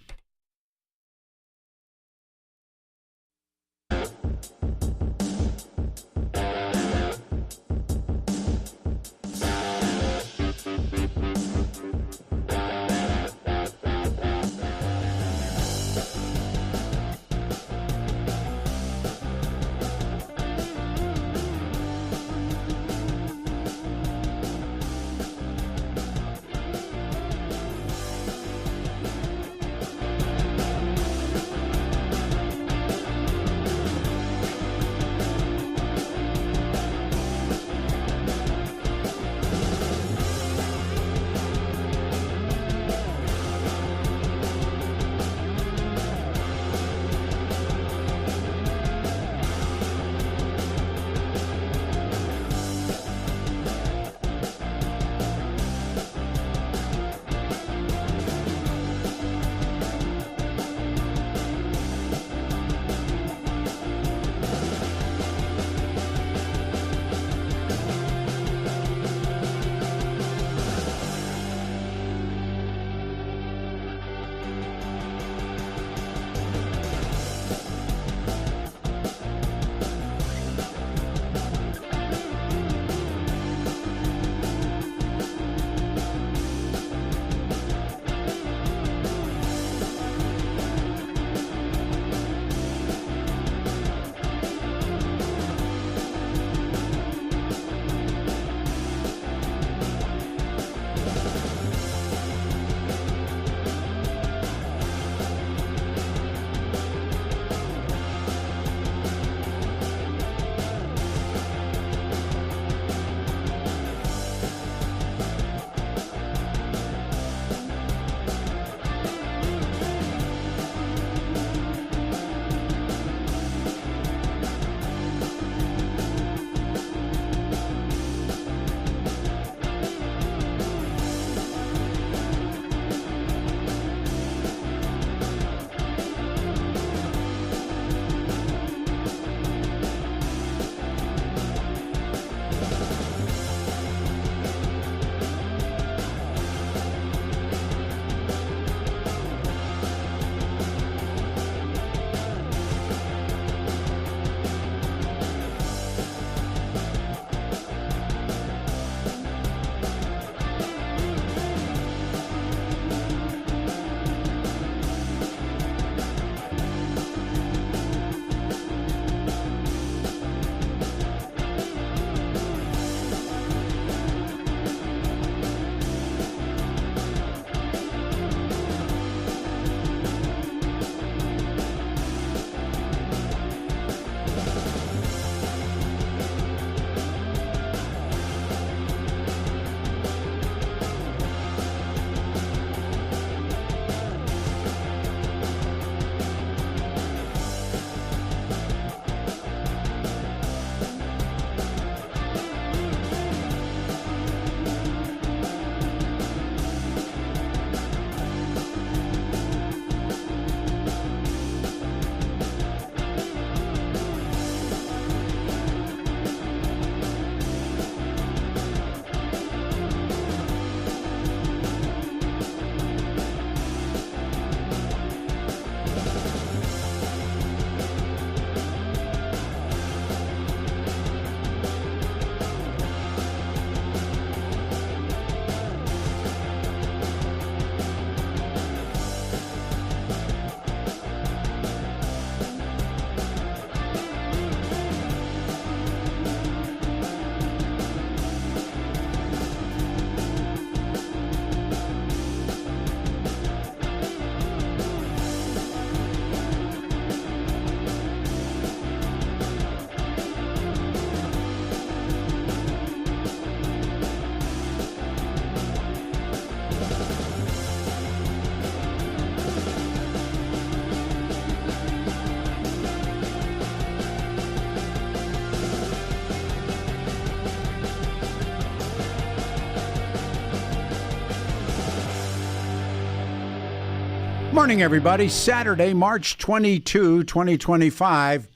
Morning, everybody. Saturday, March 22, 2025.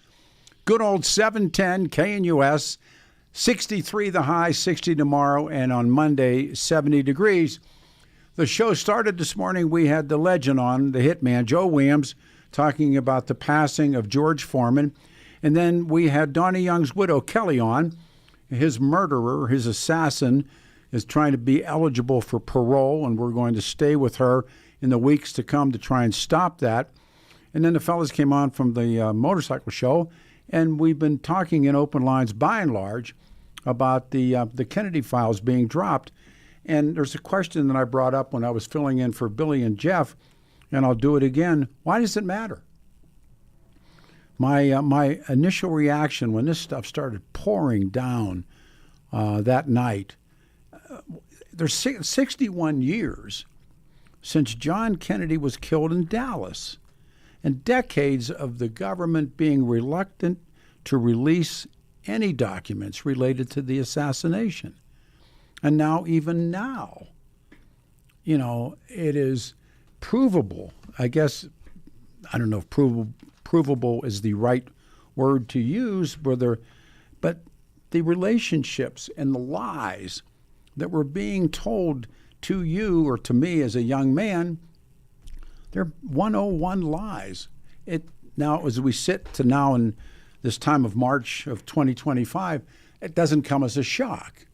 Good old 710 KNUS. 63 the high, 60 tomorrow, and on Monday, 70 degrees. The show started this morning. We had the legend on, the Hitman, Joe Williams, talking about the passing of George Foreman. And then we had Donnie Young's widow, Kelly, on. His murderer, his assassin, is trying to be eligible for parole, and we're going to stay with her in the weeks to come to try and stop that. And then the fellas came on from the motorcycle show, and we've been talking in open lines by and large about the Kennedy files being dropped. And there's a question that I brought up when I was filling in for Billy and Jeff, and I'll do it again. Why does it matter? My initial reaction when this stuff started pouring down that night, there's 61 years since John Kennedy was killed in Dallas, and decades of the government being reluctant to release any documents related to the assassination. And now, even now, it is provable. I guess, I don't know if provable is the right word to use, but the relationships and the lies that were being told to you or to me as a young man, they're 101 lies. Now, as we sit to now in this time of March of 2025, it doesn't come as a shock.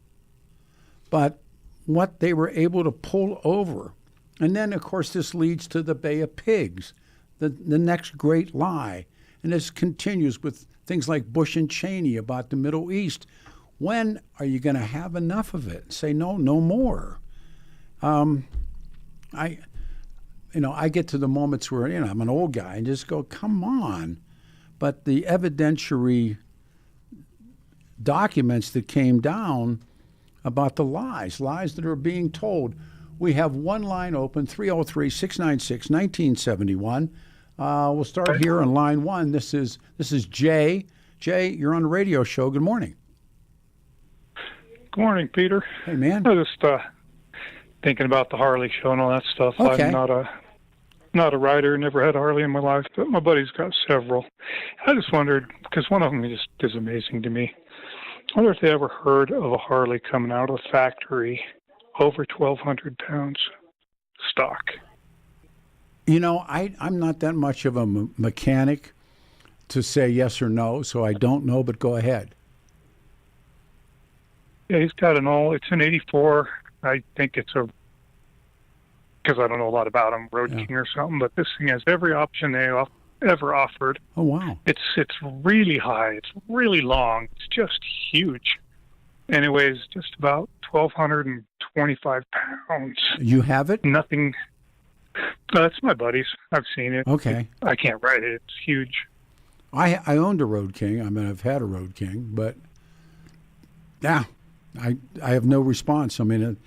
But what they were able to pull over, and then, of course, this leads to the Bay of Pigs, the next great lie. And this continues with things like Bush and Cheney about the Middle East. When are you going to have enough of it? Say, no more. I get to the moments where, I'm an old guy and just go, come on. But the evidentiary documents that came down about the lies that are being told. We have one line open, 303-696-1971. We'll start here on line one. This is Jay. Jay, you're on the radio show. Good morning. Good morning, Peter. Hey, man. I was just thinking about the Harley show and all that stuff. Okay. I'm not a rider, never had a Harley in my life, but my buddy's got several. I just wondered, because one of them just is amazing to me. I wonder if they ever heard of a Harley coming out of the factory over 1,200 pounds stock. I'm not that much of a mechanic to say yes or no, so I don't know, but go ahead. Yeah, he's got it's an 84. I think it's because I don't know a lot about him, Road King or something, but this thing has every option they ever offered. Oh, wow. It's really high. It's really long. It's just huge. And it weighs just about 1,225 pounds. You have it? Nothing. It's my buddy's. I've seen it. Okay. I can't ride it. It's huge. I owned a Road King. I mean, I've had a Road King, but yeah, I have no response. I mean,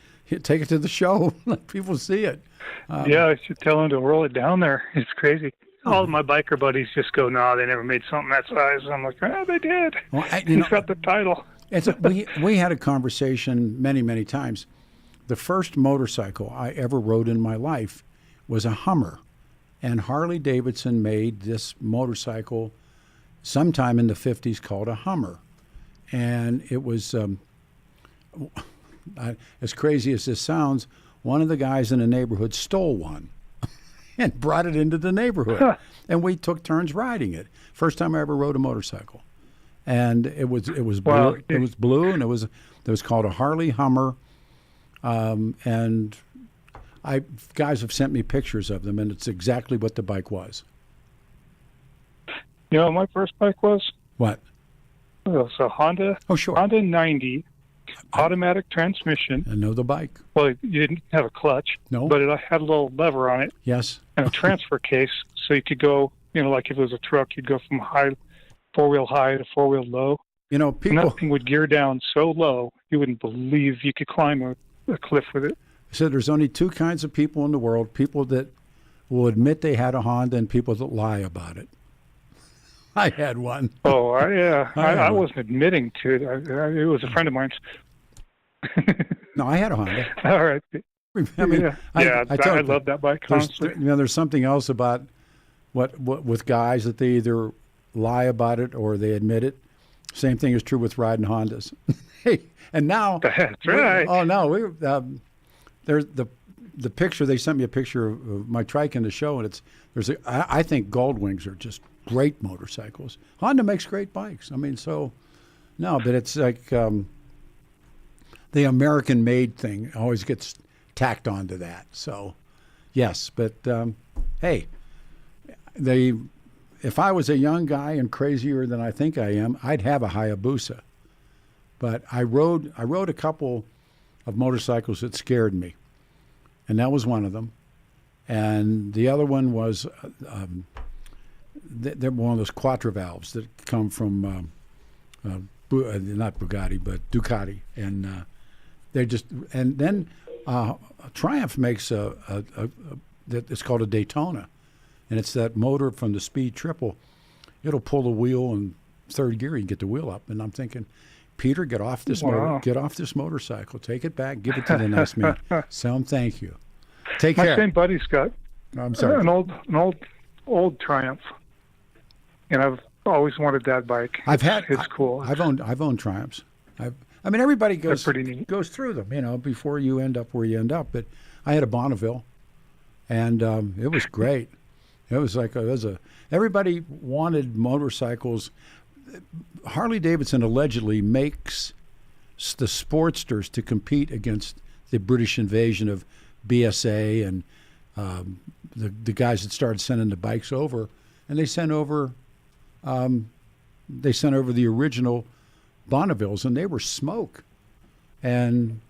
take it to the show. Let people see it. Yeah, I should tell him to roll it down there. It's crazy. All of my biker buddies just go, no, they never made something that size. I'm like, they did. Well, He's got the title. We had a conversation many, many times. The first motorcycle I ever rode in my life was a Hummer, and Harley Davidson made this motorcycle sometime in the 50s called a Hummer. And it was, as crazy as this sounds, one of the guys in the neighborhood stole one and brought it into the neighborhood. And we took turns riding it. First time I ever rode a motorcycle. And it was blue. Wow. It was blue, and it was called a Harley Hummer. And guys have sent me pictures of them, and it's exactly what the bike was. You know what my first bike was? What? It was a Honda. Oh, sure. Honda 90, automatic transmission. I know the bike. Well, you didn't have a clutch. No. But it had a little lever on it. Yes. And a transfer case, so you could go, like if it was a truck, you'd go from four-wheel high to four-wheel low. People. And that thing would gear down so low, you wouldn't believe you could climb a cliff with it. So there's only two kinds of people in the world: people that will admit they had a Honda and people that lie about it. I had one. Oh, I wasn't admitting to it. It was a friend of mine's. No, I had a Honda. All right. I mean, I love that bike, honestly. There's something else about what with guys that they either lie about it or they admit it. Same thing is true with riding Hondas. And now that's right. There's the picture. They sent me a picture of my trike in the show, and I think Goldwings are just great motorcycles. Honda makes great bikes. I mean, but it's like the American-made thing always gets tacked onto that. So, yes, but hey, if I was a young guy and crazier than I think I am, I'd have a Hayabusa. But I rode a couple of motorcycles that scared me, and that was one of them. And the other one was they're one of those quattro valves that come from not Bugatti but Ducati, and then Triumph makes it's called a Daytona, and it's that motor from the Speed Triple. It'll pull the wheel in third gear. You can get the wheel up, and I'm thinking, Peter, get off this motorcycle, take it back, give it to the nice man. Thank you. Take care. My same buddy's got I'm sorry. an old Triumph, and I've always wanted that bike. It's cool. I've owned Triumphs. I mean, everybody goes through them, before you end up where you end up. But I had a Bonneville, and it was great. It was like everybody wanted motorcycles. Harley Davidson allegedly makes the Sportsters to compete against the British invasion of BSA and the guys that started sending the bikes over, and they sent over the original Bonnevilles, and they were smoke. And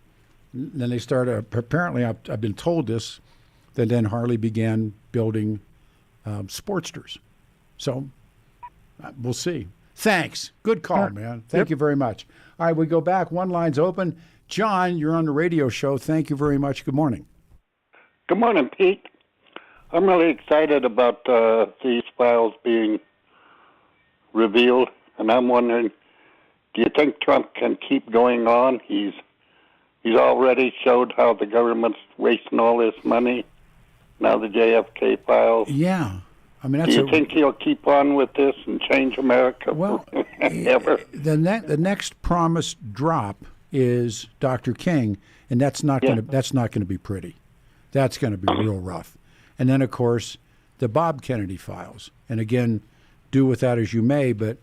then they started. Apparently, I've been told this, that then Harley began building Sportsters. So we'll see. Thanks. Good call, man. Thank you very much. All right, we go back. One line's open. John, you're on the radio show. Thank you very much. Good morning. Good morning, Pete. I'm really excited about these files being revealed, and I'm wondering, do you think Trump can keep going on? He's already showed how the government's wasting all this money. Now the JFK files. Yeah. I mean, do you think he'll keep on with this and change America? Well, ever? The next promised drop is Dr. King, and that's not going to be pretty. That's going to be real rough. And then, of course, the Bob Kennedy files. And again, do with that as you may, but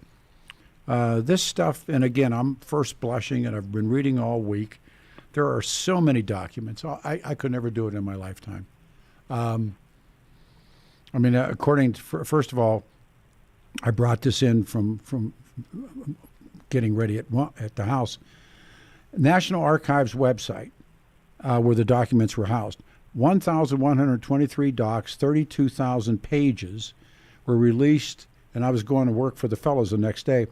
this stuff, and again, I'm first blushing, and I've been reading all week. There are so many documents. I could never do it in my lifetime. I mean, according to, first of all, I brought this in from getting ready at the house. National Archives website, where the documents were housed. 1,123 docs, 32,000 pages were released, and I was going to work for the fellows the next day,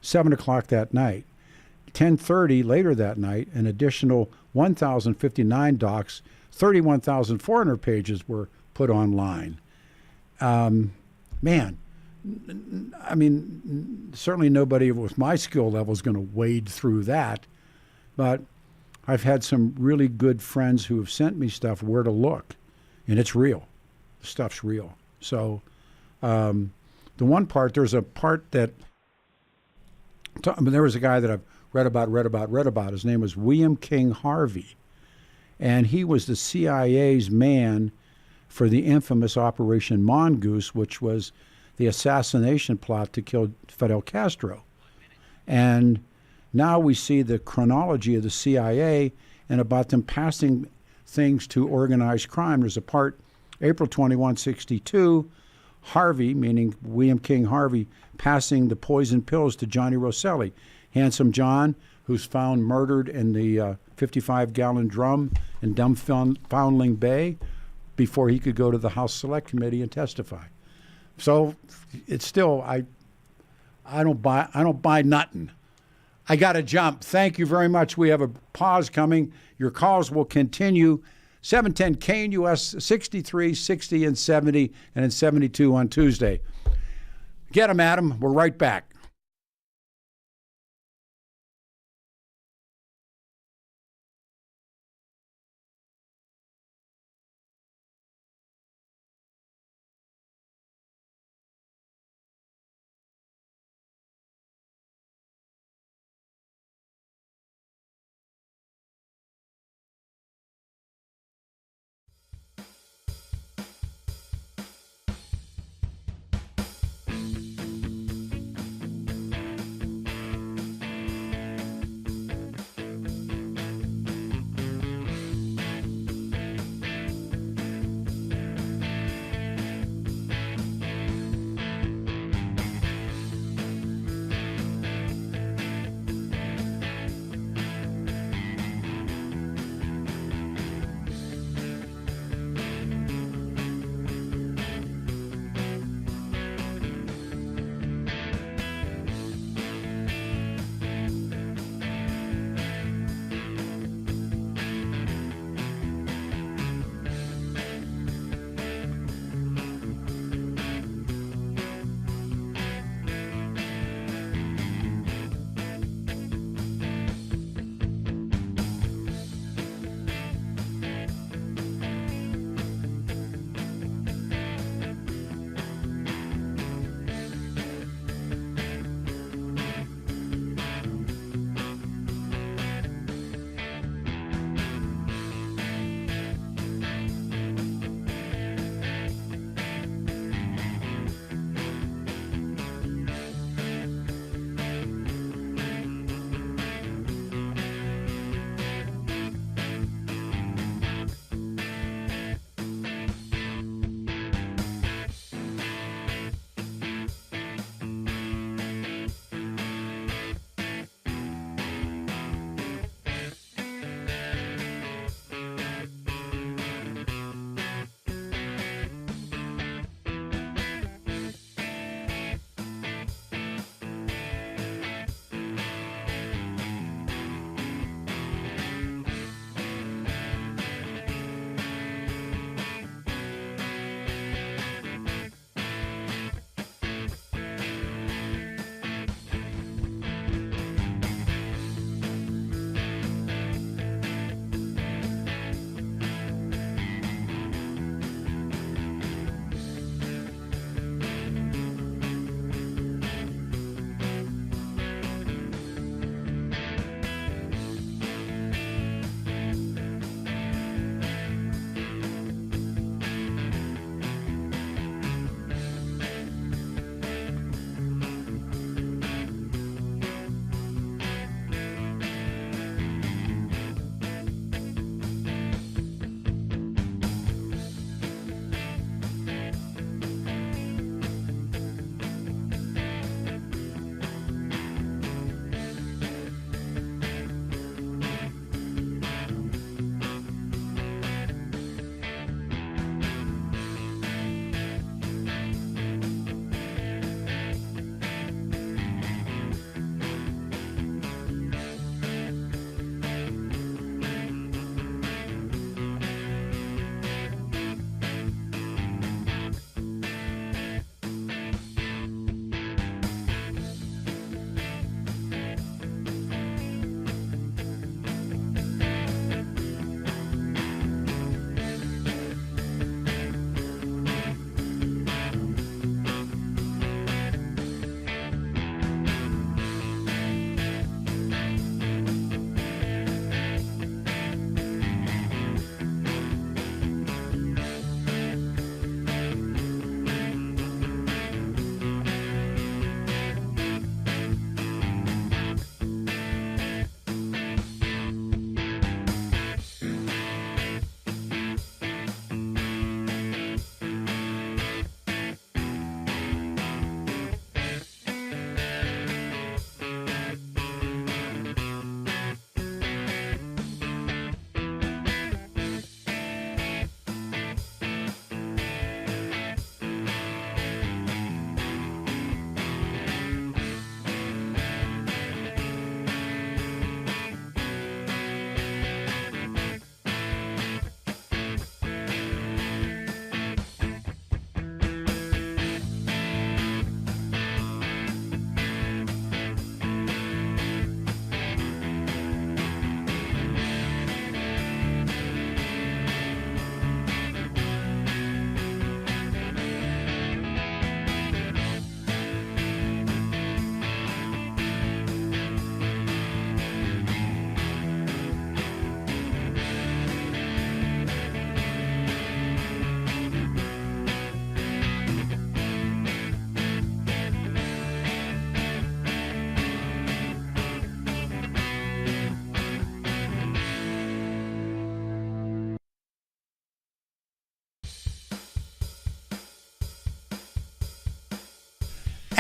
7 o'clock that night. 10:30 later that night, an additional 1,059 docs, 31,400 pages were put online. Man, I mean, certainly nobody with my skill level is going to wade through that, but I've had some really good friends who have sent me stuff where to look, and it's real. The stuff's real. So the one part, there's a part that, there was a guy that I've read about. His name was William King Harvey, and he was the CIA's man for the infamous Operation Mongoose, which was the assassination plot to kill Fidel Castro. And now we see the chronology of the CIA and about them passing things to organized crime. There's a part, April 21, 1962, Harvey, meaning William King Harvey, passing the poison pills to Johnny Rosselli. Handsome John, who's found murdered in the 55-gallon drum in Dunfermline Bay before he could go to the House Select Committee and testify. So it's still, I don't buy nothing. I got to jump. Thank you very much. We have a pause coming. Your calls will continue. 710 KNUS 63, 60, and 70, and then 72 on Tuesday. Get them, Adam. We're right back.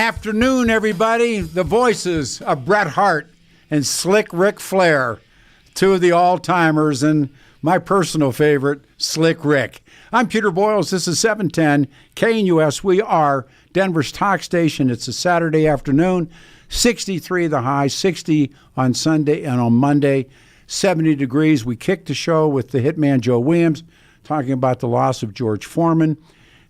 Afternoon, everybody. The voices of Bret Hart and Slick Ric Flair, two of the all-timers, and my personal favorite, Slick Rick. I'm Peter Boyles. This is 710 KNUS. We are Denver's talk station. It's a Saturday afternoon, 63 the high, 60 on Sunday, and on Monday, 70 degrees. We kicked the show with the Hitman Joe Williams, talking about the loss of George Foreman.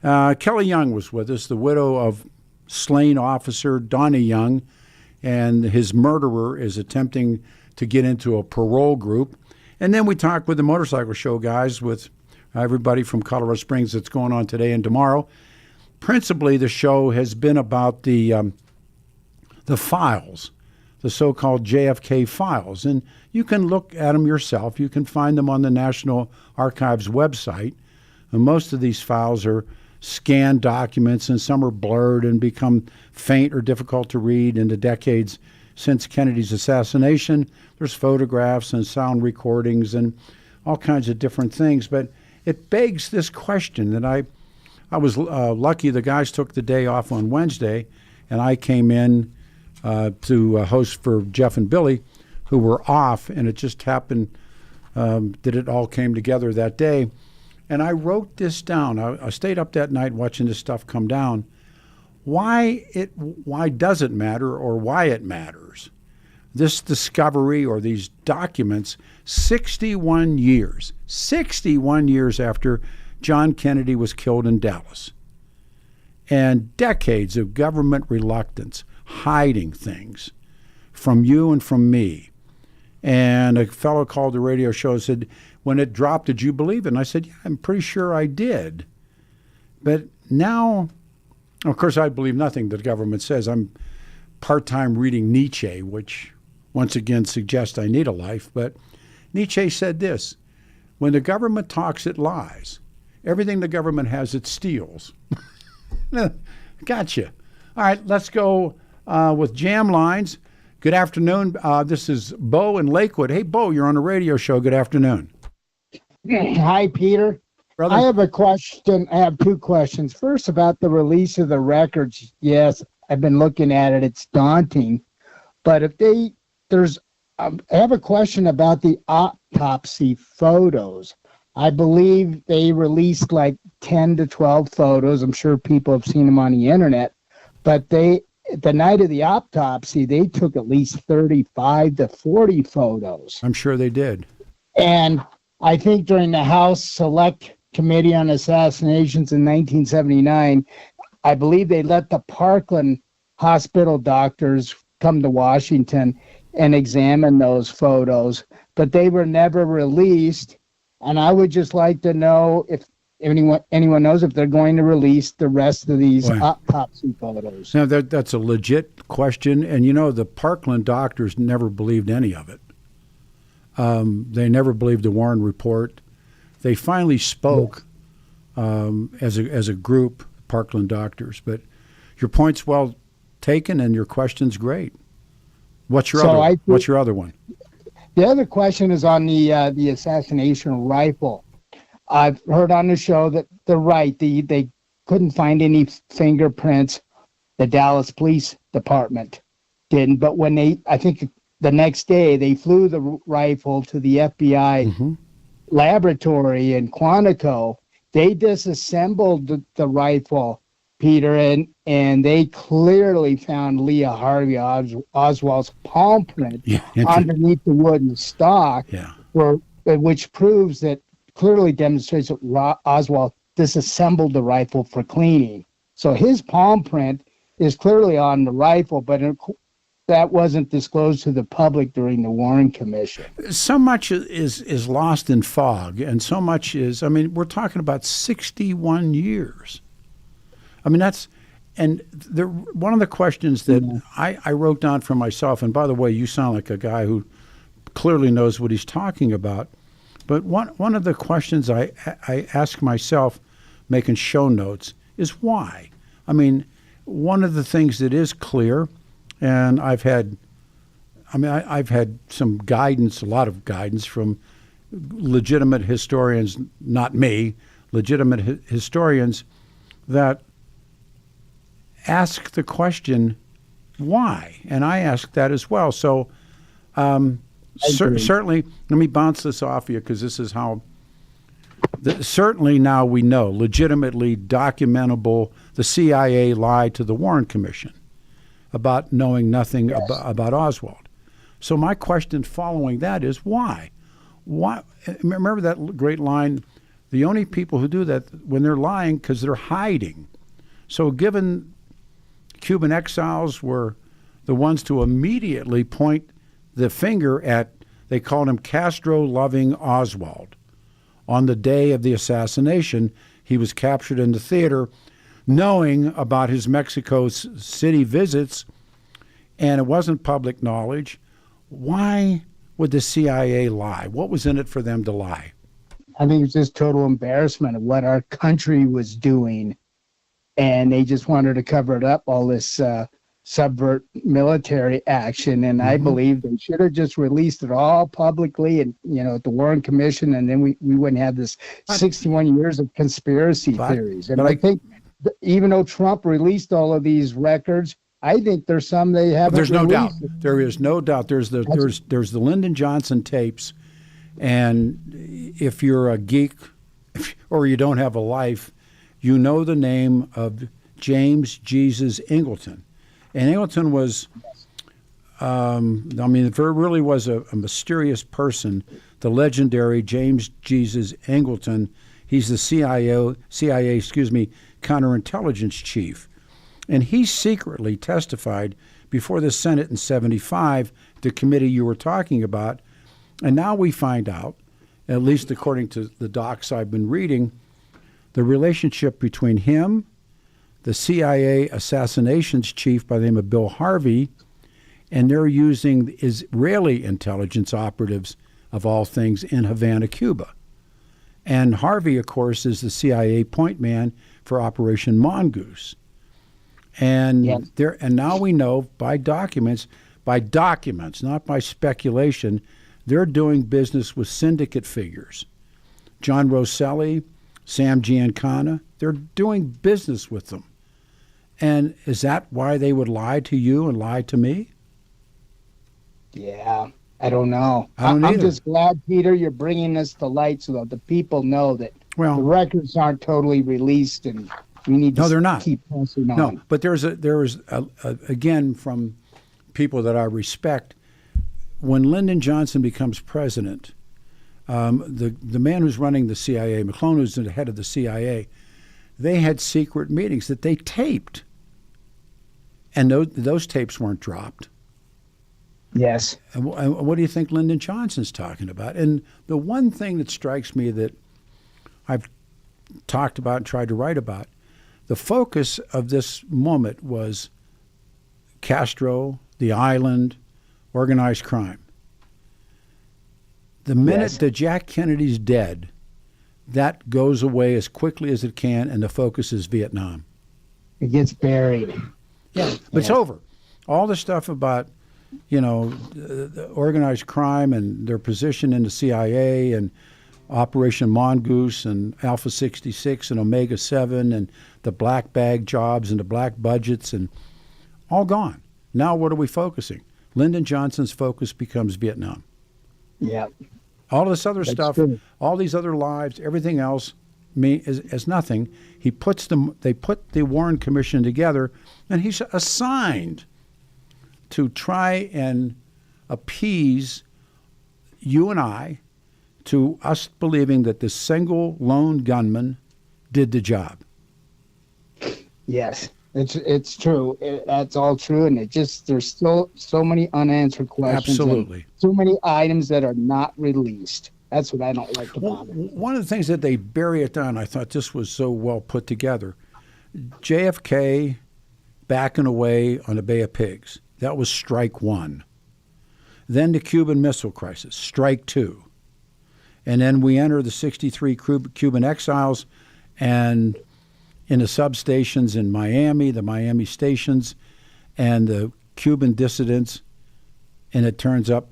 Kelly Young was with us, the widow of slain officer Donnie Young, and his murderer is attempting to get into a parole group. And then we talked with the motorcycle show guys, with everybody from Colorado Springs that's going on today and tomorrow. Principally, the show has been about the files, the so-called JFK files. And you can look at them yourself. You can find them on the National Archives website. And most of these files are scanned documents, and some are blurred and become faint or difficult to read in the decades since Kennedy's assassination. There's photographs and sound recordings and all kinds of different things. But it begs this question that I was lucky the guys took the day off on Wednesday, and I came in to host for Jeff and Billy, who were off, and it just happened that it all came together that day. And I wrote this down. I stayed up that night watching this stuff come down. Why does it matter, or why it matters? This discovery or these documents 61 years after John Kennedy was killed in Dallas. And decades of government reluctance, hiding things from you and from me. And a fellow called the radio show and said, when it dropped, did you believe it? And I said, yeah, I'm pretty sure I did. But now, of course, I believe nothing the government says. I'm part-time reading Nietzsche, which once again suggests I need a life. But Nietzsche said this: when the government talks, it lies. Everything the government has, it steals. Gotcha. All right, let's go with jam lines. Good afternoon. This is Bo in Lakewood. Hey, Bo, you're on a radio show. Good afternoon. Hi, Peter. Brother? I have a question. I have two questions. First, about the release of the records. Yes, I've been looking at it. It's daunting. But I have a question about the autopsy photos. I believe they released like 10 to 12 photos. I'm sure people have seen them on the internet. But the night of the autopsy, they took at least 35 to 40 photos. I'm sure they did. And I think during the House Select Committee on Assassinations in 1979, I believe they let the Parkland hospital doctors come to Washington and examine those photos, but they were never released. And I would just like to know if anyone knows if they're going to release the rest of these autopsy photos. Now, that's a legit question. And, the Parkland doctors never believed any of it. They never believed the Warren report. They finally spoke as a group, Parkland doctors. But your point's well taken, and your question's great. What's your other one? The other question is on the assassination rifle. I've heard on the show that they're right. They couldn't find any fingerprints. The Dallas Police Department didn't. But when I think the next day, they flew the rifle to the FBI laboratory in Quantico. They disassembled the rifle, Peter, and they clearly found Leah Harvey Oswald's palm print underneath the wooden stock, which proves that, clearly demonstrates that Oswald disassembled the rifle for cleaning. So his palm print is clearly on the rifle, but that wasn't disclosed to the public during the Warren Commission. So much is lost in fog, and so much is, we're talking about 61 years. One of the questions that I wrote down for myself, and by the way, you sound like a guy who clearly knows what he's talking about, but one of the questions I ask myself making show notes is why? One of the things that is clear, and I've had some guidance, a lot of guidance from legitimate historians, not me, legitimate historians, that ask the question, why? And I ask that as well. So certainly, let me bounce this off you because this is how, certainly now we know, legitimately documentable, the CIA lied to the Warren Commission about knowing nothing about Oswald. So my question following that is why? Why? Remember that great line, the only people who do that when they're lying because they're hiding. So given Cuban exiles were the ones to immediately point the finger at, they called him Castro-loving Oswald. On the day of the assassination, he was captured in the theater knowing about his Mexico City visits, and it wasn't public knowledge. Why would the CIA lie? What was in it for them to lie? I think it's just total embarrassment of what our country was doing, and they just wanted to cover it up, all this subvert military action, and I believe they should have just released it all publicly and, at the Warren Commission, and then we wouldn't have this 61 years of conspiracy theories. And I think even though Trump released all of these records, I think there's some they haven't There's no doubt. released. There is no doubt. There's the Lyndon Johnson tapes, and if you're a geek or you don't have a life, you know the name of James Jesus Ingleton. And Ingleton was, there really was a mysterious person, the legendary James Jesus Ingleton. He's the CIA, counterintelligence chief. And he secretly testified before the Senate in 75, the committee you were talking about. And now we find out, at least according to the docs I've been reading, the relationship between him, the CIA assassinations chief by the name of Bill Harvey, and they're using Israeli intelligence operatives, of all things, in Havana, Cuba. And Harvey, of course, is the CIA point man for Operation Mongoose. And and now we know by documents, not by speculation, they're doing business with syndicate figures. John Rosselli, Sam Giancana, they're doing business with them. And is that why they would lie to you and lie to me? Yeah, I don't know. I'm just glad, Peter, you're bringing this to light so that the people know that the records aren't totally released, and we need to keep pressing on. No, but there is again, from people that I respect, when Lyndon Johnson becomes president, the man who's running the CIA, McClone, who's the head of the CIA, they had secret meetings that they taped. And those tapes weren't dropped. Yes. And what do you think Lyndon Johnson's talking about? And the one thing that strikes me that I've talked about and tried to write about, the focus of this moment was Castro, the island, organized crime. The minute that Jack Kennedy's dead, that goes away as quickly as it can, and the focus is Vietnam. It gets buried. Yeah, but it's over. All the stuff about, the organized crime and their position in the CIA and Operation Mongoose and Alpha 66 and Omega 7 and the black bag jobs and the black budgets, and all gone. Now what are we focusing? Lyndon Johnson's focus becomes Vietnam. Yeah. All this other stuff, all these other lives, everything else is nothing. They put the Warren Commission together, and he's assigned to try and appease you and I to us believing that this single lone gunman did the job. Yes, it's true. That's all true, and there's still so many unanswered questions. Absolutely. So many items that are not released. That's what I don't like about it. One of the things that they bury it down, I thought this was so well put together. JFK backing away on the Bay of Pigs. That was strike one. Then the Cuban Missile Crisis, strike two. And then we enter the 63 Cuban exiles, and in the substations in Miami, the Miami stations, and the Cuban dissidents, and it turns up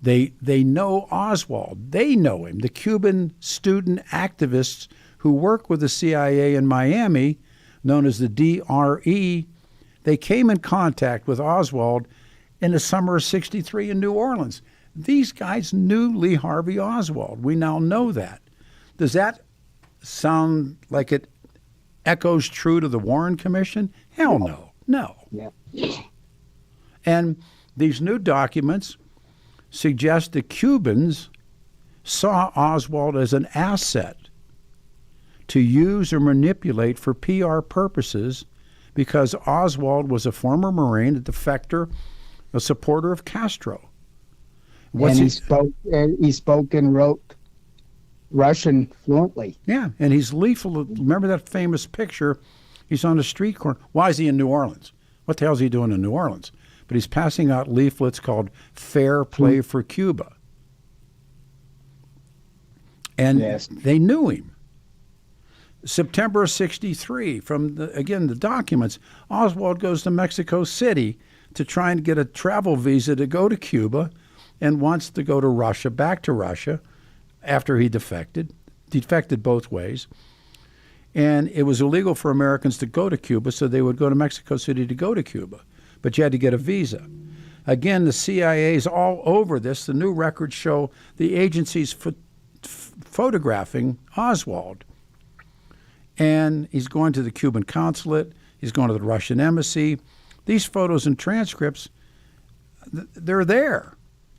they know Oswald. They know him. The Cuban student activists who work with the CIA in Miami, known as the DRE, they came in contact with Oswald in the summer of '63 in New Orleans. These guys knew Lee Harvey Oswald. We now know that. Does that sound like it echoes true to the Warren Commission? Hell no. No. Yeah. And these new documents suggest the Cubans saw Oswald as an asset to use or manipulate for PR purposes because Oswald was a former Marine, a defector, a supporter of Castro. And he spoke and wrote Russian fluently. Yeah, and he's lethal. Remember that famous picture? He's on the street corner. Why is he in New Orleans? What the hell is he doing in New Orleans? But he's passing out leaflets called Fair Play for Cuba. And they knew him. September of '63, from the documents, Oswald goes to Mexico City to try and get a travel visa to go to Cuba and wants to go to Russia, back to Russia, after he defected both ways. And it was illegal for Americans to go to Cuba, so they would go to Mexico City to go to Cuba. But you had to get a visa. Again, the CIA is all over this. The new records show the agencies photographing Oswald. And he's going to the Cuban consulate. He's going to the Russian embassy. These photos and transcripts, they're there.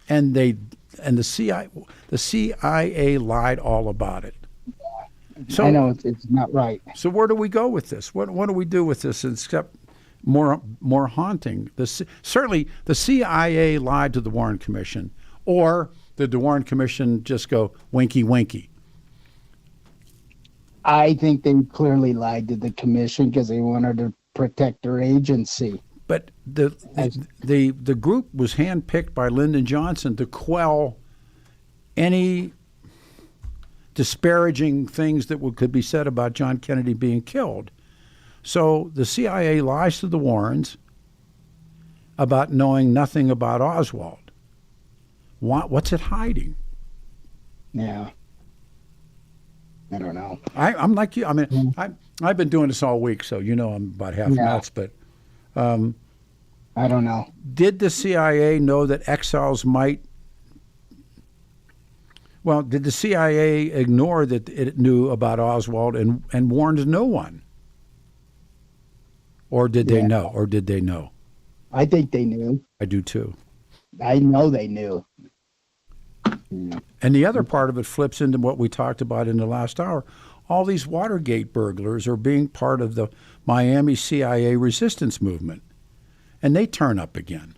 And the CIA lied all about it. So, I know it's not right. So where do we go with this? What do we do with this except more haunting? Certainly the CIA lied to the Warren Commission, or did the Warren Commission just go winky winky? I think they clearly lied to the commission because they wanted to protect their agency. But the group was handpicked by Lyndon Johnson to quell any disparaging things that could be said about John Kennedy being killed. So the CIA lies to the Warrens about knowing nothing about Oswald. What's it hiding? Yeah. I don't know. I'm like you. I mean, I've been doing this all week, so you know I'm about half nuts. But I don't know. Did the CIA know that exiles might? Well, did the CIA ignore that it knew about Oswald and warned no one? Or did they know? Or did they know? I think they knew. I do too. I know they knew. And the other part of it flips into what we talked about in the last hour. All these Watergate burglars are being part of the Miami CIA resistance movement, and they turn up again.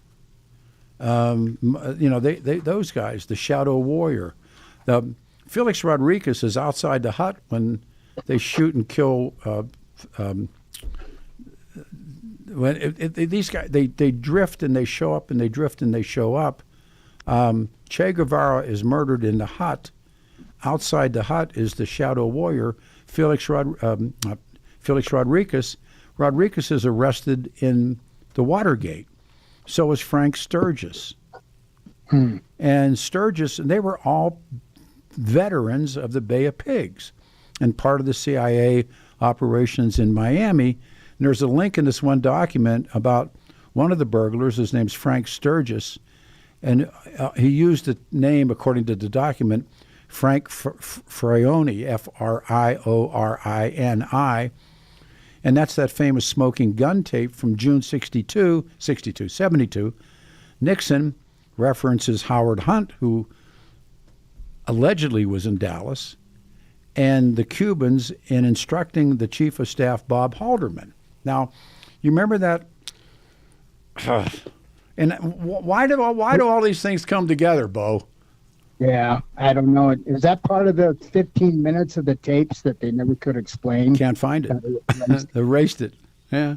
Those guys, the Shadow Warrior. Felix Rodriguez is outside the hut when they shoot and kill. These guys, they drift and they show up, and they drift and they show up. Che Guevara is murdered in the hut. Outside the hut is the Shadow Warrior, Felix Rodriguez. Rodriguez is arrested in the Watergate. So is Frank Sturgis. And Sturgis, and they were all veterans of the Bay of Pigs and part of the CIA operations in Miami. And there's a link in this one document about one of the burglars. His name's Frank Sturgis. And he used the name, according to the document, Frank Fraioni, Friorini. And that's that famous smoking gun tape from June 72. Nixon references Howard Hunt, who allegedly was in Dallas, and the Cubans in instructing the Chief of Staff, Bob Haldeman. Now, you remember that? And why do all these things come together, Bo? Yeah, I don't know. Is that part of the 15 minutes of the tapes that they never could explain? Can't find it. They erased it. Yeah.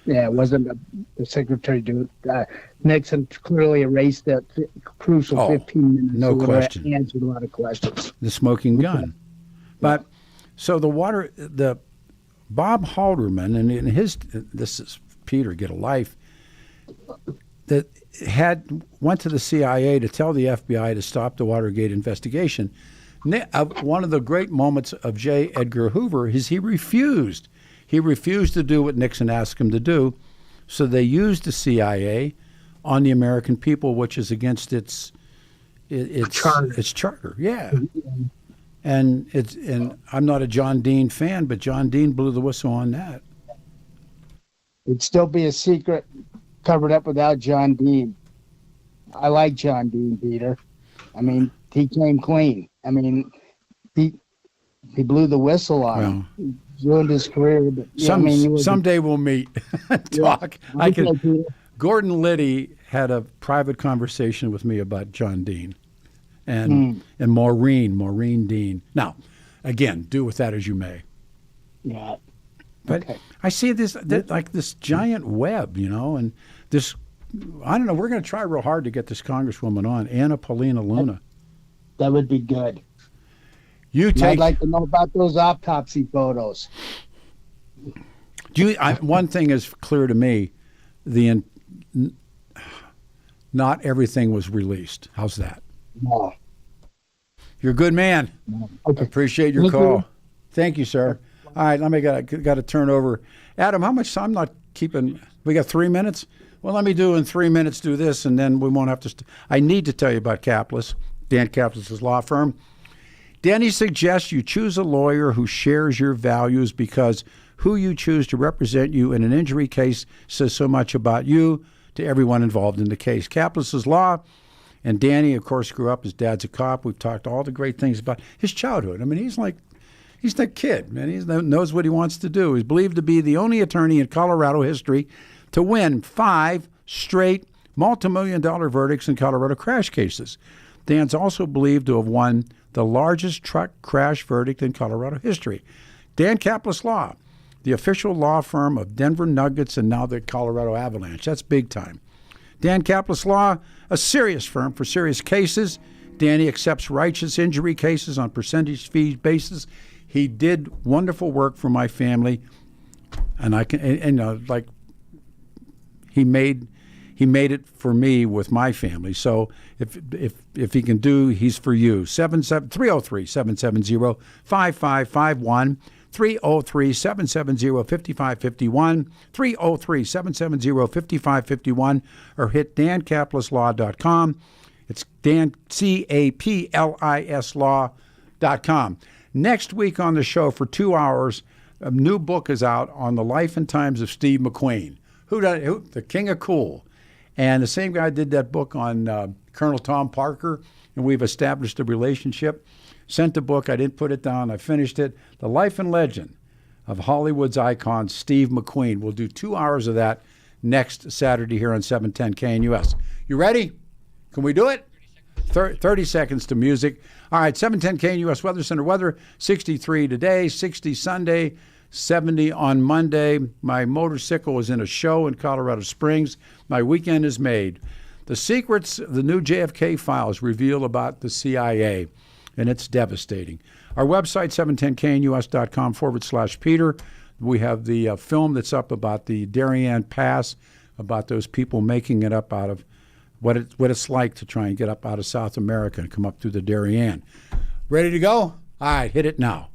Yeah, it wasn't the secretary do Nixon clearly erased that crucial 15 minutes. No question. Answered a lot of questions. The smoking gun. But so the Bob Haldeman and in his, this is Peter, get a life, that went to the CIA to tell the FBI to stop the Watergate investigation. One of the great moments of J. Edgar Hoover is he refused. He refused to do what Nixon asked him to do. So they used the CIA on the American people, which is against its charter. Yeah. And I'm not a John Dean fan, but John Dean blew the whistle on that. It'd still be a secret covered up without John Dean. I like John Dean, Peter. I mean, he came clean. I mean, he blew the whistle on him. He ruined his career. But someday we'll meet and talk. Gordon Liddy had a private conversation with me about John Dean and Maureen Dean. Now, again, do with that as you may. Yeah. But I see this like this giant web, and this, I don't know, we're going to try real hard to get this Congresswoman on, Anna Paulina Luna. That would be good. I'd like to know about those autopsy photos. One thing is clear to me, not everything was released. How's that? No. You're a good man. No. Okay. Appreciate your call. Thank you, sir. All right, let me got to turn over. Adam, how much time? I'm not keeping. We got 3 minutes. Well, let me do in 3 minutes. Do this, and then we won't have to. I need to tell you about Caplis, Dan Caplis' law firm. Danny suggests you choose a lawyer who shares your values because who you choose to represent you in an injury case says so much about you to everyone involved in the case. Caplis' law, and Danny, of course, grew up. His dad's a cop. We've talked all the great things about his childhood. I mean, he's that kid, man. He knows what he wants to do. He's believed to be the only attorney in Colorado history to win 5 straight multi-million-dollar verdicts in Colorado crash cases. Dan's also believed to have won the largest truck crash verdict in Colorado history. Dan Caplis Law, the official law firm of Denver Nuggets and now the Colorado Avalanche. That's big time. Dan Caplis Law, a serious firm for serious cases. Danny accepts righteous injury cases on percentage fee basis. He did wonderful work for my family, and he made it for me with my family. So if he can do, he's for you. 303-770-5551, 303-770-5551, 303-770-5551, or hit dancaplisLaw.com. It's Dan, CAPLIS Law.com. Next week on the show for 2 hours, a new book is out on the life and times of Steve McQueen, the king of cool. And the same guy did that book on Colonel Tom Parker, and we've established a relationship. Sent the book. I didn't put it down. I finished it. The life and legend of Hollywood's icon, Steve McQueen. We'll do 2 hours of that next Saturday here on 710 KNUS. You ready? Can we do it? 30 seconds to music. All right, 710 KNUS Weather Center weather, 63 today, 60 Sunday, 70 on Monday. My motorcycle was in a show in Colorado Springs. My weekend is made. The secrets of the new JFK files reveal about the CIA, and it's devastating. Our website, 710knus.com/Peter. We have the film that's up about the Darien Pass, about those people making it up out of what it's like to try and get up out of South America and come up through the Darien. Ready to go? All right, hit it now.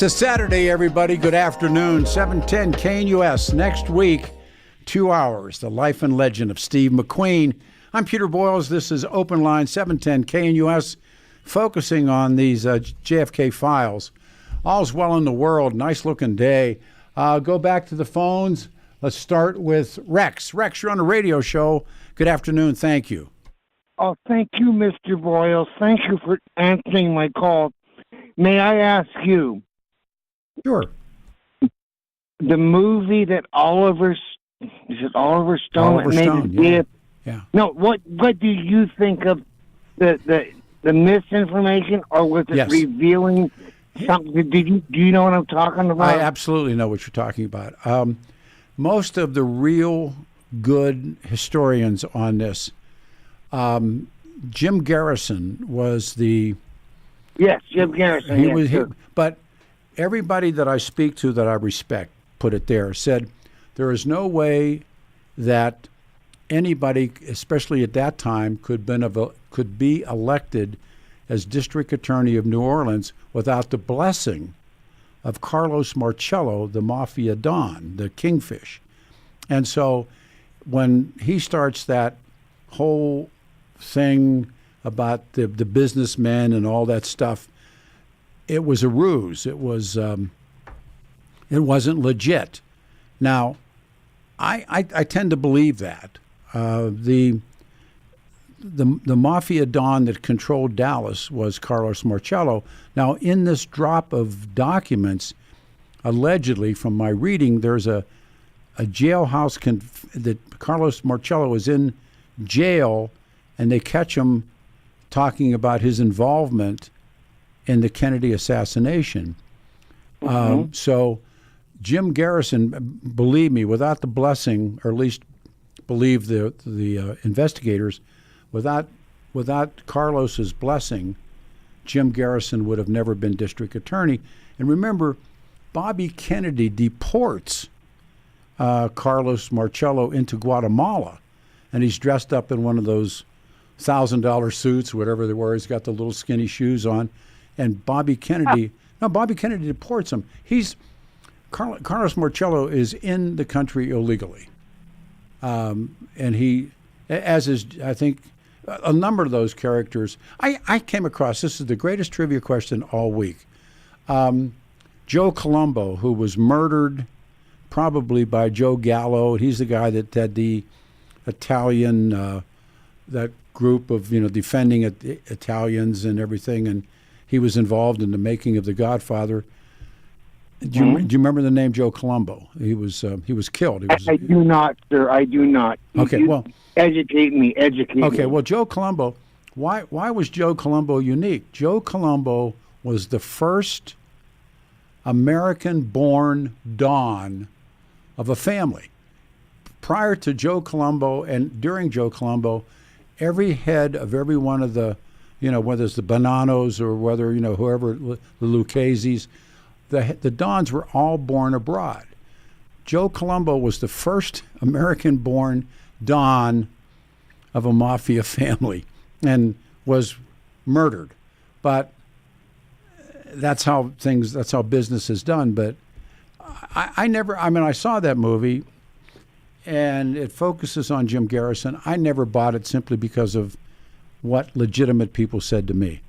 It's a Saturday, everybody. Good afternoon. 710 KNUS. Next week, 2 hours. The life and legend of Steve McQueen. I'm Peter Boyles. This is Open Line 710 KNUS, focusing on these JFK files. All's well in the world. Nice looking day. Go back to the phones. Let's start with Rex. Rex, you're on a radio show. Good afternoon. Thank you. Oh, thank you, Mr. Boyles. Thank you for answering my call. May I ask you? Sure. The movie that Oliver Stone? Oliver Stone, yeah. Yeah. No, what do you think of the misinformation, or was it revealing something? Do you know what I'm talking about? I absolutely know what you're talking about. Most of the real good historians on this, Jim Garrison was the... Yes, Jim Garrison. But everybody that I speak to that I respect, put it there, said there is no way that anybody, especially at that time, could be elected as district attorney of New Orleans without the blessing of Carlos Marcello, the mafia don, the kingfish. And so when he starts that whole thing about the businessmen and all that stuff, it was a ruse. It wasn't legit. Now, I tend to believe that. The mafia don that controlled Dallas was Carlos Marcello. Now, in this drop of documents, allegedly, from my reading, there's a jailhouse that Carlos Marcello is in jail, and they catch him talking about his involvement in the Kennedy assassination. So Jim Garrison, believe me, without the blessing, or at least believe the investigators, without Carlos's blessing, Jim Garrison would have never been district attorney. And remember, Bobby Kennedy deports Carlos Marcello into Guatemala, and he's dressed up in one of those $1,000 suits, whatever they were. He's got the little skinny shoes on, and Bobby Kennedy deports him. Carlos Marcello is in the country illegally, and he, as is, I think, a number of those characters. I came across, this is the greatest trivia question all week. Joe Colombo, who was murdered probably by Joe Gallo. He's the guy that had the Italian, that group of, defending Italians and everything, and he was involved in the making of The Godfather. Do you remember the name Joe Colombo? He was killed. I do not, sir. I do not. Okay, well, educate me. Okay, well, Joe Colombo. Why was Joe Colombo unique? Joe Colombo was the first American-born Don of a family. Prior to Joe Colombo and during Joe Colombo, every head of every one of the, whether it's the Bonanos or whether, whoever, the Lucchese's, the Dons were all born abroad. Joe Colombo was the first American-born Don of a mafia family and was murdered. But that's how business is done. But I saw that movie, and it focuses on Jim Garrison. I never bought it simply because of what legitimate people said to me.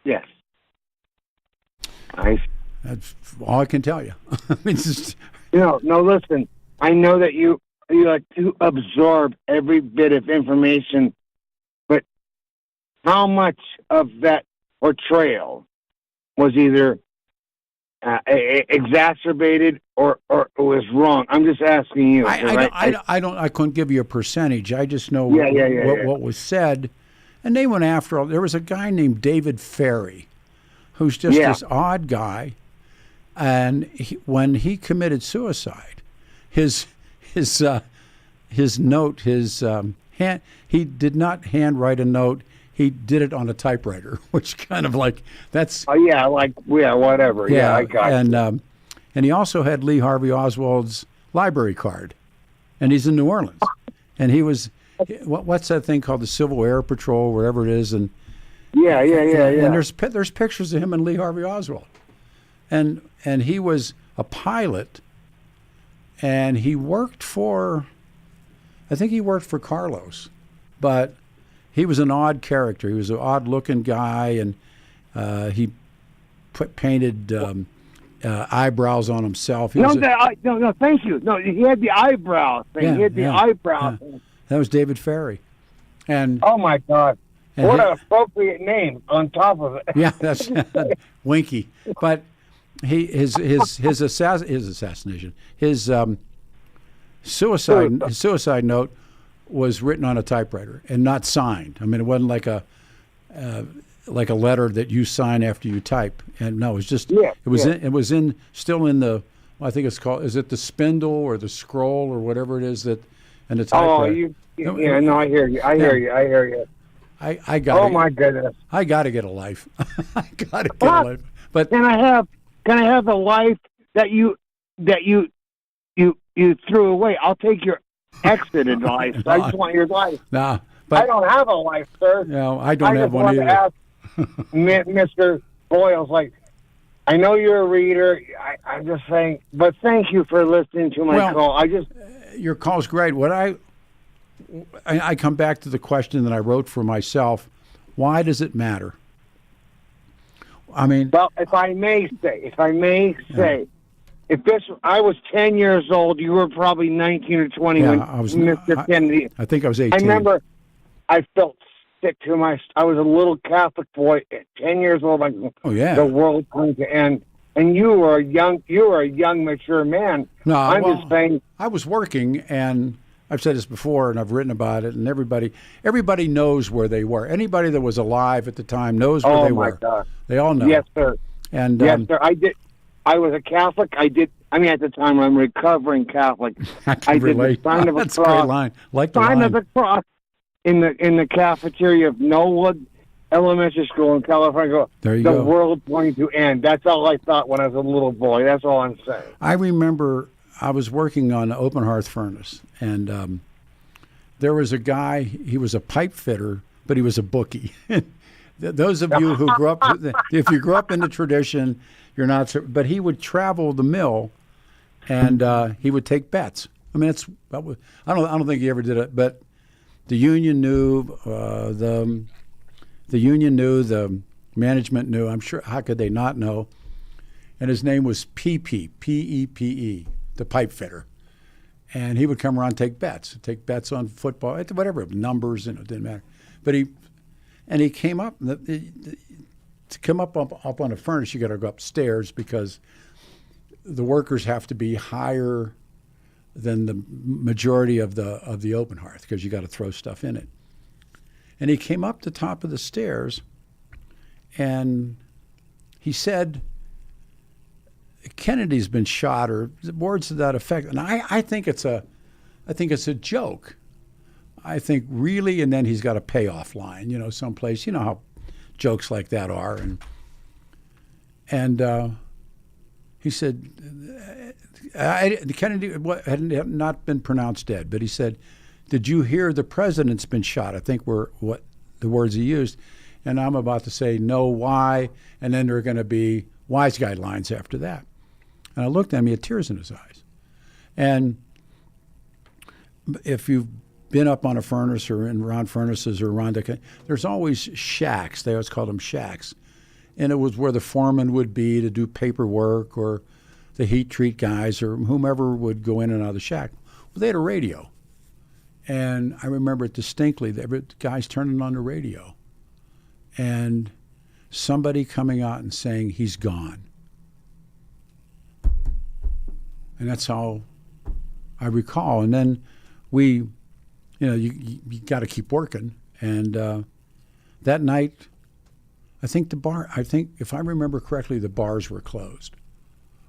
Yes. That's all I can tell you. No, listen. I know that you like to absorb every bit of information, but how much of that portrayal was either exacerbated or was wrong? I'm just asking you. I couldn't give you a percentage. I just know what was said. And they went after all. There was a guy named David Ferry, who's just this odd guy. And when he committed suicide, his note, he did not handwrite a note. He did it on a typewriter, which kind of like that's. Whatever. Yeah, I got it. And he also had Lee Harvey Oswald's library card, and he's in New Orleans, and he was, what's that thing called, the Civil Air Patrol, wherever it is, and yeah. And there's pictures of him and Lee Harvey Oswald. and he was a pilot, and he worked for, I think he worked for Carlos, but he was an odd character. He was an odd-looking guy, and he painted eyebrows on himself. No, thank you. No, he had the eyebrow thing. Yeah, he had the eyebrow thing. That was David Ferry. And oh, my God. What an appropriate name on top of it. Yeah, that's Winky. But his assassination, his suicide note was written on a typewriter and not signed. I mean, it wasn't like a letter that you sign after you type. And no, it was just still in the, I think it's called, is it the spindle or the scroll or whatever it is that, and the typewriter. I hear you. I hear you. I got. Oh my goodness! I got to get a life. I got to get a life. But can I have the life that you threw away? I'll take your exited life. No, I just want your life. Nah, but I don't have a life, sir. No, I don't have one either. I just want to ask Mr. Boyles, like, I know you're a reader. I'm just saying, but thank you for listening to my call. Your call's great. What I come back to the question that I wrote for myself. Why does it matter? I mean, well, if I may say, if I was 10 years old, you were probably 19 or 20 when Mr. Kennedy. I think I was 18. I remember I felt sick to I was a little Catholic boy at 10 years old. Like, the world's going to end. And you were a young, mature man. No, I'm just saying. I was working, and I've said this before, and I've written about it, and everybody knows where they were. Anybody that was alive at the time knows where they were. Oh, my God. They all know. Yes, sir. And yes, sir. I was a Catholic. At the time, I'm a recovering Catholic. I did the sign of a cross. That's a great line. Like the sign line. of the cross in the cafeteria of Knollwood Elementary School in California. There you go. The world's going to end. That's all I thought when I was a little boy. That's all I'm saying. I remember I was working on an open hearth furnace, and there was a guy. He was a pipe fitter, but he was a bookie. Those of you who grew up, if you grew up in the tradition, you're not. But he would travel the mill, and he would take bets. I mean, I don't think he ever did it, but the union knew. The union knew. The management knew. I'm sure. How could they not know? And his name was P.P. P-E-P-E. The pipe fitter, and he would come around and take bets on football, whatever, numbers, it didn't matter. But he came up, to come up on a furnace, you got to go upstairs because the workers have to be higher than the majority of the open hearth because you got to throw stuff in it. And he came up the top of the stairs, and he said, Kennedy's been shot, or words to that effect, and I think it's a joke. I think really, and then he's got a payoff line, someplace. You know how jokes like that are, and he said Kennedy had not been pronounced dead, but he said, "Did you hear the president's been shot?" I think were what the words he used, and I'm about to say no, why, and then there are going to be wise guy lines after that. And I looked at him, he had tears in his eyes. And if you've been up on a furnace or around furnaces or around there's always shacks. They always called them shacks. And it was where the foreman would be to do paperwork, or the heat treat guys or whomever would go in and out of the shack. Well, they had a radio. And I remember it distinctly. The guys turning on the radio. And somebody coming out and saying, "He's gone." And that's how I recall. And then you got to keep working. And that night, I think if I remember correctly, the bars were closed.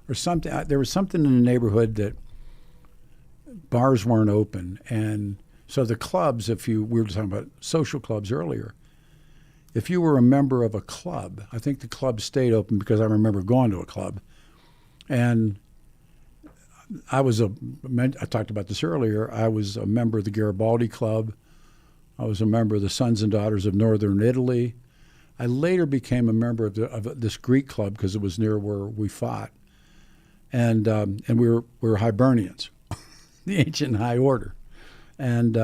Or something. There was something in the neighborhood that bars weren't open. And so the clubs, we were talking about social clubs earlier, if you were a member of a club, I think the club stayed open because I remember going to a club. And I talked about this earlier. I was a member of the Garibaldi Club. I was a member of the Sons and Daughters of Northern Italy. I later became a member of this Greek club because it was near where we fought, and we were Hibernians, the ancient high order, and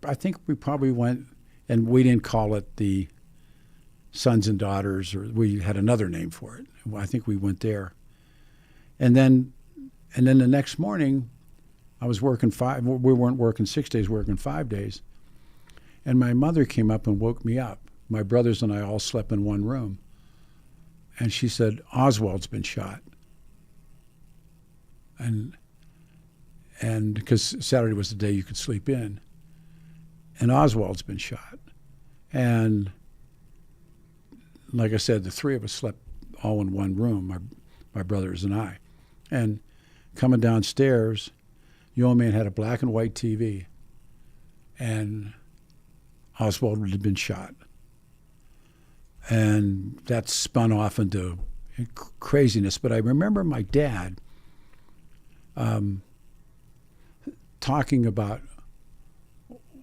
I think we probably went, and we didn't call it the Sons and Daughters, or we had another name for it. I think we went there, and then the next morning, I was working we weren't working 6 days, working 5 days. And my mother came up and woke me up. My brothers and I all slept in one room. And she said, Oswald's been shot. And because Saturday was the day you could sleep in. And Oswald's been shot. And like I said, the three of us slept all in one room, my brothers and I. And coming downstairs, the old man had a black and white TV. And Oswald had been shot. And that spun off into craziness. But I remember my dad talking about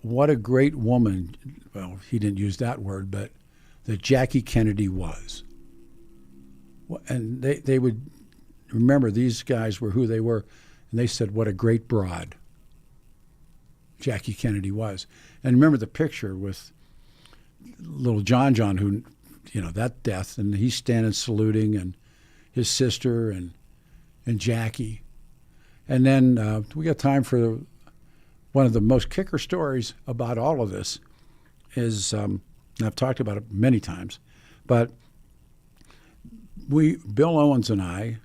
what a great woman, well, he didn't use that word, but that Jackie Kennedy was. And they would remember these guys were who they were, and they said, what a great broad Jackie Kennedy was. And remember the picture with little John, who, that death, and he's standing saluting, and his sister and Jackie. And then we got time for one of the most kicker stories about all of this is, and I've talked about it many times, but Bill Owens and I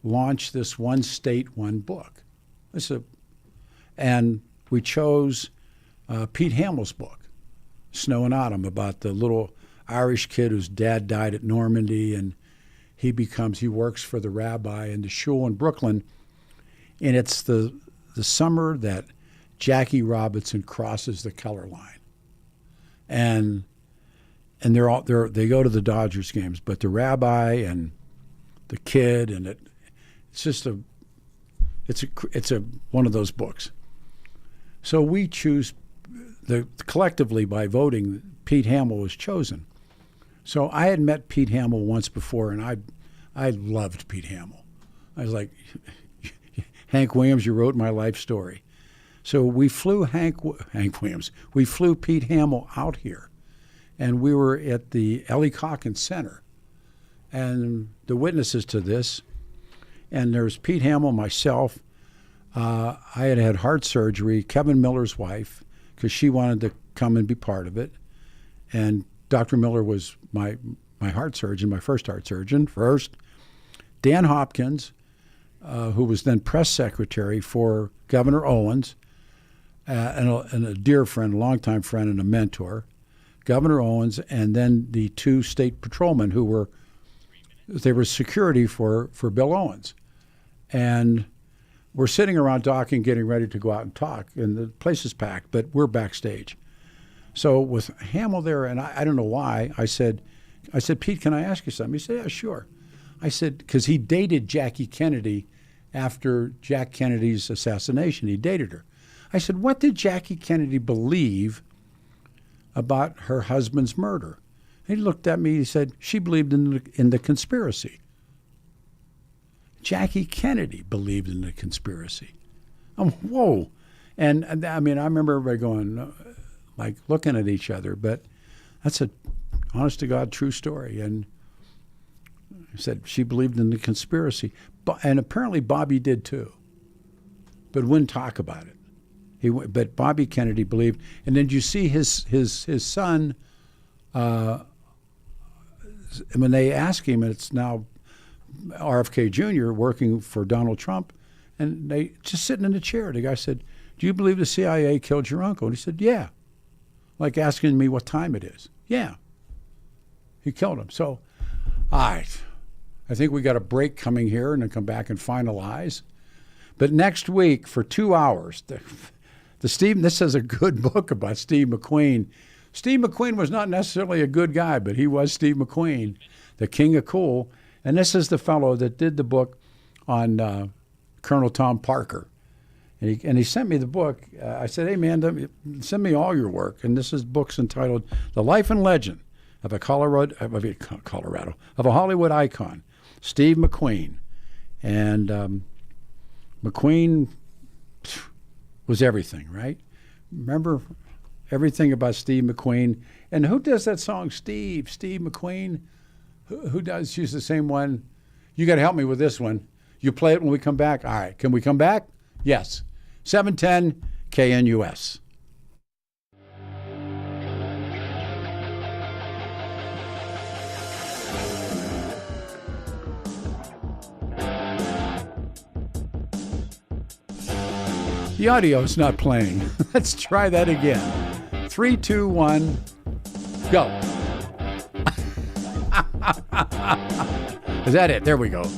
launched this One State, One Book. And we chose Pete Hamill's book, Snow and Autumn, about the little Irish kid whose dad died at Normandy, and he works for the rabbi in the shul in Brooklyn. And it's the summer that Jackie Robinson crosses the color line. And they go to the Dodgers games, but the rabbi and the kid, and it's just it's one of those books. So we choose collectively by voting, Pete Hamill was chosen. So I had met Pete Hamill once before, and I loved Pete Hamill. I was like, Hank Williams, you wrote my life story. So we flew Hank Williams. We flew Pete Hamill out here, and we were at the Ellie Calkins Center. And the witnesses to this, and there's Pete Hamill, myself. I had heart surgery, Kevin Miller's wife, because she wanted to come and be part of it. And Dr. Miller was my heart surgeon, my first heart surgeon first. Dan Hopkins, who was then press secretary for Governor Owens, and a dear friend, a longtime friend and a mentor, Governor Owens, and then the two state patrolmen who were security for Bill Owens. And we're sitting around talking, getting ready to go out and talk, and the place is packed, but we're backstage. So with Hamill there, and I don't know why, I said, Pete, can I ask you something? He said, yeah, sure. I said, because he dated Jackie Kennedy after Jack Kennedy's assassination. He dated her. I said, what did Jackie Kennedy believe about her husband's murder? He looked at me, he said, she believed in the conspiracy. Jackie Kennedy believed in the conspiracy. Whoa. And I mean, I remember everybody going, like, looking at each other, but that's a honest to God true story. And he said she believed in the conspiracy. And apparently Bobby did too, but wouldn't talk about it. But Bobby Kennedy believed. And then you see his son, when they ask him, and it's now RFK Jr. working for Donald Trump, and they just sitting in the chair. The guy said, do you believe the CIA killed your uncle? And he said, yeah. Like asking me what time it is. Yeah. He killed him. So, all right. I think we got a break coming here and then come back and finalize. But next week for 2 hours, this is a good book about Steve McQueen. Steve McQueen was not necessarily a good guy, but he was Steve McQueen, the king of cool. And this is the fellow that did the book on Colonel Tom Parker. And he sent me the book. I said, hey, man, send me all your work. And this book's entitled The Life and Legend of a Hollywood icon, Steve McQueen. And McQueen was everything, right? Remember everything about Steve McQueen. And who does that song, Steve McQueen? Who does use the same one? You got to help me with this one. You play it when we come back? All right. Can we come back? Yes. 710 KNUS. The audio is not playing. Let's try that again. 3, 2, 1, go. Is that it? There we go.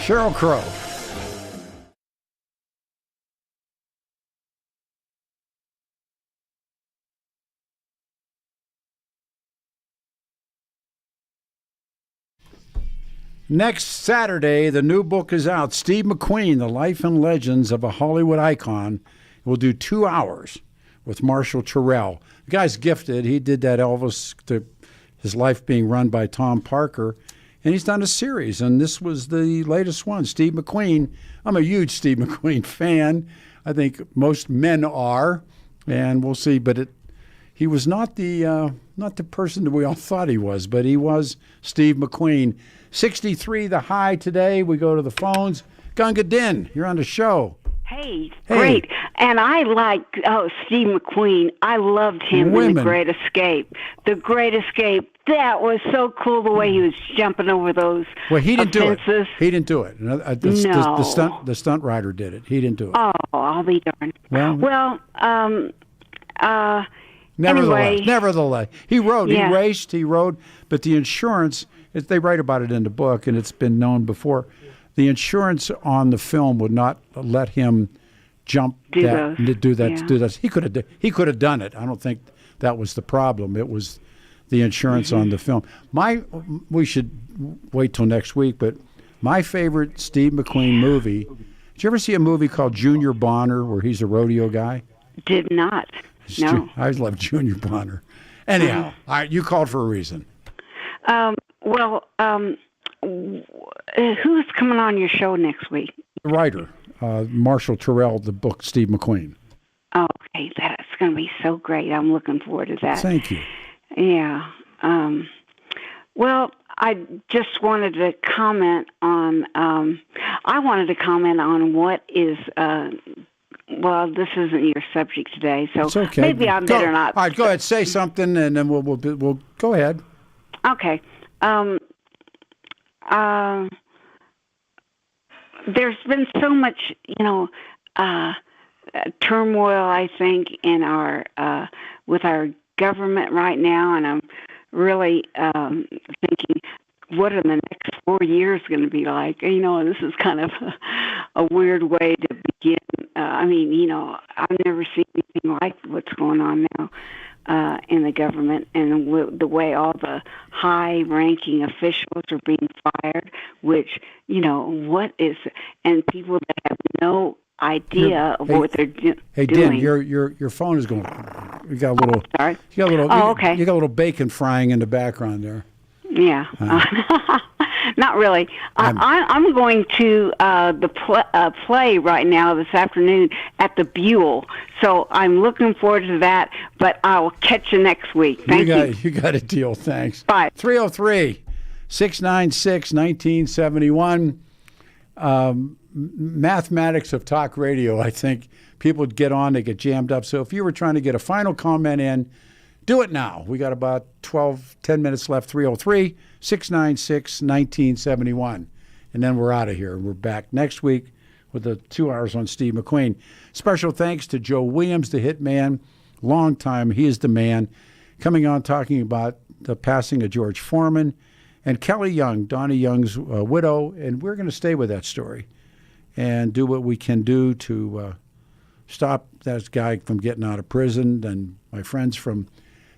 Sheryl Crow. Next Saturday, the new book is out. Steve McQueen, The Life and Legends of a Hollywood Icon. We'll do 2 hours with Marshall Terrill. The guy's gifted. He did that Elvis, his life being run by Tom Parker. And he's done a series, and this was the latest one. Steve McQueen. I'm a huge Steve McQueen fan. I think most men are, and we'll see. But he was not the person that we all thought he was, but he was Steve McQueen. 63 the high today. We go to the phones. Gunga Din, you're on the show. Hey, great. And I like Steve McQueen. I loved him in The Great Escape. The Great Escape. That was so cool the way he was jumping over those he didn't offenses. do it. He didn't do it. The stunt rider did it. He didn't do it. Oh, I'll be darned. Nevertheless, he rode. Yeah. He raced. He rode. But the insurance, they write about it in the book, and it's been known before. The insurance on the film would not let him jump do that. He could have done it. I don't think that was the problem. It was the insurance on the film. We should wait till next week, but my favorite Steve McQueen movie. Did you ever see a movie called Junior Bonner where he's a rodeo guy? Did not. No. I love Junior Bonner. Anyhow, all right, you called for a reason. Who's coming on your show next week? The writer, Marshall Terrill, the book Steve McQueen. Oh, okay, that's going to be so great. I'm looking forward to that. Thank you. Yeah. I just wanted to comment on. I wanted to comment on what is. This isn't your subject today, so it's okay. Maybe I better not. All right, go ahead. Say something, and then we'll go ahead. Okay. There's been so much, turmoil, I think, in our with our government right now, and I'm really thinking, what are the next 4 years going to be like? This is kind of a weird way to begin. I've never seen anything like what's going on now in the government, and the way all the high-ranking officials are being fired, which, and people that have no idea of what they're doing. Hey, Din, your phone is going. You got a little. Sorry. You got a little. Okay. You got a little bacon frying in the background there. Yeah. Not really. I'm going to the play right now this afternoon at the Buell, so I'm looking forward to that. But I'll catch you next week. Thank you. You got a deal. Thanks. Bye. 303-696-1971. Mathematics of talk radio. I think people would get on, they get jammed up. So if you were trying to get a final comment in, do it now. We got about 10 minutes left. 303-696-1971. And then we're out of here. We're back next week with the 2 hours on Steve McQueen. Special thanks to Joe Williams, the Hitman. Long time. He is the man. Coming on talking about the passing of George Foreman. And Kelly Young, Donnie Young's widow. And we're going to stay with that story and do what we can do to stop that guy from getting out of prison. And my friends from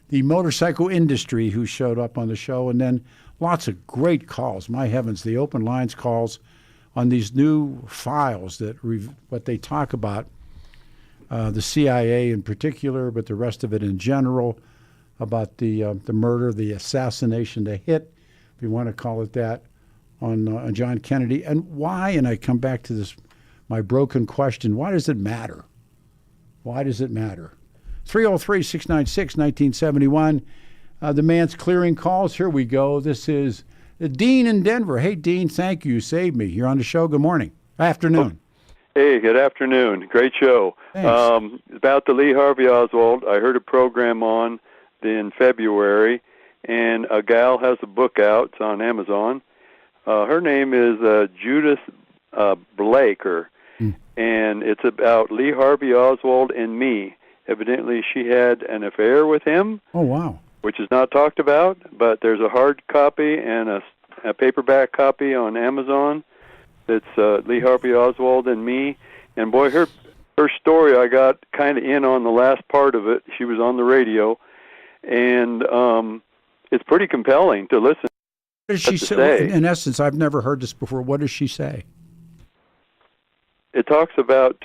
the motorcycle industry who showed up on the show, and then lots of great calls. My heavens, the open lines calls on these new files that what they talk about, the CIA in particular, but the rest of it in general, about the murder, the assassination, the hit, if you want to call it that, on John Kennedy. And why, and I come back to this, my broken question, why does it matter? Why does it matter? 303-696-1971. The man's clearing calls. Here we go. This is Dean in Denver. Hey, Dean, thank you. You saved me. You're on the show. Good morning. Afternoon. Hey, good afternoon. Great show. About the Lee Harvey Oswald, I heard a program on in February, and a gal has a book out. It's on Amazon. Her name is Judith Blaker, and it's about Lee Harvey Oswald and me. Evidently, she had an affair with him. Oh, wow. Which is not talked about, but there's a hard copy and a paperback copy on Amazon. It's Lee Harvey Oswald and me. And boy, her story, I got kind of in on the last part of it. She was on the radio, and it's pretty compelling to listen. What does she say? In essence, I've never heard this before. What does she say? It talks about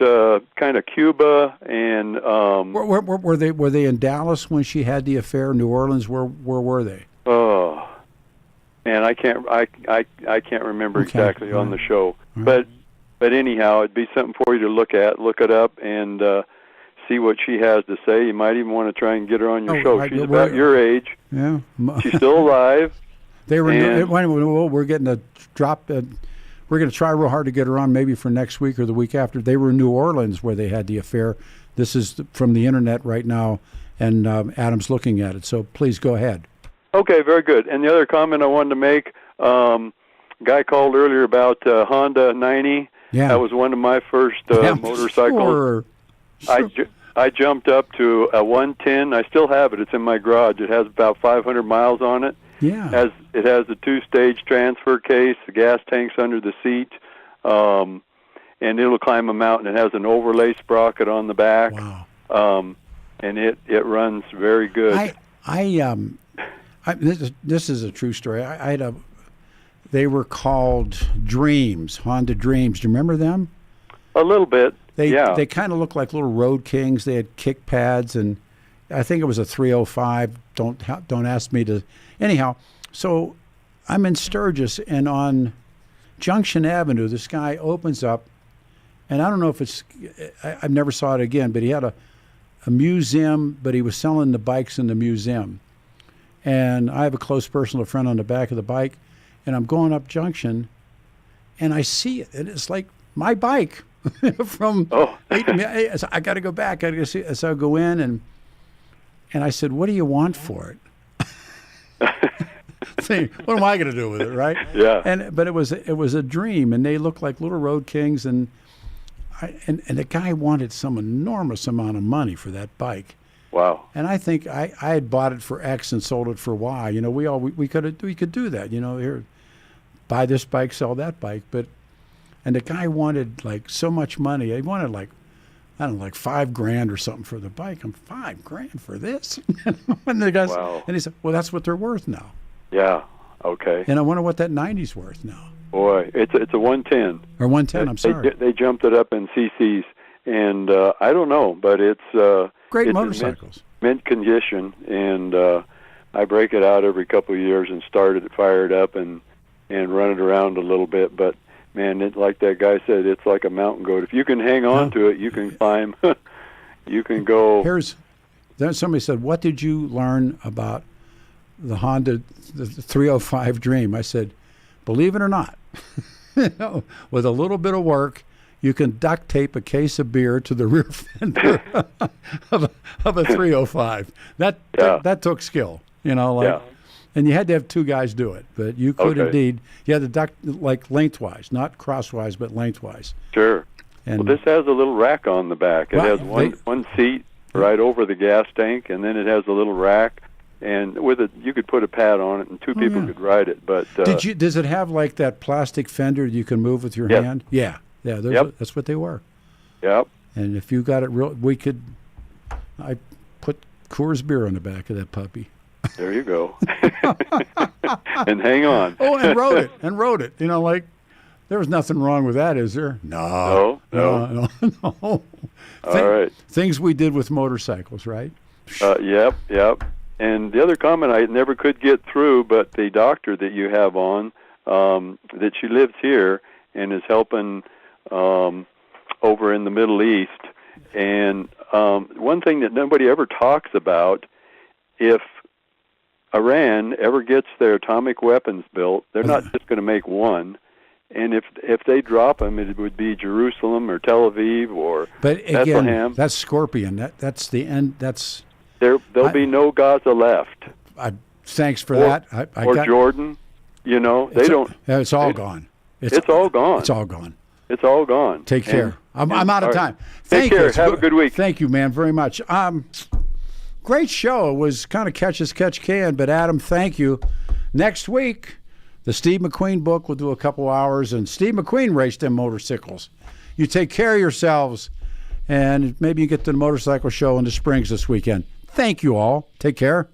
kind of Cuba and were they in Dallas when she had the affair? New Orleans? Where were they? Oh, and I can't remember exactly on the show, but anyhow, it'd be something for you to look it up, and see what she has to say. You might even want to try and get her on your show. She's about your age. Yeah, she's still alive. They were. We're getting a drop. We're going to try real hard to get her on, maybe for next week or the week after. They were in New Orleans where they had the affair. This is from the internet right now, and Adam's looking at it. So please go ahead. Okay, very good. And the other comment I wanted to make, guy called earlier about Honda 90. Yeah. That was one of my first motorcycles. Sure. I jumped up to a 110. I still have it. It's in my garage. It has about 500 miles on it. Yeah. It has a 2-stage transfer case. The gas tank's under the seat, and it'll climb a mountain. It has an overlay sprocket on the back. Wow. And it runs very good. This is a true story. They were called Dreams, Honda Dreams. Do you remember them? A little bit. They kind of looked like little road kings. They had kick pads, and I think it was a 305. Don't ask me to. Anyhow, so I'm in Sturgis, and on Junction Avenue, this guy opens up, and I don't know if it's. I never saw it again, but he had a museum, but he was selling the bikes in the museum. And I have a close personal friend on the back of the bike, and I'm going up Junction, and I see it, and it's like my bike from. Oh. I got to go back. I got to see. So I go in, and I said, "What do you want for it?" What am I going to do with it, right? Yeah. But it was a dream, and they looked like little road kings, and the guy wanted some enormous amount of money for that bike. Wow. And I think I had bought it for X and sold it for Y. You know, we could do that. You know, here, buy this bike, sell that bike. And the guy wanted like so much money. He wanted like, I don't know, like $5,000 or something for the bike. I'm $5,000 for this. And the guy, wow. And he said, well, that's what they're worth now. Yeah. Okay. And I wonder what that 90's worth now. Boy, it's a 110. Or 110. I'm sorry. They jumped it up in CCs, and I don't know, but it's great motorcycles. Mint condition, and I break it out every couple of years and fire it up and run it around a little bit. But man, like that guy said, it's like a mountain goat. If you can hang on to it, you can climb. You can go. Then somebody said, "What did you learn about the Honda, the 305 Dream?" I said, "Believe it or not, with a little bit of work, you can duct tape a case of beer to the rear fender of a 305. That took skill, you know. And you had to have two guys do it, but you could indeed. You had to duct like lengthwise, not crosswise, but lengthwise. Sure. And well, this has a little rack on the back. It has one seat right over the gas tank, and then it has a little rack. And with it, you could put a pad on it, and two people could ride it. But does it have like that plastic fender you can move with your hand? Yeah, that's what they were. Yep. And if you got it real, I put Coors beer on the back of that puppy. There you go. And hang on. And rode it. You know, like there was nothing wrong with that, is there? No. All right. Things we did with motorcycles, right? Yep. And the other comment I never could get through, but the doctor that you have on, that she lives here and is helping over in the Middle East. And one thing that nobody ever talks about, if Iran ever gets their atomic weapons built, they're not just going to make one. And if they drop them, it would be Jerusalem or Tel Aviv or Bethlehem. Again, that's Scorpion. That's the end. That's there'll be no Gaza left. Thanks for that. Or Jordan. You know, they don't. It's all gone. It's all gone. It's all gone. It's all gone. Take care. I'm out of time. Take care. Have a good week. Thank you, man, very much. Great show. It was kind of catch as catch can, but Adam, thank you. Next week, The Steve McQueen book, we'll do a couple hours, and Steve McQueen raced them motorcycles. You take care of yourselves, and maybe you get to the motorcycle show in the Springs this weekend. Thank you all. Take care.